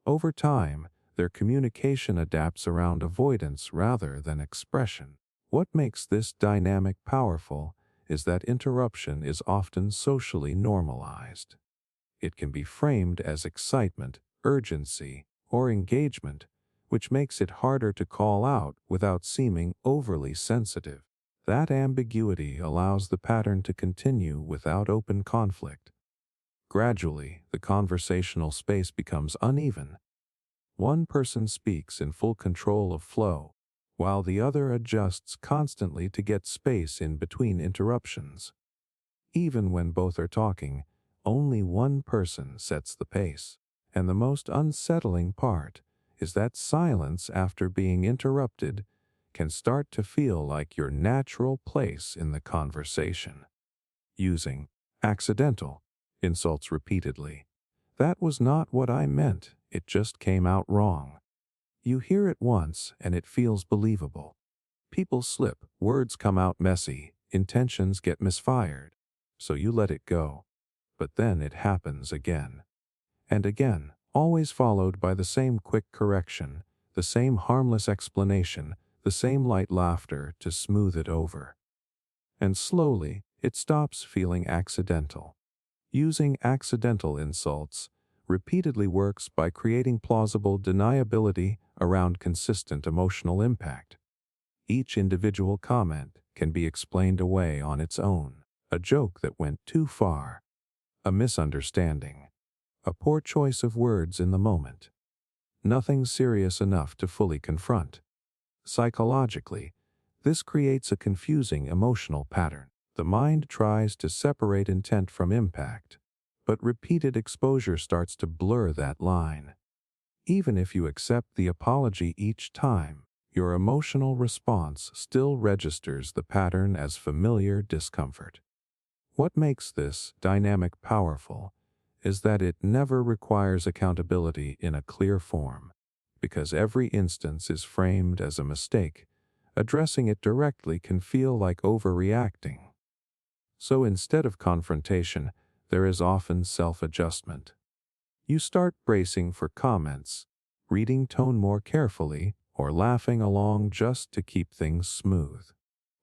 Over time, their communication adapts around avoidance rather than expression. What makes this dynamic powerful is that interruption is often socially normalized. It can be framed as excitement, urgency, or engagement, which makes it harder to call out without seeming overly sensitive. That ambiguity allows the pattern to continue without open conflict. Gradually, the conversational space becomes uneven. One person speaks in full control of flow, while the other adjusts constantly to get space in between interruptions. Even when both are talking, only one person sets the pace. And the most unsettling part is that silence after being interrupted can start to feel like your natural place in the conversation. Using accidental insults repeatedly. That was not what I meant, it just came out wrong. You hear it once and it feels believable. People slip, words come out messy, intentions get misfired. So you let it go. But then it happens again. And again, always followed by the same quick correction, the same harmless explanation, the same light laughter to smooth it over. And slowly, it stops feeling accidental. Using accidental insults repeatedly works by creating plausible deniability around consistent emotional impact. Each individual comment can be explained away on its own. A joke that went too far, a misunderstanding, a poor choice of words in the moment. Nothing serious enough to fully confront. Psychologically, this creates a confusing emotional pattern. The mind tries to separate intent from impact, but repeated exposure starts to blur that line. Even if you accept the apology each time, your emotional response still registers the pattern as familiar discomfort. What makes this dynamic powerful is that it never requires accountability in a clear form. Because every instance is framed as a mistake, addressing it directly can feel like overreacting. So instead of confrontation, there is often self-adjustment. You start bracing for comments, reading tone more carefully, or laughing along just to keep things smooth.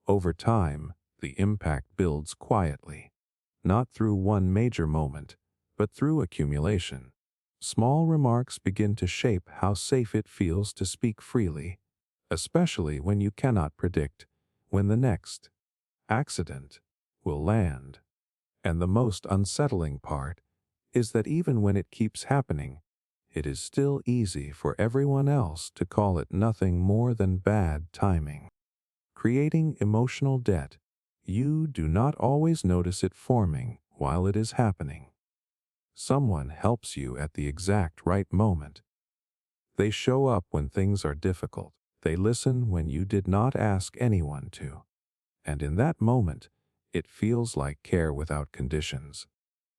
Over time, the impact builds quietly, not through one major moment, but through accumulation. Small remarks begin to shape how safe it feels to speak freely, especially when you cannot predict when the next accident will land. And the most unsettling part is that even when it keeps happening, it is still easy for everyone else to call it nothing more than bad timing. Creating emotional debt, you do not always notice it forming while it is happening. Someone helps you at the exact right moment. They show up when things are difficult. They listen when you did not ask anyone to. And in that moment, it feels like care without conditions.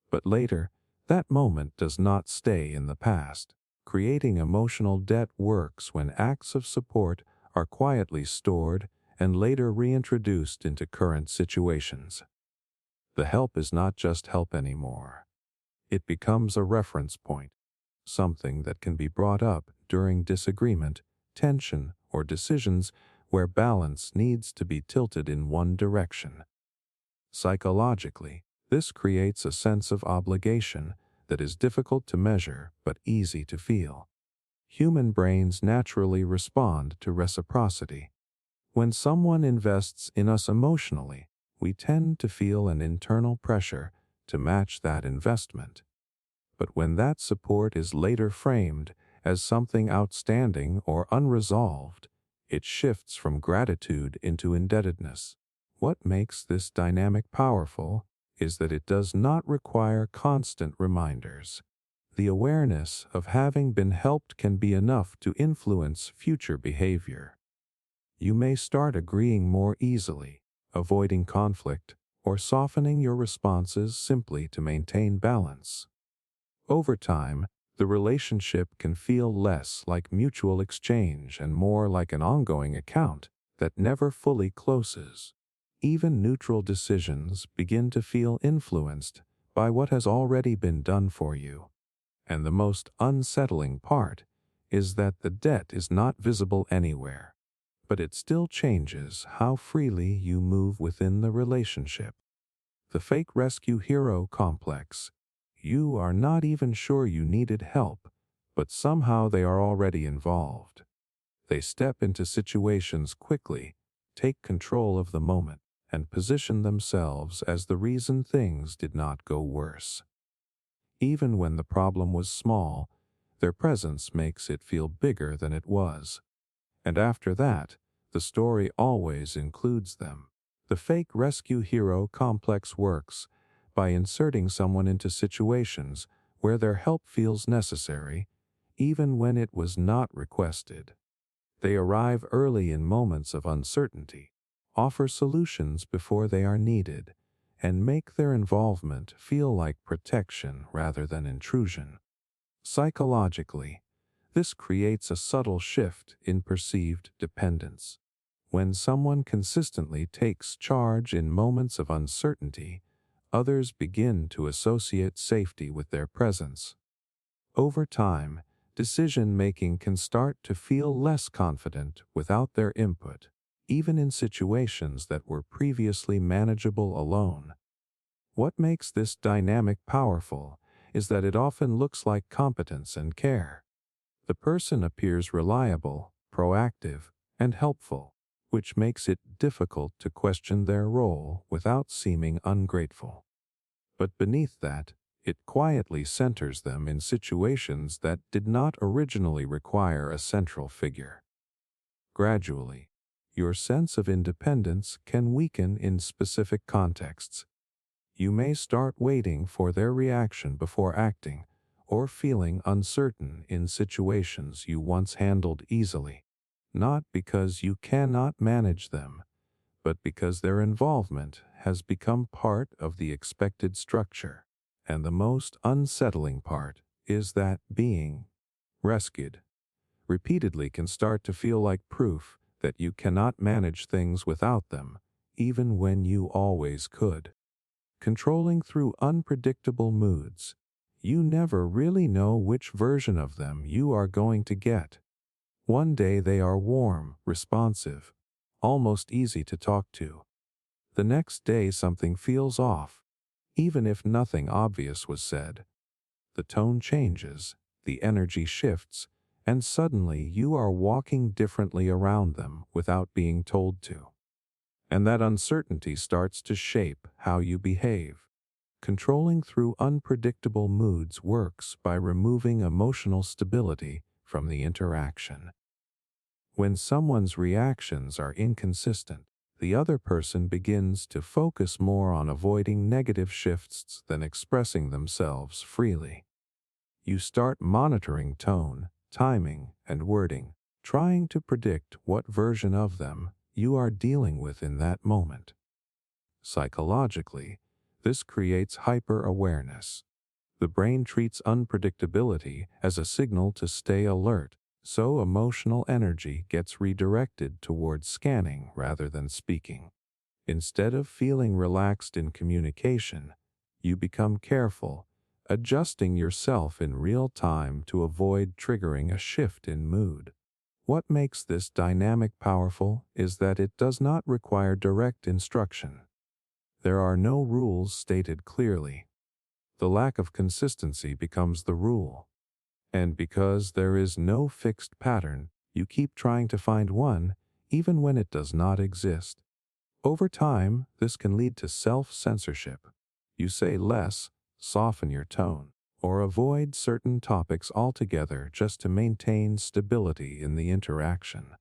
But later, that moment does not stay in the past. Creating emotional debt works when acts of support are quietly stored and later reintroduced into current situations. The help is not just help anymore. It becomes a reference point, something that can be brought up during disagreement, tension, or decisions where balance needs to be tilted in one direction. Psychologically, this creates a sense of obligation that is difficult to measure but easy to feel. Human brains naturally respond to reciprocity. When someone invests in us emotionally, we tend to feel an internal pressure to match that investment. But when that support is later framed as something outstanding or unresolved, it shifts from gratitude into indebtedness. What makes this dynamic powerful is that it does not require constant reminders. The awareness of having been helped can be enough to influence future behavior. You may start agreeing more easily, avoiding conflict, or softening your responses simply to maintain balance. Over time, The relationship can feel less like mutual exchange and more like an ongoing account that never fully closes. Even neutral decisions begin to feel influenced by what has already been done for you. And the most unsettling part is that the debt is not visible anywhere, but it still changes how freely you move within the relationship. The fake rescue hero complex. You are not even sure you needed help, but somehow they are already involved. They step into situations quickly, take control of the moment, and position themselves as the reason things did not go worse. Even when the problem was small, their presence makes it feel bigger than it was. And after that, the story always includes them. The fake rescue hero complex works by inserting someone into situations where their help feels necessary, even when it was not requested. They arrive early in moments of uncertainty, offer solutions before they are needed, and make their involvement feel like protection rather than intrusion. Psychologically, this creates a subtle shift in perceived dependence. When someone consistently takes charge in moments of uncertainty, others begin to associate safety with their presence. Over time, decision-making can start to feel less confident without their input, even in situations that were previously manageable alone. What makes this dynamic powerful is that it often looks like competence and care. The person appears reliable, proactive, and helpful, which makes it difficult to question their role without seeming ungrateful. But beneath that, it quietly centers them in situations that did not originally require a central figure. Gradually, your sense of independence can weaken in specific contexts. You may start waiting for their reaction before acting, or feeling uncertain in situations you once handled easily, not because you cannot manage them, but because their involvement has become part of the expected structure. And the most unsettling part is that being rescued repeatedly can start to feel like proof that you cannot manage things without them, even when you always could. Controlling through unpredictable moods, you never really know which version of them you are going to get. One day they are warm, responsive, almost easy to talk to. The next day something feels off, even if nothing obvious was said. The tone changes, the energy shifts, and suddenly you are walking differently around them without being told to. And that uncertainty starts to shape how you behave. Controlling through unpredictable moods works by removing emotional stability from the interaction. When someone's reactions are inconsistent, the other person begins to focus more on avoiding negative shifts than expressing themselves freely. You start monitoring tone, timing, and wording, trying to predict what version of them you are dealing with in that moment. Psychologically, this creates hyper-awareness. The brain treats unpredictability as a signal to stay alert, so emotional energy gets redirected towards scanning rather than speaking. Instead of feeling relaxed in communication, you become careful, adjusting yourself in real time to avoid triggering a shift in mood. What makes this dynamic powerful is that it does not require direct instruction. There are no rules stated clearly. The lack of consistency becomes the rule. And because there is no fixed pattern, you keep trying to find one, even when it does not exist. Over time, this can lead to self-censorship. You say less, soften your tone, or avoid certain topics altogether just to maintain stability in the interaction.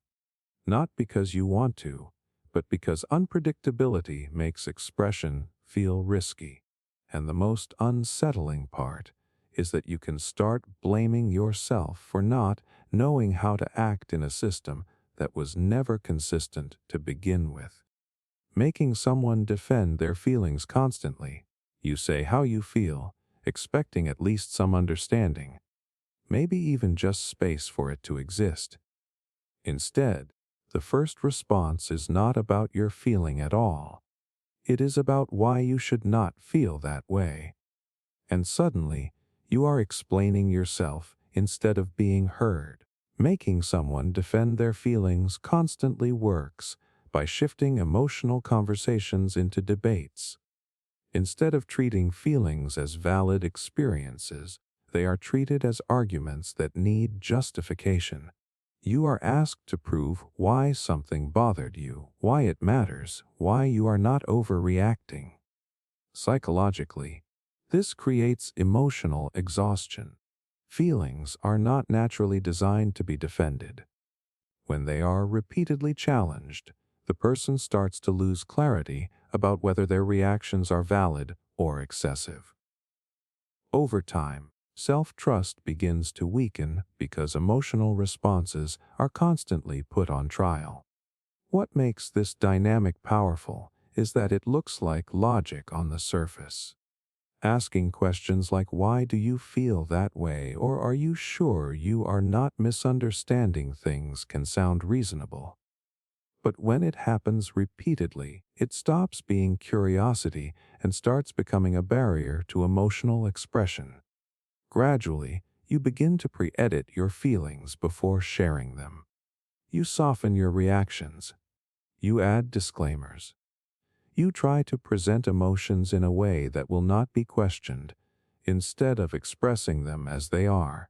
Not because you want to, but because unpredictability makes expression feel risky. And the most unsettling part is that you can start blaming yourself for not knowing how to act in a system that was never consistent to begin with. Making someone defend their feelings constantly, you say how you feel, expecting at least some understanding. maybe even just space for it to exist. Instead, the first response is not about your feeling at all. It is about why you should not feel that way. And suddenly, you are explaining yourself instead of being heard. Making someone defend their feelings constantly works by shifting emotional conversations into debates. Instead of treating feelings as valid experiences, they are treated as arguments that need justification. You are asked to prove why something bothered you, why it matters, why you are not overreacting. Psychologically, this creates emotional exhaustion. Feelings are not naturally designed to be defended. When they are repeatedly challenged, the person starts to lose clarity about whether their reactions are valid or excessive. Over time, self-trust begins to weaken because emotional responses are constantly put on trial. What makes this dynamic powerful is that it looks like logic on the surface. Asking questions like, "Why do you feel that way?" or "Are you sure you are not misunderstanding things?" can sound reasonable. But when it happens repeatedly, it stops being curiosity and starts becoming a barrier to emotional expression. Gradually, you begin to pre-edit your feelings before sharing them. You soften your reactions. You add disclaimers. You try to present emotions in a way that will not be questioned, instead of expressing them as they are.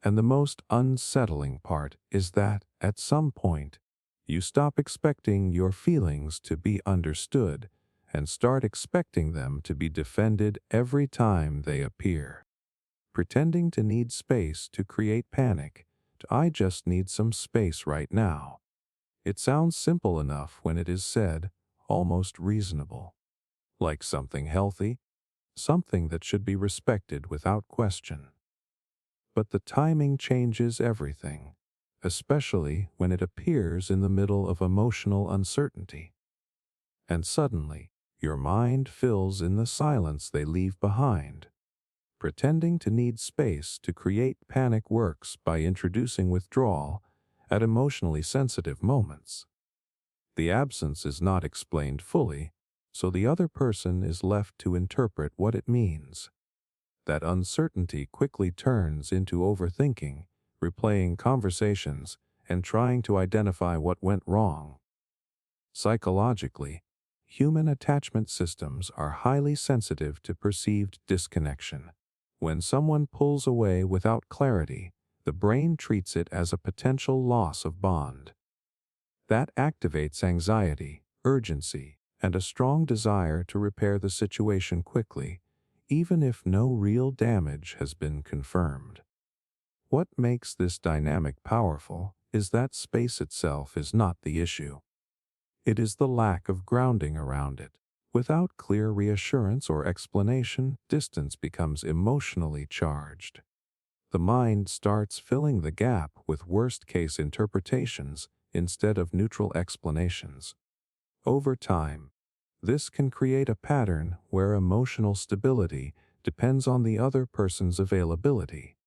And the most unsettling part is that, at some point, you stop expecting your feelings to be understood and start expecting them to be defended every time they appear. Pretending to need space to create panic, "I just need some space right now." It sounds simple enough when it is said, almost reasonable. Like something healthy, something that should be respected without question. But the timing changes everything, especially when it appears in the middle of emotional uncertainty. And suddenly, your mind fills in the silence they leave behind. Pretending to need space to create panic works by introducing withdrawal at emotionally sensitive moments. The absence is not explained fully, so the other person is left to interpret what it means. That uncertainty quickly turns into overthinking, replaying conversations, and trying to identify what went wrong. Psychologically, human attachment systems are highly sensitive to perceived disconnection. When someone pulls away without clarity, the brain treats it as a potential loss of bond. That activates anxiety, urgency, and a strong desire to repair the situation quickly, even if no real damage has been confirmed. What makes this dynamic powerful is that space itself is not the issue. It is the lack of grounding around it. Without clear reassurance or explanation, distance becomes emotionally charged. The mind starts filling the gap with worst-case interpretations instead of neutral explanations. Over time, this can create a pattern where emotional stability depends on the other person's availability.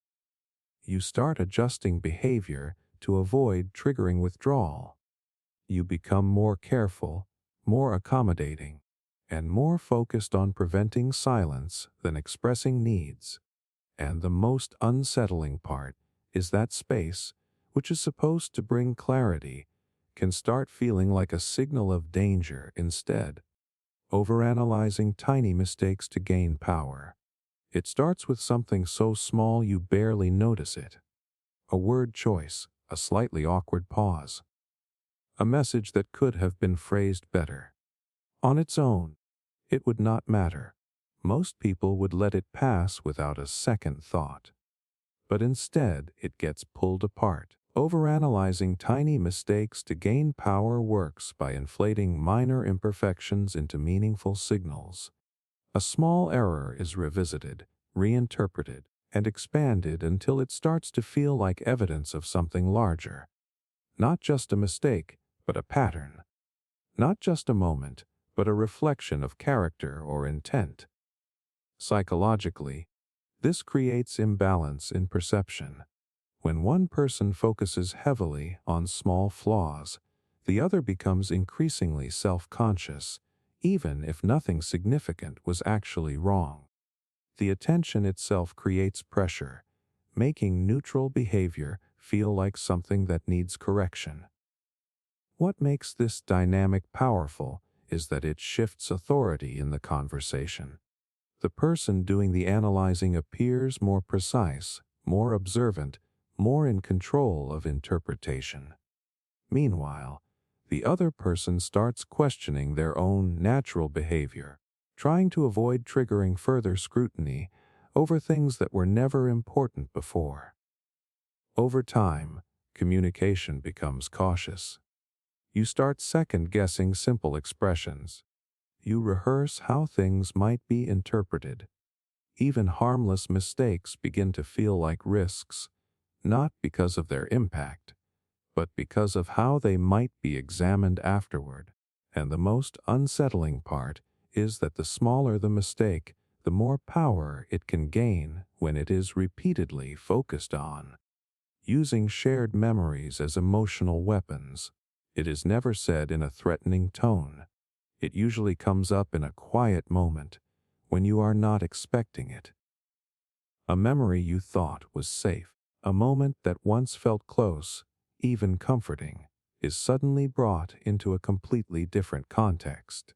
You start adjusting behavior to avoid triggering withdrawal. You become more careful, more accommodating, and more focused on preventing silence than expressing needs. And the most unsettling part is that space, which is supposed to bring clarity, can start feeling like a signal of danger instead. Overanalyzing tiny mistakes to gain power. It starts with something so small you barely notice it. A word choice, a slightly awkward pause. A message that could have been phrased better. On its own, it would not matter. Most people would let it pass without a second thought. But instead, it gets pulled apart. Overanalyzing tiny mistakes to gain power works by inflating minor imperfections into meaningful signals. A small error is revisited, reinterpreted, and expanded until it starts to feel like evidence of something larger. Not just a mistake, but a pattern. Not just a moment, but a reflection of character or intent. Psychologically, This creates imbalance in perception. When one person focuses heavily on small flaws, the other becomes increasingly self-conscious, even if nothing significant was actually wrong. The attention itself creates pressure, making neutral behavior feel like something that needs correction. What makes this dynamic powerful is that it shifts authority in the conversation. The person doing the analyzing appears more precise, more observant, more in control of interpretation. Meanwhile, the other person starts questioning their own natural behavior, trying to avoid triggering further scrutiny over things that were never important before. Over time, communication becomes cautious. You start second-guessing simple expressions. You rehearse how things might be interpreted. Even harmless mistakes begin to feel like risks, not because of their impact, but because of how they might be examined afterward. And the most unsettling part is that the smaller the mistake, the more power it can gain when it is repeatedly focused on. Using shared memories as emotional weapons, it is never said in a threatening tone. It usually comes up in a quiet moment, when you are not expecting it. A memory you thought was safe, a moment that once felt close, even comforting, is suddenly brought into a completely different context.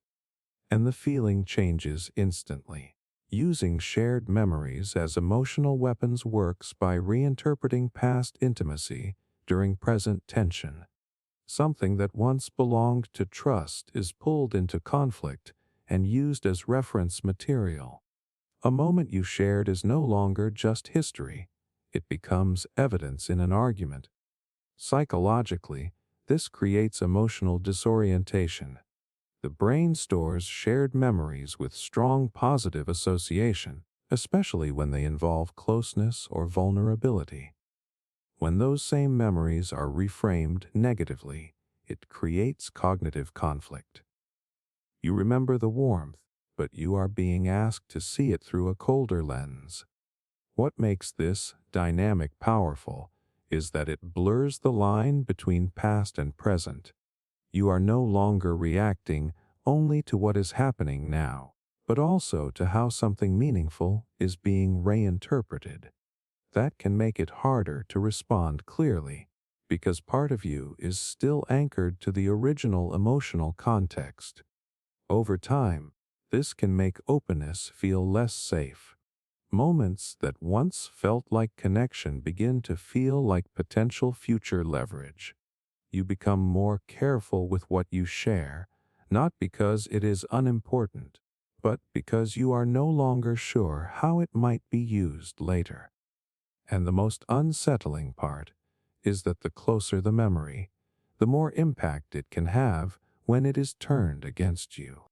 And the feeling changes instantly. Using shared memories as emotional weapons works by reinterpreting past intimacy during present tension. Something that once belonged to trust is pulled into conflict and used as reference material. A moment you shared is no longer just history, it becomes evidence in an argument. Psychologically, this creates emotional disorientation. The brain stores shared memories with strong positive association, especially when they involve closeness or vulnerability. When those same memories are reframed negatively, it creates cognitive conflict. You remember the warmth, but you are being asked to see it through a colder lens. What makes this dynamic powerful is that it blurs the line between past and present. You are no longer reacting only to what is happening now, but also to how something meaningful is being reinterpreted. That can make it harder to respond clearly, because part of you is still anchored to the original emotional context. Over time, this can make openness feel less safe. Moments that once felt like connection begin to feel like potential future leverage. You become more careful with what you share, not because it is unimportant, but because you are no longer sure how it might be used later. And the most unsettling part is that the closer the memory, the more impact it can have when it is turned against you.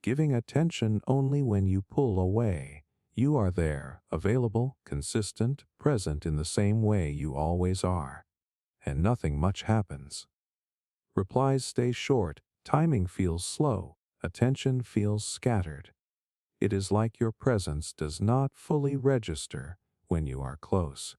Giving attention only when you pull away, you are there, available, consistent, present in the same way you always are. And nothing much happens. Replies stay short, timing feels slow, attention feels scattered. It is like your presence does not fully register when you are close.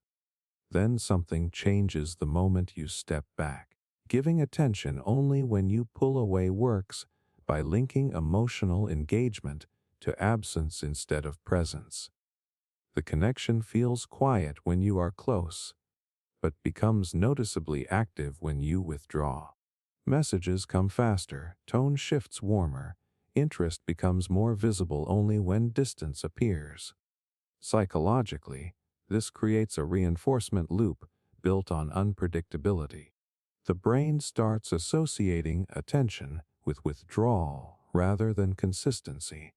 Then something changes the moment you step back. Giving attention only when you pull away works by linking emotional engagement to absence instead of presence. The connection feels quiet when you are close, but becomes noticeably active when you withdraw. Messages come faster, tone shifts warmer, interest becomes more visible only when distance appears. Psychologically, this creates a reinforcement loop built on unpredictability. The brain starts associating attention with withdrawal rather than consistency.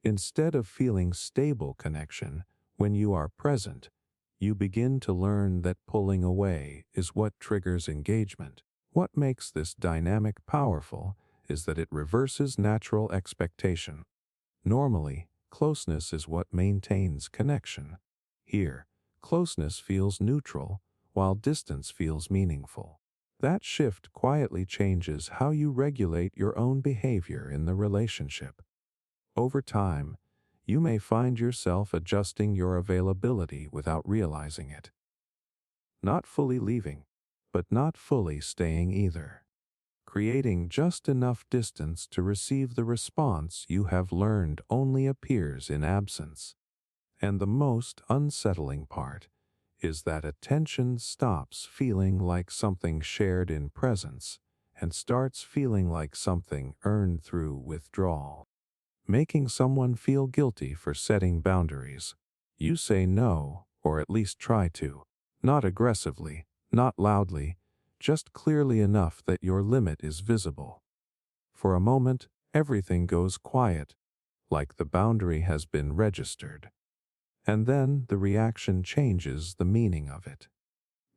Instead of feeling stable connection when you are present, you begin to learn that pulling away is what triggers engagement. What makes this dynamic powerful is that it reverses natural expectation. Normally, closeness is what maintains connection. Here, closeness feels neutral, while distance feels meaningful. That shift quietly changes how you regulate your own behavior in the relationship. Over time, You may find yourself adjusting your availability without realizing it. Not fully leaving, but not fully staying either. Creating just enough distance to receive the response you have learned only appears in absence. And the most unsettling part is that attention stops feeling like something shared in presence and starts feeling like something earned through withdrawal. Making someone feel guilty for setting boundaries. You say no, or at least try to. Not aggressively, not loudly, just clearly enough that your limit is visible. For a moment, everything goes quiet, like the boundary has been registered. And then the reaction changes the meaning of it.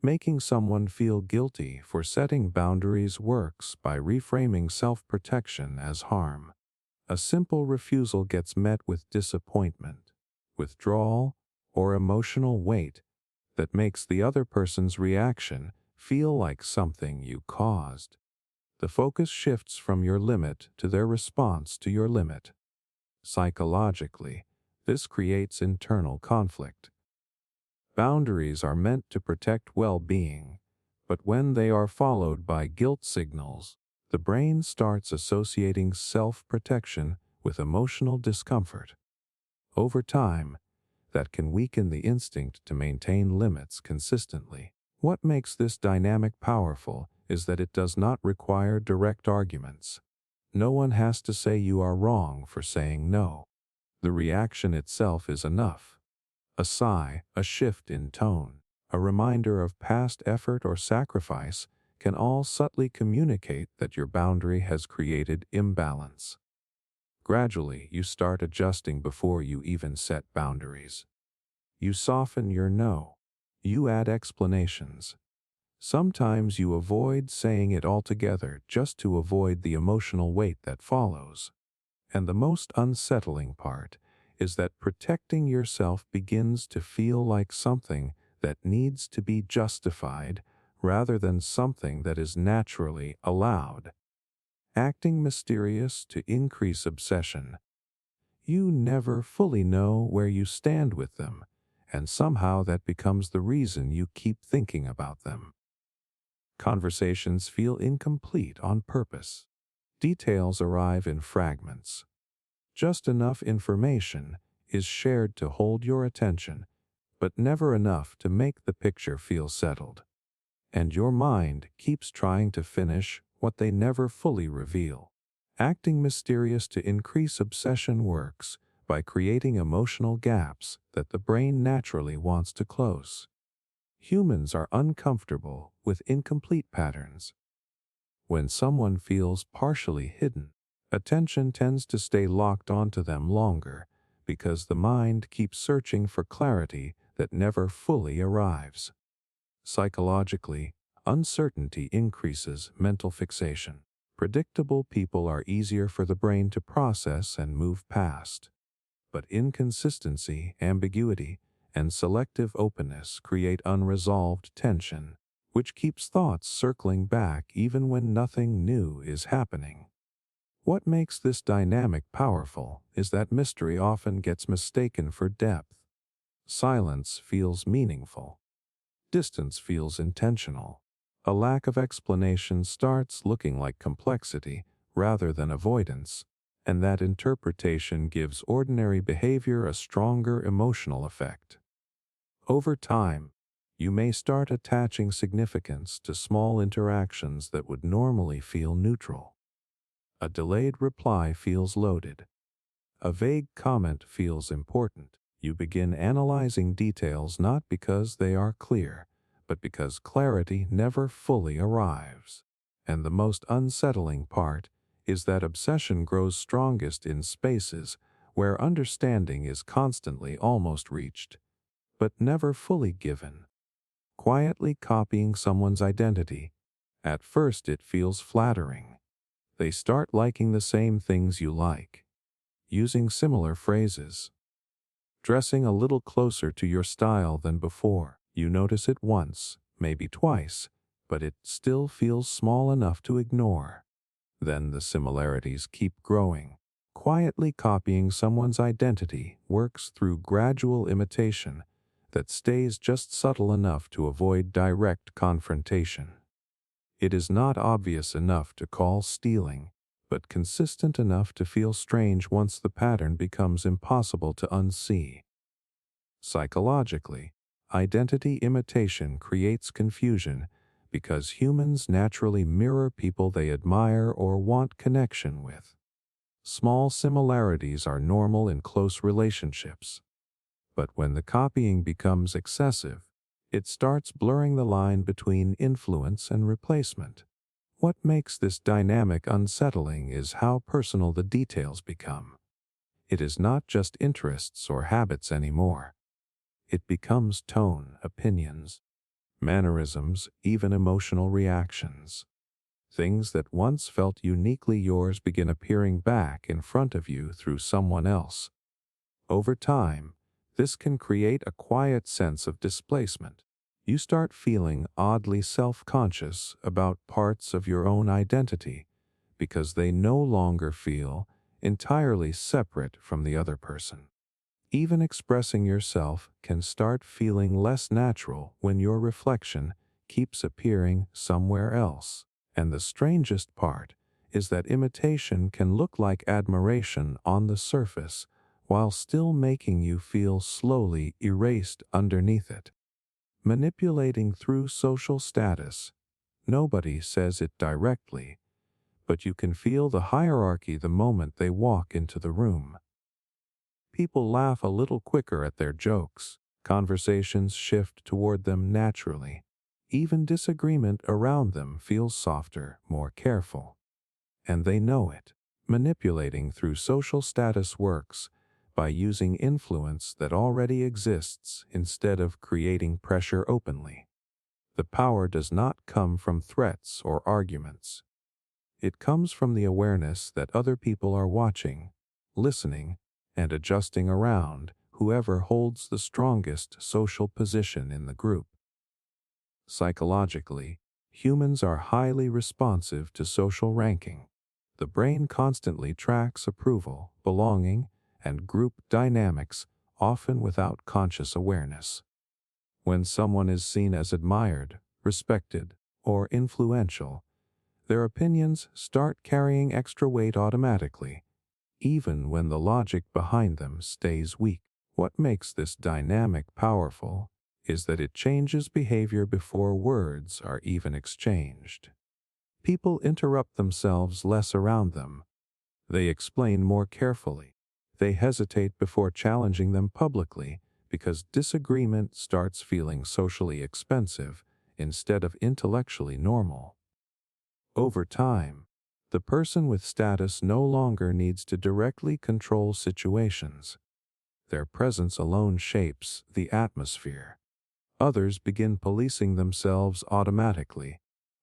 Making someone feel guilty for setting boundaries works by reframing self-protection as harm. A simple refusal gets met with disappointment, withdrawal, or emotional weight that makes the other person's reaction feel like something you caused. The focus shifts from your limit to their response to your limit. Psychologically, this creates internal conflict. Boundaries are meant to protect well-being, but when they are followed by guilt signals, the brain starts associating self-protection with emotional discomfort. Over time, that can weaken the instinct to maintain limits consistently. What makes this dynamic powerful is that it does not require direct arguments. No one has to say you are wrong for saying no. The reaction itself is enough. A sigh, a shift in tone, a reminder of past effort or sacrifice can all subtly communicate that your boundary has created imbalance. Gradually, you start adjusting before you even set boundaries. You soften your no. You add explanations. Sometimes you avoid saying it altogether just to avoid the emotional weight that follows. And the most unsettling part is that protecting yourself begins to feel like something that needs to be justified rather than something that is naturally allowed. Acting mysterious to increase obsession. You never fully know where you stand with them, and somehow that becomes the reason you keep thinking about them. Conversations feel incomplete on purpose. Details arrive in fragments. Just enough information is shared to hold your attention, but never enough to make the picture feel settled. And your mind keeps trying to finish what they never fully reveal. Acting mysterious to increase obsession works by creating emotional gaps that the brain naturally wants to close. Humans are uncomfortable with incomplete patterns. When someone feels partially hidden, attention tends to stay locked onto them longer because the mind keeps searching for clarity that never fully arrives. Psychologically, uncertainty increases mental fixation. Predictable people are easier for the brain to process and move past. But inconsistency, ambiguity, and selective openness create unresolved tension, which keeps thoughts circling back even when nothing new is happening. What makes this dynamic powerful is that mystery often gets mistaken for depth. Silence feels meaningful. Distance feels intentional. A lack of explanation starts looking like complexity rather than avoidance, and that interpretation gives ordinary behavior a stronger emotional effect. Over time, you may start attaching significance to small interactions that would normally feel neutral. A delayed reply feels loaded. A vague comment feels important. You begin analyzing details not because they are clear, but because clarity never fully arrives. And the most unsettling part is that obsession grows strongest in spaces where understanding is constantly almost reached, but never fully given. Quietly copying someone's identity. At first it feels flattering. They start liking the same things you like, using similar phrases, dressing a little closer to your style than before. You notice it once, maybe twice, but it still feels small enough to ignore. Then the similarities keep growing, Quietly copying someone's identity works through gradual imitation that stays just subtle enough to avoid direct confrontation. It is not obvious enough to call stealing, but consistent enough to feel strange once the pattern becomes impossible to unsee. Psychologically, identity imitation creates confusion because humans naturally mirror people they admire or want connection with. Small similarities are normal in close relationships, but when the copying becomes excessive, it starts blurring the line between influence and replacement. What makes this dynamic unsettling is how personal the details become. It is not just interests or habits anymore. It becomes tone, opinions, mannerisms, even emotional reactions. Things that once felt uniquely yours begin appearing back in front of you through someone else. Over time, this can create a quiet sense of displacement. You start feeling oddly self-conscious about parts of your own identity because they no longer feel entirely separate from the other person. Even expressing yourself can start feeling less natural when your reflection keeps appearing somewhere else. And the strangest part is that imitation can look like admiration on the surface while still making you feel slowly erased underneath it. Manipulating through social status. Nobody says it directly, but you can feel the hierarchy the moment they walk into the room. People laugh a little quicker at their jokes. Conversations shift toward them naturally. Even disagreement around them feels softer, more careful. And they know it. Manipulating through social status works by using influence that already exists instead of creating pressure openly. The power does not come from threats or arguments. It comes from the awareness that other people are watching, listening, and adjusting around whoever holds the strongest social position in the group. Psychologically, humans are highly responsive to social ranking. The brain constantly tracks approval, belonging, and group dynamics, often without conscious awareness. When someone is seen as admired, respected, or influential, their opinions start carrying extra weight automatically, even when the logic behind them stays weak. What makes this dynamic powerful is that it changes behavior before words are even exchanged. People interrupt themselves less around them. They explain more carefully. They hesitate before challenging them publicly because disagreement starts feeling socially expensive instead of intellectually normal. Over time, the person with status no longer needs to directly control situations. Their presence alone shapes the atmosphere. Others begin policing themselves automatically,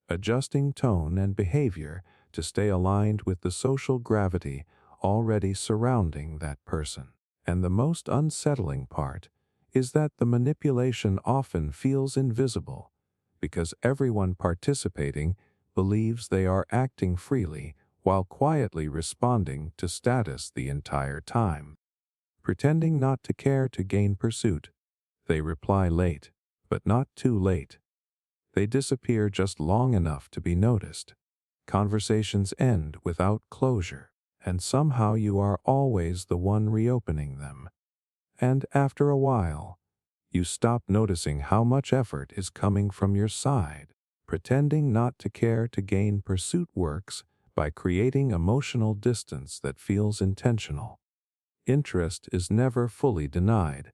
adjusting tone and behavior to stay aligned with the social gravity already surrounding that person. And the most unsettling part is that the manipulation often feels invisible because everyone participating believes they are acting freely while quietly responding to status the entire time. Pretending not to care to gain pursuit, they reply late, but not too late. They disappear just long enough to be noticed. Conversations end without closure, and somehow you are always the one reopening them. And after a while, you stop noticing how much effort is coming from your side. Pretending not to care to gain pursuit works by creating emotional distance that feels intentional. Interest is never fully denied,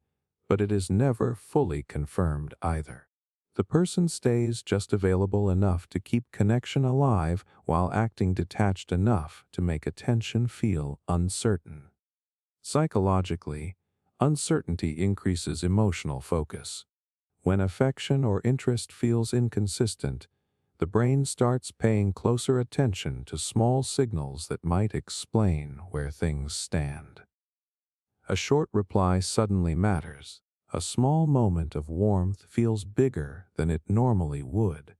but it is never fully confirmed either. The person stays just available enough to keep connection alive while acting detached enough to make attention feel uncertain. Psychologically, uncertainty increases emotional focus. When affection or interest feels inconsistent, the brain starts paying closer attention to small signals that might explain where things stand. A short reply suddenly matters. A small moment of warmth feels bigger than it normally would.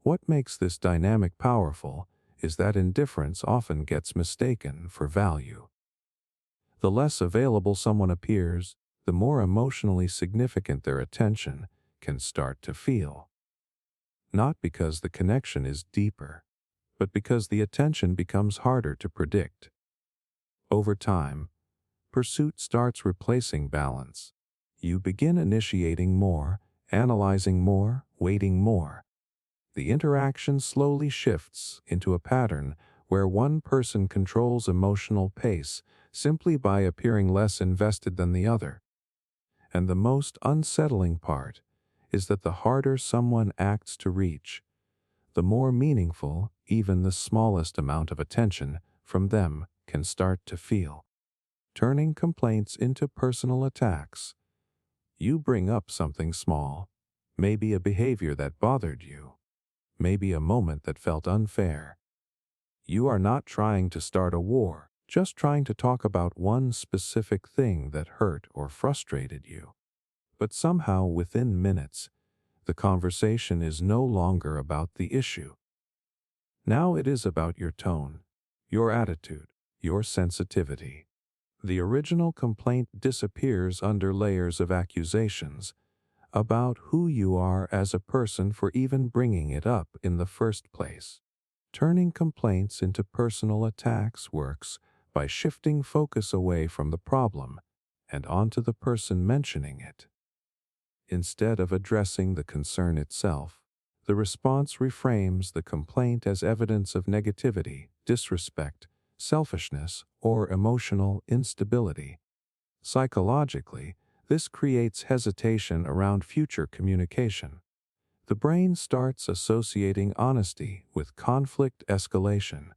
What makes this dynamic powerful is that indifference often gets mistaken for value. The less available someone appears, the more emotionally significant their attention can start to feel. Not because the connection is deeper, but because the attention becomes harder to predict. Over time, pursuit starts replacing balance. You begin initiating more, analyzing more, waiting more. The interaction slowly shifts into a pattern where one person controls emotional pace simply by appearing less invested than the other. And the most unsettling part is that the harder someone acts to reach, the more meaningful even the smallest amount of attention from them can start to feel, turning complaints into personal attacks. You bring up something small, maybe a behavior that bothered you, maybe a moment that felt unfair. You are not trying to start a war, just trying to talk about one specific thing that hurt or frustrated you. But somehow, within minutes, the conversation is no longer about the issue. Now it is about your tone, your attitude, your sensitivity. The original complaint disappears under layers of accusations about who you are as a person for even bringing it up in the first place. Turning complaints into personal attacks works by shifting focus away from the problem and onto the person mentioning it. Instead of addressing the concern itself, the response reframes the complaint as evidence of negativity, disrespect, selfishness, or emotional instability. Psychologically, this creates hesitation around future communication. The brain starts associating honesty with conflict escalation.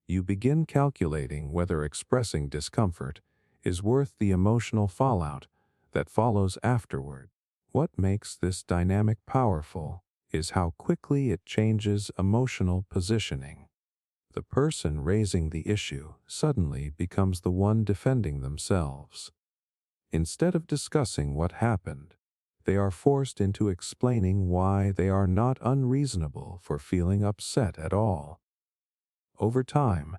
You begin calculating whether expressing discomfort is worth the emotional fallout that follows afterward. What makes this dynamic powerful is how quickly it changes emotional positioning. The person raising the issue suddenly becomes the one defending themselves. Instead of discussing what happened, they are forced into explaining why they are not unreasonable for feeling upset at all. Over time,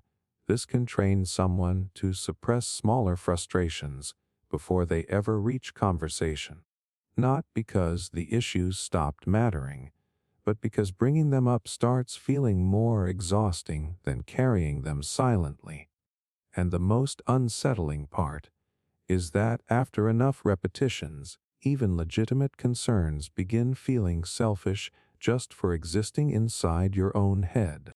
this can train someone to suppress smaller frustrations before they ever reach conversation. Not because the issues stopped mattering, but because bringing them up starts feeling more exhausting than carrying them silently. And the most unsettling part is that after enough repetitions, even legitimate concerns begin feeling selfish just for existing inside your own head,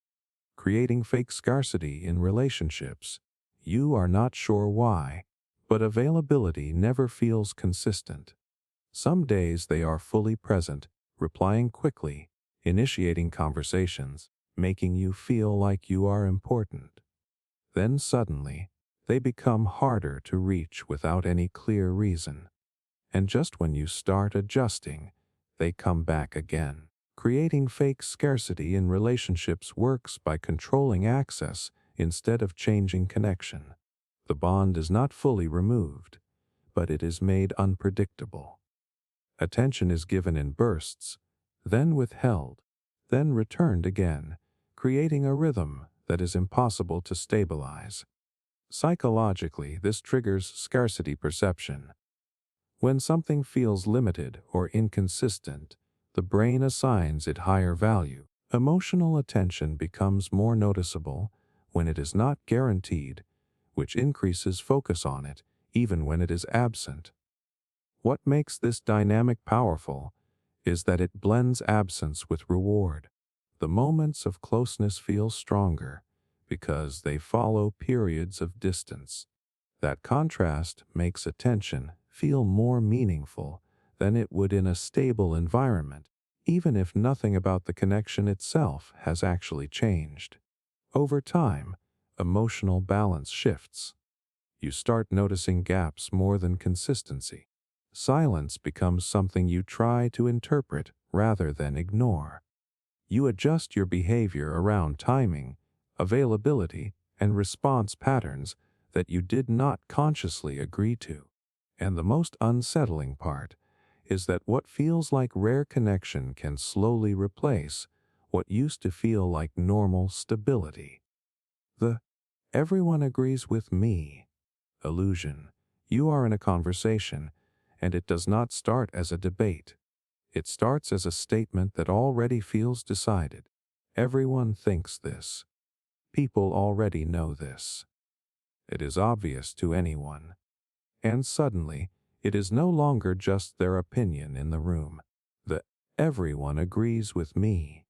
creating fake scarcity in relationships. You are not sure why, but availability never feels consistent. Some days they are fully present, replying quickly, initiating conversations, making you feel like you are important. Then suddenly, they become harder to reach without any clear reason. And just when you start adjusting, they come back again. Creating fake scarcity in relationships works by controlling access instead of changing connection. The bond is not fully removed, but it is made unpredictable. Attention is given in bursts, then withheld, then returned again, creating a rhythm that is impossible to stabilize. Psychologically, this triggers scarcity perception. When something feels limited or inconsistent, the brain assigns it higher value. Emotional attention becomes more noticeable when it is not guaranteed, which increases focus on it, even when it is absent. What makes this dynamic powerful is that it blends absence with reward. The moments of closeness feel stronger because they follow periods of distance. That contrast makes attention feel more meaningful than it would in a stable environment, even if nothing about the connection itself has actually changed. Over time, emotional balance shifts. You start noticing gaps more than consistency. Silence becomes something you try to interpret rather than ignore. You adjust your behavior around timing, availability, and response patterns that you did not consciously agree to. And the most unsettling part is that what feels like rare connection can slowly replace what used to feel like normal stability. The "everyone agrees with me" Illusion. You are in a conversation, and it does not start as a debate. It starts as a statement that already feels decided. Everyone thinks this. People already know this. It is obvious to anyone. And suddenly, it is no longer just their opinion in the room. The everyone agrees with me.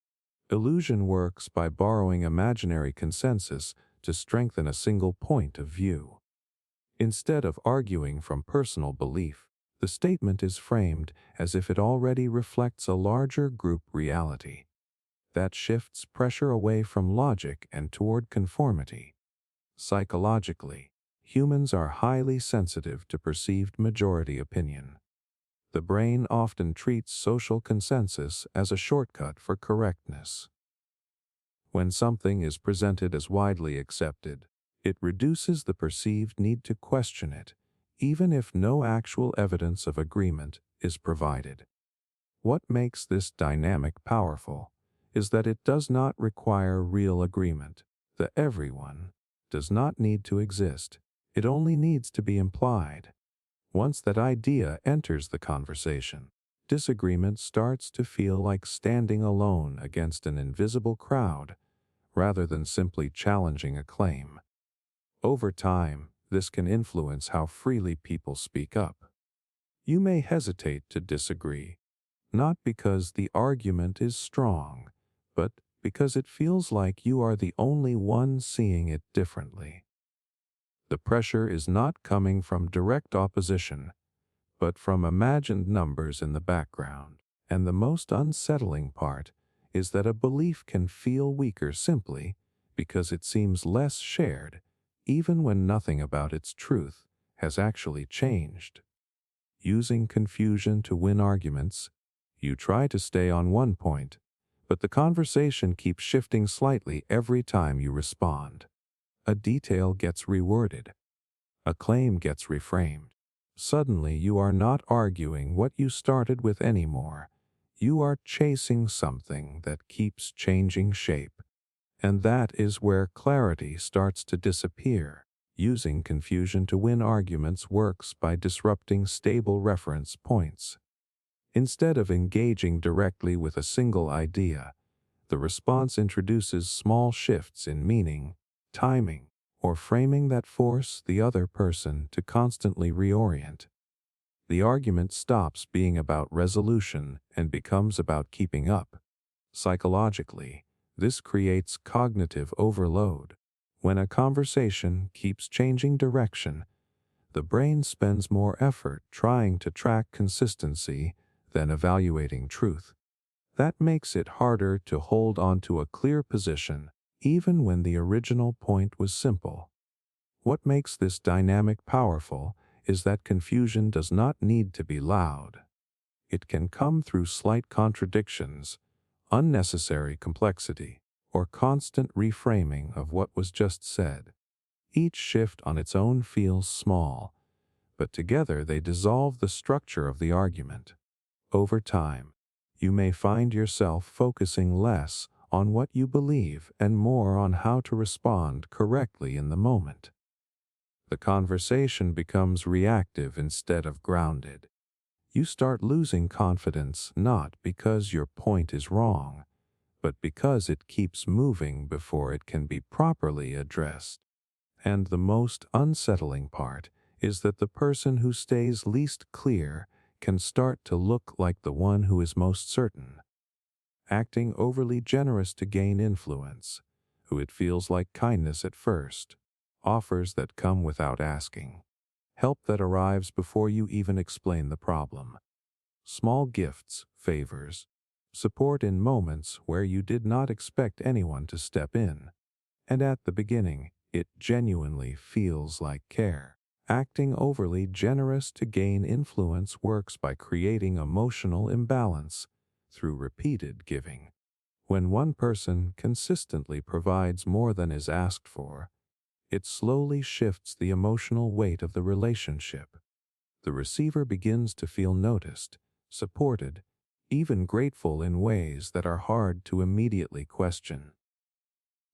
Illusion works by borrowing imaginary consensus to strengthen a single point of view. Instead of arguing from personal belief, the statement is framed as if it already reflects a larger group reality. That shifts pressure away from logic and toward conformity. Psychologically, humans are highly sensitive to perceived majority opinion. The brain often treats social consensus as a shortcut for correctness. When something is presented as widely accepted, it reduces the perceived need to question it, even if no actual evidence of agreement is provided. What makes this dynamic powerful is that it does not require real agreement. The everyone does not need to exist. It only needs to be implied. Once that idea enters the conversation, disagreement starts to feel like standing alone against an invisible crowd rather than simply challenging a claim. Over time, this can influence how freely people speak up. You may hesitate to disagree, not because the argument is strong, but because it feels like you are the only one seeing it differently. The pressure is not coming from direct opposition, but from imagined numbers in the background. And the most unsettling part is that a belief can feel weaker simply because it seems less shared, even when nothing about its truth has actually changed. Using confusion to win arguments, you try to stay on one point, but the conversation keeps shifting slightly every time you respond. A detail gets reworded. A claim gets reframed. Suddenly you are not arguing what you started with anymore. You are chasing something that keeps changing shape. And that is where clarity starts to disappear. Using confusion to win arguments works by disrupting stable reference points. Instead of engaging directly with a single idea, the response introduces small shifts in meaning, timing, or framing that force the other person to constantly reorient. The argument stops being about resolution and becomes about keeping up. Psychologically, this creates cognitive overload. When a conversation keeps changing direction, the brain spends more effort trying to track consistency than evaluating truth. That makes it harder to hold onto a clear position, even when the original point was simple. What makes this dynamic powerful is that confusion does not need to be loud. It can come through slight contradictions, unnecessary complexity, or constant reframing of what was just said. Each shift on its own feels small, but together they dissolve the structure of the argument. Over time, you may find yourself focusing less on what you believe and more on how to respond correctly in the moment. The conversation becomes reactive instead of grounded. You start losing confidence not because your point is wrong, but because it keeps moving before it can be properly addressed. And the most unsettling part is that the person who stays least clear can start to look like the one who is most certain, acting overly generous to gain influence, who it feels like kindness at first, offers that come without asking, help that arrives before you even explain the problem, small gifts, favors, support in moments where you did not expect anyone to step in. And at the beginning, it genuinely feels like care. Acting overly generous to gain influence works by creating emotional imbalance through repeated giving. When one person consistently provides more than is asked for, it slowly shifts the emotional weight of the relationship. The receiver begins to feel noticed, supported, even grateful in ways that are hard to immediately question.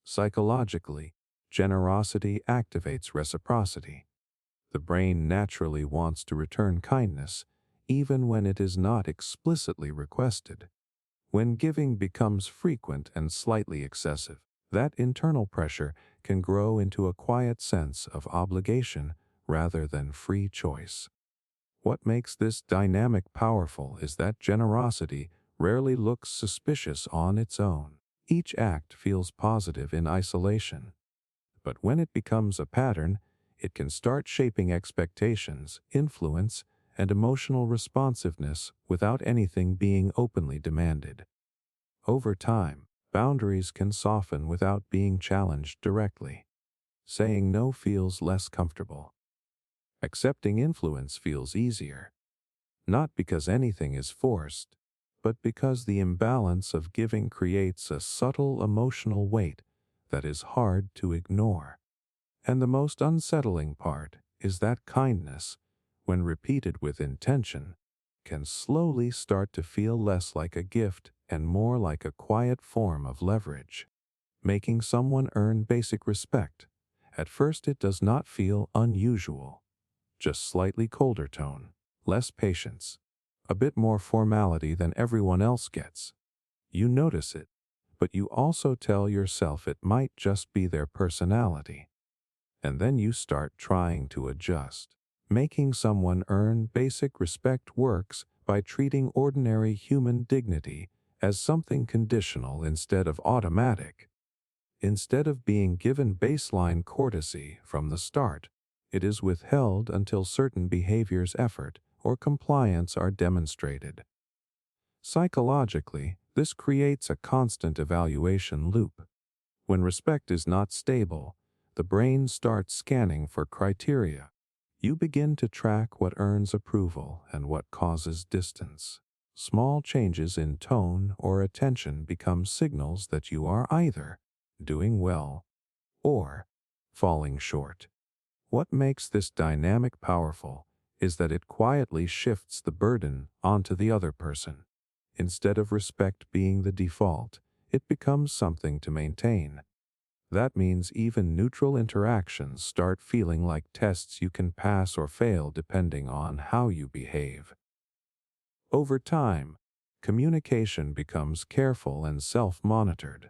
Psychologically, generosity activates reciprocity. The brain naturally wants to return kindness, even when it is not explicitly requested. When giving becomes frequent and slightly excessive, that internal pressure can grow into a quiet sense of obligation rather than free choice. What makes this dynamic powerful is that generosity rarely looks suspicious on its own. Each act feels positive in isolation. But when it becomes a pattern, it can start shaping expectations, influence, and emotional responsiveness without anything being openly demanded. Over time, boundaries can soften without being challenged directly. Saying no feels less comfortable. Accepting influence feels easier. Not because anything is forced, but because the imbalance of giving creates a subtle emotional weight that is hard to ignore. And the most unsettling part is that kindness, when repeated with intention, can slowly start to feel less like a gift and more like a quiet form of leverage, making someone earn basic respect. At first it does not feel unusual, just slightly colder tone, less patience, a bit more formality than everyone else gets. You notice it, but you also tell yourself it might just be their personality. And then you start trying to adjust. Making someone earn basic respect works by treating ordinary human dignity as something conditional instead of automatic. Instead of being given baseline courtesy from the start, it is withheld until certain behaviors, effort, or compliance are demonstrated. Psychologically, this creates a constant evaluation loop. When respect is not stable, the brain starts scanning for criteria. You begin to track what earns approval and what causes distance. Small changes in tone or attention become signals that you are either doing well or falling short. What makes this dynamic powerful is that it quietly shifts the burden onto the other person. Instead of respect being the default, it becomes something to maintain. That means even neutral interactions start feeling like tests you can pass or fail depending on how you behave. Over time, communication becomes careful and self-monitored.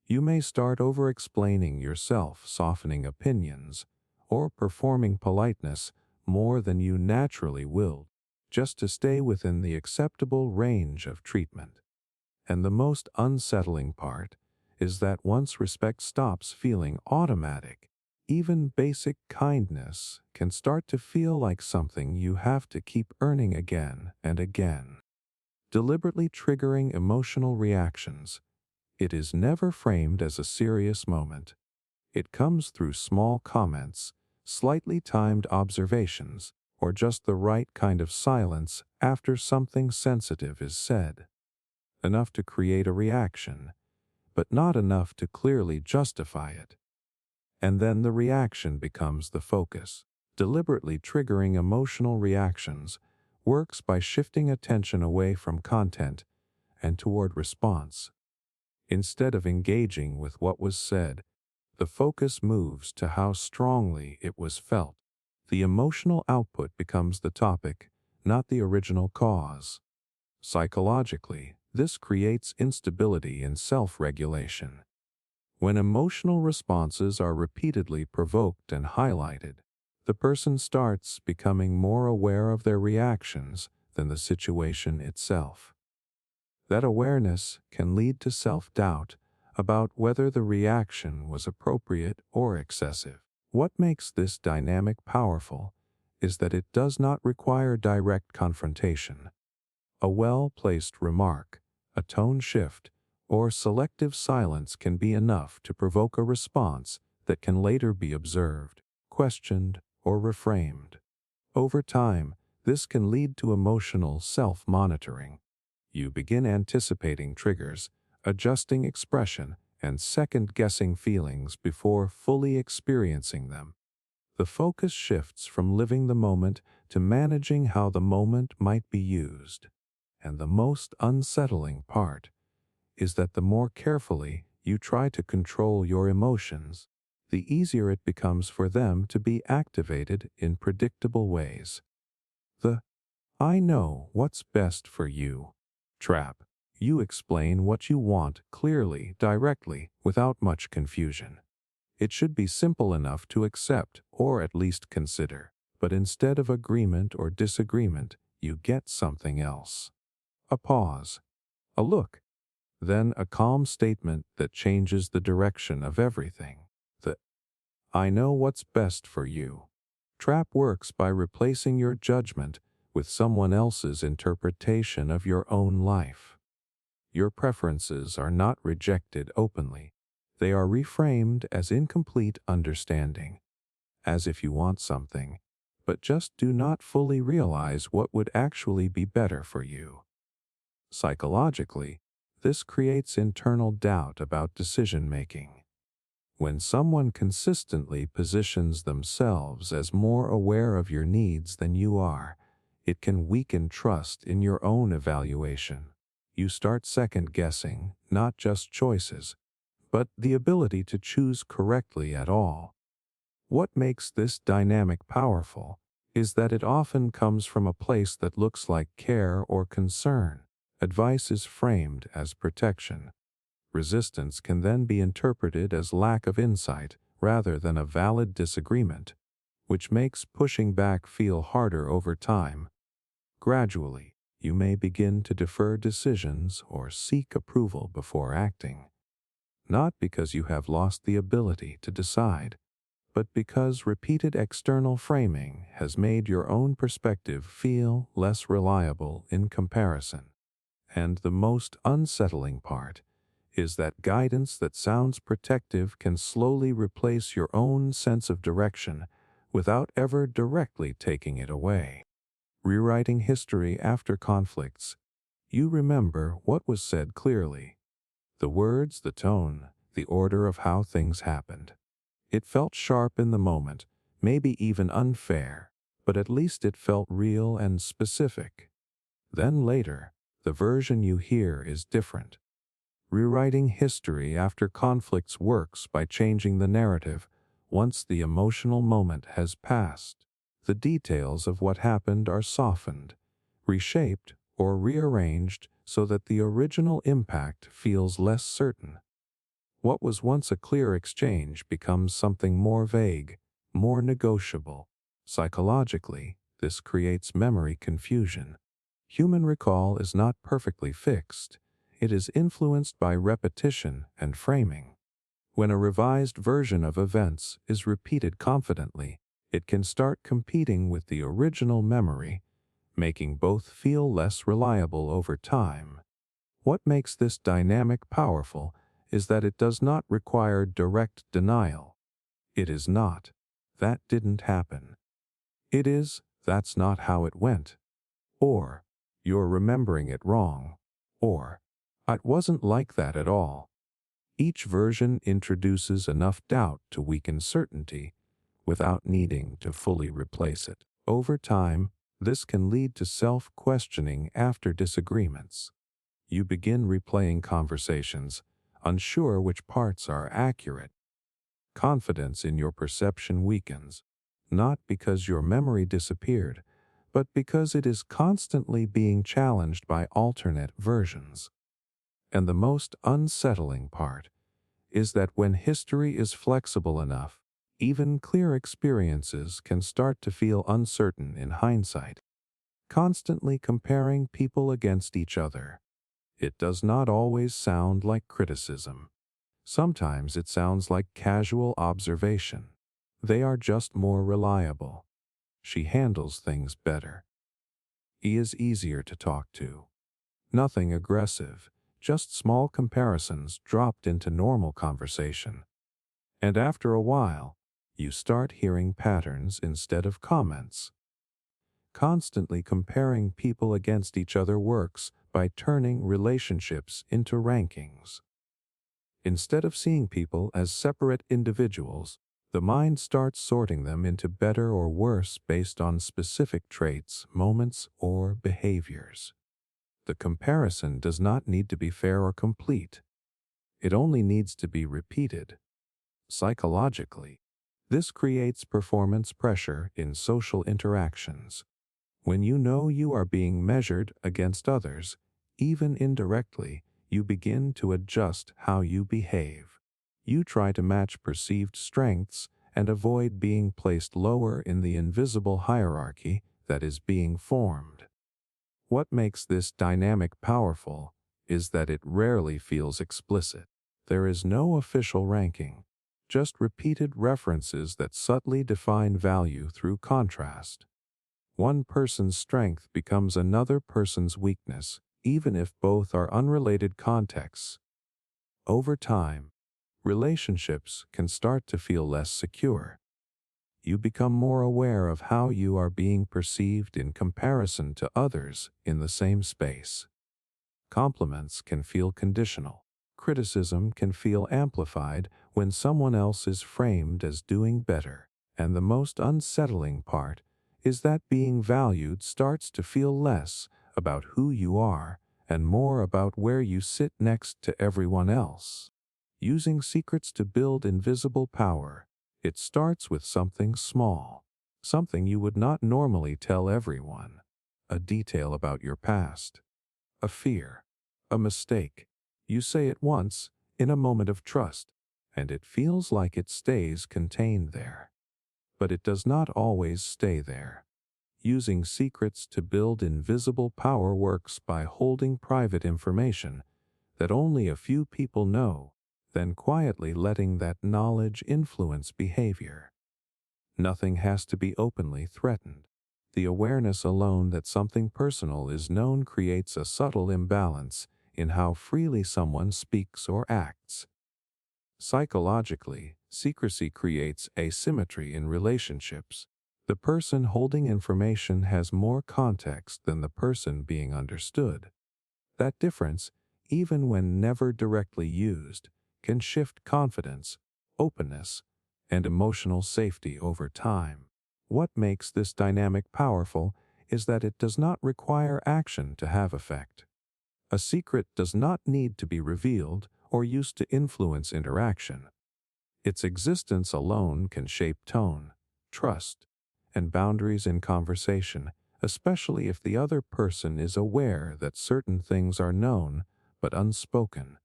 You may start over-explaining yourself, softening opinions, or performing politeness more than you naturally will, just to stay within the acceptable range of treatment. And the most unsettling part is that once respect stops feeling automatic, even basic kindness can start to feel like something you have to keep earning again and again, deliberately triggering emotional reactions. It is never framed as a serious moment. It comes through small comments, slightly timed observations, or just the right kind of silence after something sensitive is said. Enough to create a reaction, but not enough to clearly justify it. And then the reaction becomes the focus. Deliberately triggering emotional reactions works by shifting attention away from content and toward response. Instead of engaging with what was said, the focus moves to how strongly it was felt. The emotional output becomes the topic, not the original cause. Psychologically, this creates instability in self-regulation. When emotional responses are repeatedly provoked and highlighted, the person starts becoming more aware of their reactions than the situation itself. That awareness can lead to self-doubt about whether the reaction was appropriate or excessive. What makes this dynamic powerful is that it does not require direct confrontation. A well-placed remark, a tone shift, or selective silence can be enough to provoke a response that can later be observed, questioned, or reframed. Over time, this can lead to emotional self-monitoring. You begin anticipating triggers, adjusting expression, and second-guessing feelings before fully experiencing them. The focus shifts from living the moment to managing how the moment might be used. And the most unsettling part is that the more carefully you try to control your emotions, the easier it becomes for them to be activated in predictable ways. The "I know what's best for you" trap. You explain what you want clearly, directly, without much confusion. It should be simple enough to accept or at least consider, but instead of agreement or disagreement, you get something else. A pause, a look, then a calm statement that changes the direction of everything. The "I know what's best for you" trap works by replacing your judgment with someone else's interpretation of your own life. Your preferences are not rejected openly. They are reframed as incomplete understanding, as if you want something, but just do not fully realize what would actually be better for you. Psychologically, this creates internal doubt about decision-making. When someone consistently positions themselves as more aware of your needs than you are, it can weaken trust in your own evaluation. You start second-guessing not just choices, but the ability to choose correctly at all. What makes this dynamic powerful is that it often comes from a place that looks like care or concern. Advice is framed as protection. Resistance can then be interpreted as lack of insight rather than a valid disagreement, which makes pushing back feel harder over time. Gradually, you may begin to defer decisions or seek approval before acting, not because you have lost the ability to decide, but because repeated external framing has made your own perspective feel less reliable in comparison. And the most unsettling part is that guidance that sounds protective can slowly replace your own sense of direction without ever directly taking it away. Rewriting history after conflicts, you remember what was said clearly. The words, the tone, the order of how things happened. It felt sharp in the moment, maybe even unfair, but at least it felt real and specific. Then later, the version you hear is different. Rewriting history after conflicts works by changing the narrative once the emotional moment has passed. The details of what happened are softened, reshaped, or rearranged so that the original impact feels less certain. What was once a clear exchange becomes something more vague, more negotiable. Psychologically, this creates memory confusion. Human recall is not perfectly fixed. It is influenced by repetition and framing. When a revised version of events is repeated confidently, it can start competing with the original memory, making both feel less reliable over time. What makes this dynamic powerful is that it does not require direct denial. It is not, "That didn't happen." It is, "That's not how it went." Or, "You're remembering it wrong." Or, "It wasn't like that at all." Each version introduces enough doubt to weaken certainty without needing to fully replace it. Over time, this can lead to self-questioning after disagreements. You begin replaying conversations, unsure which parts are accurate. Confidence in your perception weakens, not because your memory disappeared, but because it is constantly being challenged by alternate versions. And the most unsettling part is that when history is flexible enough, even clear experiences can start to feel uncertain in hindsight. Constantly comparing people against each other. It does not always sound like criticism. Sometimes it sounds like casual observation. They are just more reliable. She handles things better. He is easier to talk to. Nothing aggressive, just small comparisons dropped into normal conversation. And after a while, you start hearing patterns instead of comments. Constantly comparing people against each other works by turning relationships into rankings. Instead of seeing people as separate individuals, the mind starts sorting them into better or worse based on specific traits, moments, or behaviors. The comparison does not need to be fair or complete. It only needs to be repeated. Psychologically, this creates performance pressure in social interactions. When you know you are being measured against others, even indirectly, you begin to adjust how you behave. You try to match perceived strengths and avoid being placed lower in the invisible hierarchy that is being formed. What makes this dynamic powerful is that it rarely feels explicit. There is no official ranking, just repeated references that subtly define value through contrast. One person's strength becomes another person's weakness, even if both are unrelated contexts. Over time, relationships can start to feel less secure. You become more aware of how you are being perceived in comparison to others in the same space. Compliments can feel conditional. Criticism can feel amplified when someone else is framed as doing better. And the most unsettling part is that being valued starts to feel less about who you are and more about where you sit next to everyone else. Using secrets to build invisible power, it starts with something small, something you would not normally tell everyone, a detail about your past, a fear, a mistake. You say it once, in a moment of trust, and it feels like it stays contained there. But it does not always stay there. Using secrets to build invisible power works by holding private information that only a few people know, then quietly letting that knowledge influence behavior. Nothing has to be openly threatened. The awareness alone that something personal is known creates a subtle imbalance in how freely someone speaks or acts. Psychologically, secrecy creates asymmetry in relationships. The person holding information has more context than the person being understood. That difference, even when never directly used, can shift confidence, openness, and emotional safety over time. What makes this dynamic powerful is that it does not require action to have effect. A secret does not need to be revealed or used to influence interaction. Its existence alone can shape tone, trust, and boundaries in conversation, especially if the other person is aware that certain things are known but unspoken.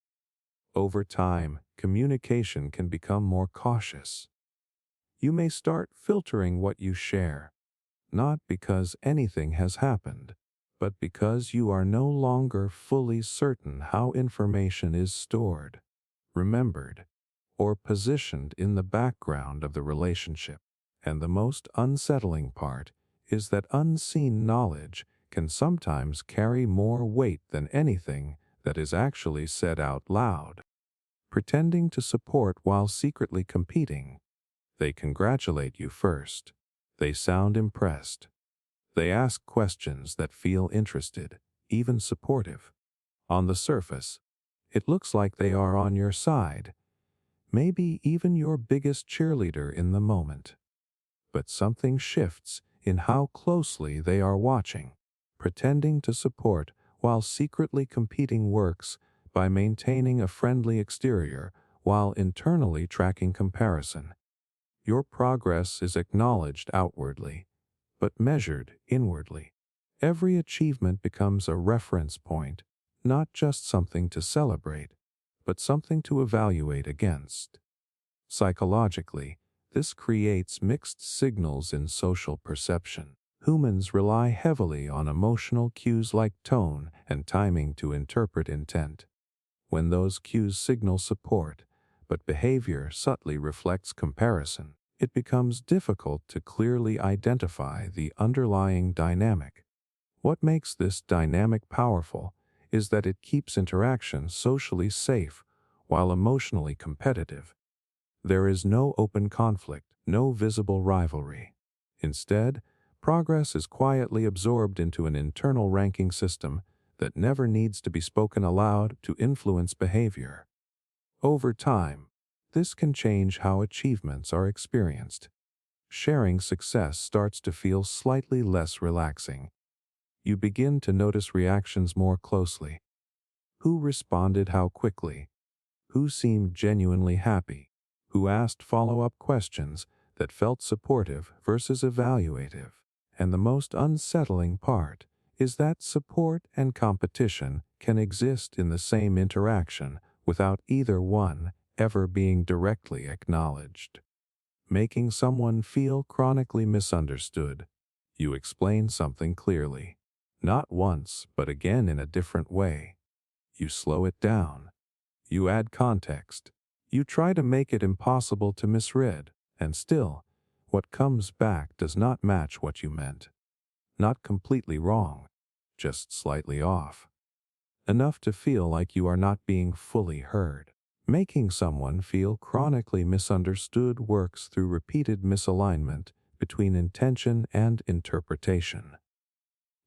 Over time, communication can become more cautious. You may start filtering what you share, not because anything has happened, but because you are no longer fully certain how information is stored, remembered, or positioned in the background of the relationship. And the most unsettling part is that unseen knowledge can sometimes carry more weight than anything that is actually said out loud. Pretending to support while secretly competing, they congratulate you first. They sound impressed. They ask questions that feel interested, even supportive. On the surface, it looks like they are on your side, maybe even your biggest cheerleader in the moment. But something shifts in how closely they are watching. Pretending to support while secretly competing works by maintaining a friendly exterior while internally tracking comparison. Your progress is acknowledged outwardly, but measured inwardly. Every achievement becomes a reference point, not just something to celebrate, but something to evaluate against. Psychologically, this creates mixed signals in social perception. Humans rely heavily on emotional cues like tone and timing to interpret intent. When those cues signal support, but behavior subtly reflects comparison, it becomes difficult to clearly identify the underlying dynamic. What makes this dynamic powerful is that it keeps interaction socially safe while emotionally competitive. There is no open conflict, no visible rivalry. Instead, progress is quietly absorbed into an internal ranking system that never needs to be spoken aloud to influence behavior. Over time, this can change how achievements are experienced. Sharing success starts to feel slightly less relaxing. You begin to notice reactions more closely. Who responded how quickly? Who seemed genuinely happy? who asked follow-up questions that felt supportive versus evaluative. And the most unsettling part is that support and competition can exist in the same interaction without either one ever being directly acknowledged. Making someone feel chronically misunderstood. You explain something clearly, not once, but again in a different way. You slow it down. You add context. You try to make it impossible to misread, and still, what comes back does not match what you meant. Not completely wrong, just slightly off. Enough to feel like you are not being fully heard. Making someone feel chronically misunderstood works through repeated misalignment between intention and interpretation.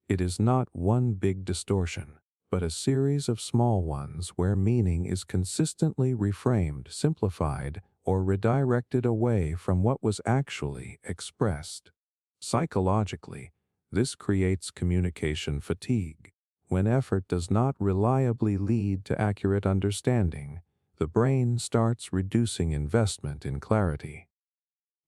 It is not one big distortion, but a series of small ones where meaning is consistently reframed, simplified, or redirected away from what was actually expressed. Psychologically, this creates communication fatigue. When effort does not reliably lead to accurate understanding, the brain starts reducing investment in clarity.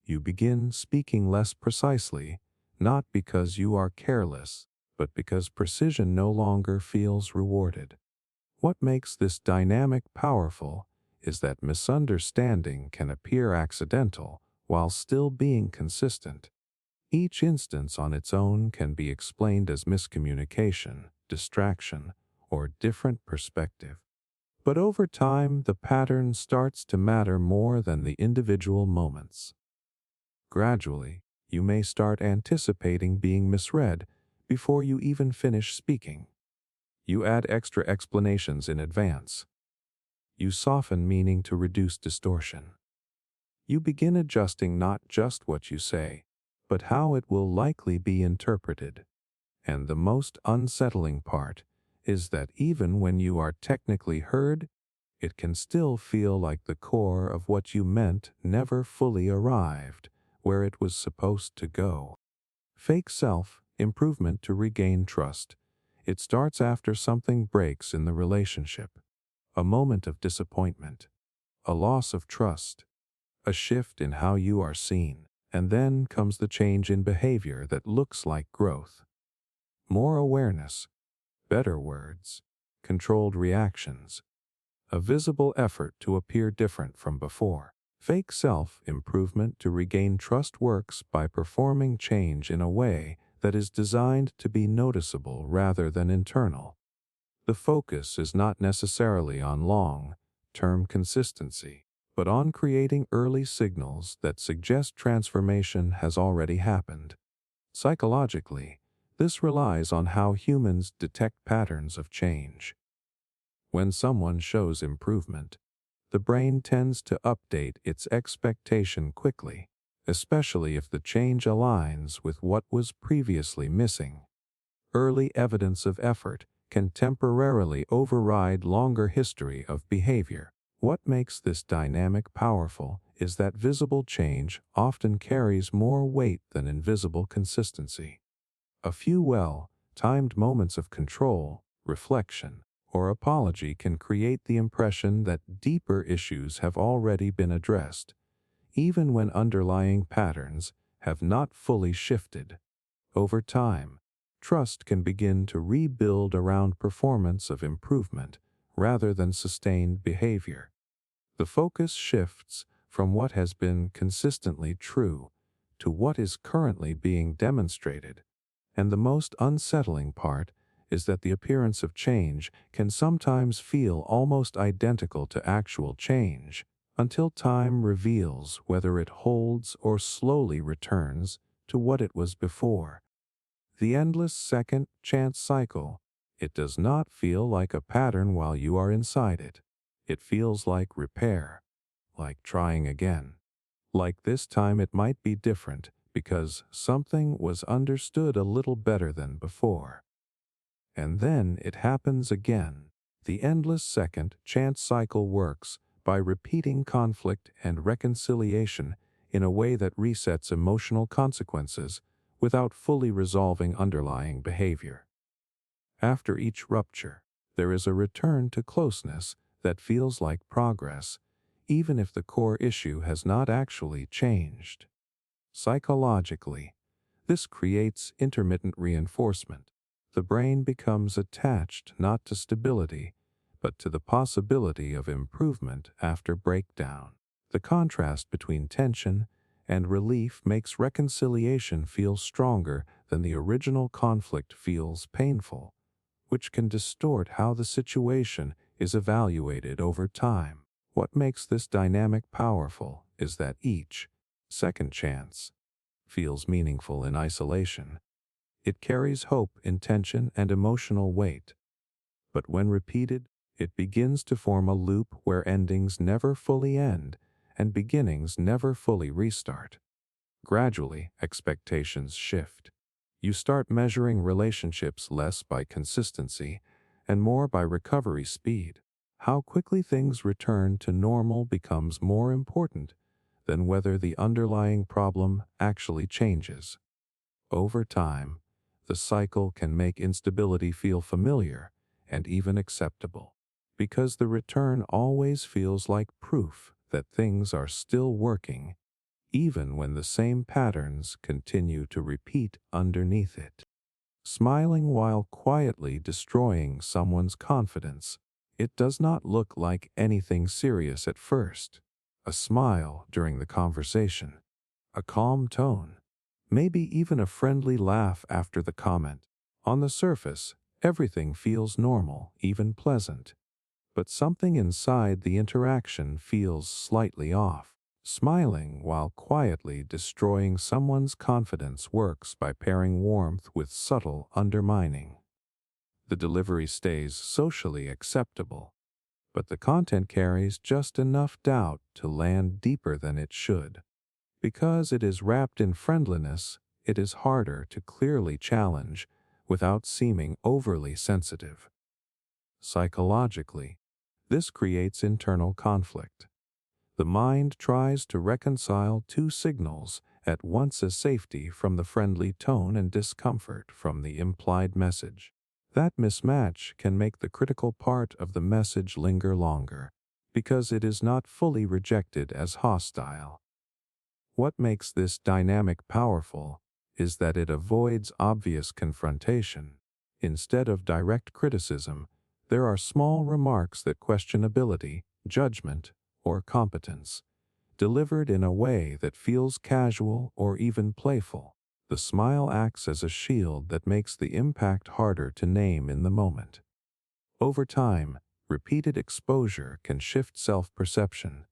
You begin speaking less precisely, not because you are careless, but because precision no longer feels rewarded. What makes this dynamic powerful is that misunderstanding can appear accidental while still being consistent. Each instance on its own can be explained as miscommunication, distraction, or different perspective. But over time, the pattern starts to matter more than the individual moments. Gradually, you may start anticipating being misread before you even finish speaking. You add extra explanations in advance. You soften meaning to reduce distortion. You begin adjusting not just what you say, but how it will likely be interpreted. And the most unsettling part is that even when you are technically heard, it can still feel like the core of what you meant never fully arrived where it was supposed to go. Fake self-improvement to regain trust. It starts after something breaks in the relationship. A moment of disappointment, a loss of trust, a shift in how you are seen, and then comes the change in behavior that looks like growth. More awareness, better words, controlled reactions, a visible effort to appear different from before. Fake self-improvement to regain trust works by performing change in a way that is designed to be noticeable rather than internal. The focus is not necessarily on long-term consistency, but on creating early signals that suggest transformation has already happened. Psychologically, this relies on how humans detect patterns of change. When someone shows improvement, the brain tends to update its expectation quickly, especially if the change aligns with what was previously missing. Early evidence of effort can temporarily override longer history of behavior. What makes this dynamic powerful is that visible change often carries more weight than invisible consistency. A few well-timed moments of control, reflection, or apology can create the impression that deeper issues have already been addressed, even when underlying patterns have not fully shifted. Over time, trust can begin to rebuild around performance of improvement rather than sustained behavior. The focus shifts from what has been consistently true to what is currently being demonstrated. And the most unsettling part is that the appearance of change can sometimes feel almost identical to actual change until time reveals whether it holds or slowly returns to what it was before. The endless second chance cycle. It does not feel like a pattern while you are inside it. It feels like repair, like trying again. Like this time it might be different because something was understood a little better than before. And then it happens again. The endless second chance cycle works by repeating conflict and reconciliation in a way that resets emotional consequences without fully resolving underlying behavior. After each rupture, there is a return to closeness that feels like progress, even if the core issue has not actually changed. Psychologically, this creates intermittent reinforcement. The brain becomes attached not to stability, but to the possibility of improvement after breakdown. The contrast between tension and relief makes reconciliation feel stronger than the original conflict feels painful, which can distort how the situation is evaluated over time. What makes this dynamic powerful is that each second chance feels meaningful in isolation. It carries hope, intention, and emotional weight. But when repeated, it begins to form a loop where endings never fully end and beginnings never fully restart. Gradually, expectations shift. You start measuring relationships less by consistency and more by recovery speed. How quickly things return to normal becomes more important than whether the underlying problem actually changes. Over time, the cycle can make instability feel familiar and even acceptable, because the return always feels like proof that things are still working, even when the same patterns continue to repeat underneath it. Smiling while quietly destroying someone's confidence. It does not look like anything serious at first. A smile during the conversation, a calm tone, maybe even a friendly laugh after the comment. On the surface, everything feels normal, even pleasant. But something inside the interaction feels slightly off. Smiling while quietly destroying someone's confidence works by pairing warmth with subtle undermining. The delivery stays socially acceptable, but the content carries just enough doubt to land deeper than it should. Because it is wrapped in friendliness, it is harder to clearly challenge without seeming overly sensitive. Psychologically, this creates internal conflict. The mind tries to reconcile two signals at once, as safety from the friendly tone and discomfort from the implied message. That mismatch can make the critical part of the message linger longer, because it is not fully rejected as hostile. What makes this dynamic powerful is that it avoids obvious confrontation. Instead of direct criticism, there are small remarks that question ability, judgment, or competence, delivered in a way that feels casual or even playful. The smile acts as a shield that makes the impact harder to name in the moment. Over time, repeated exposure can shift self-perception.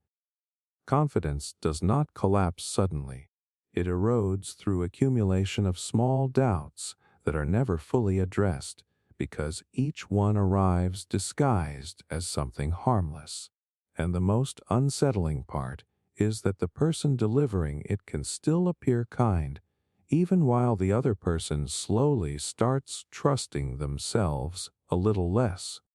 Confidence does not collapse suddenly. It erodes through accumulation of small doubts that are never fully addressed, because each one arrives disguised as something harmless. And the most unsettling part is that the person delivering it can still appear kind, even while the other person slowly starts trusting themselves a little less.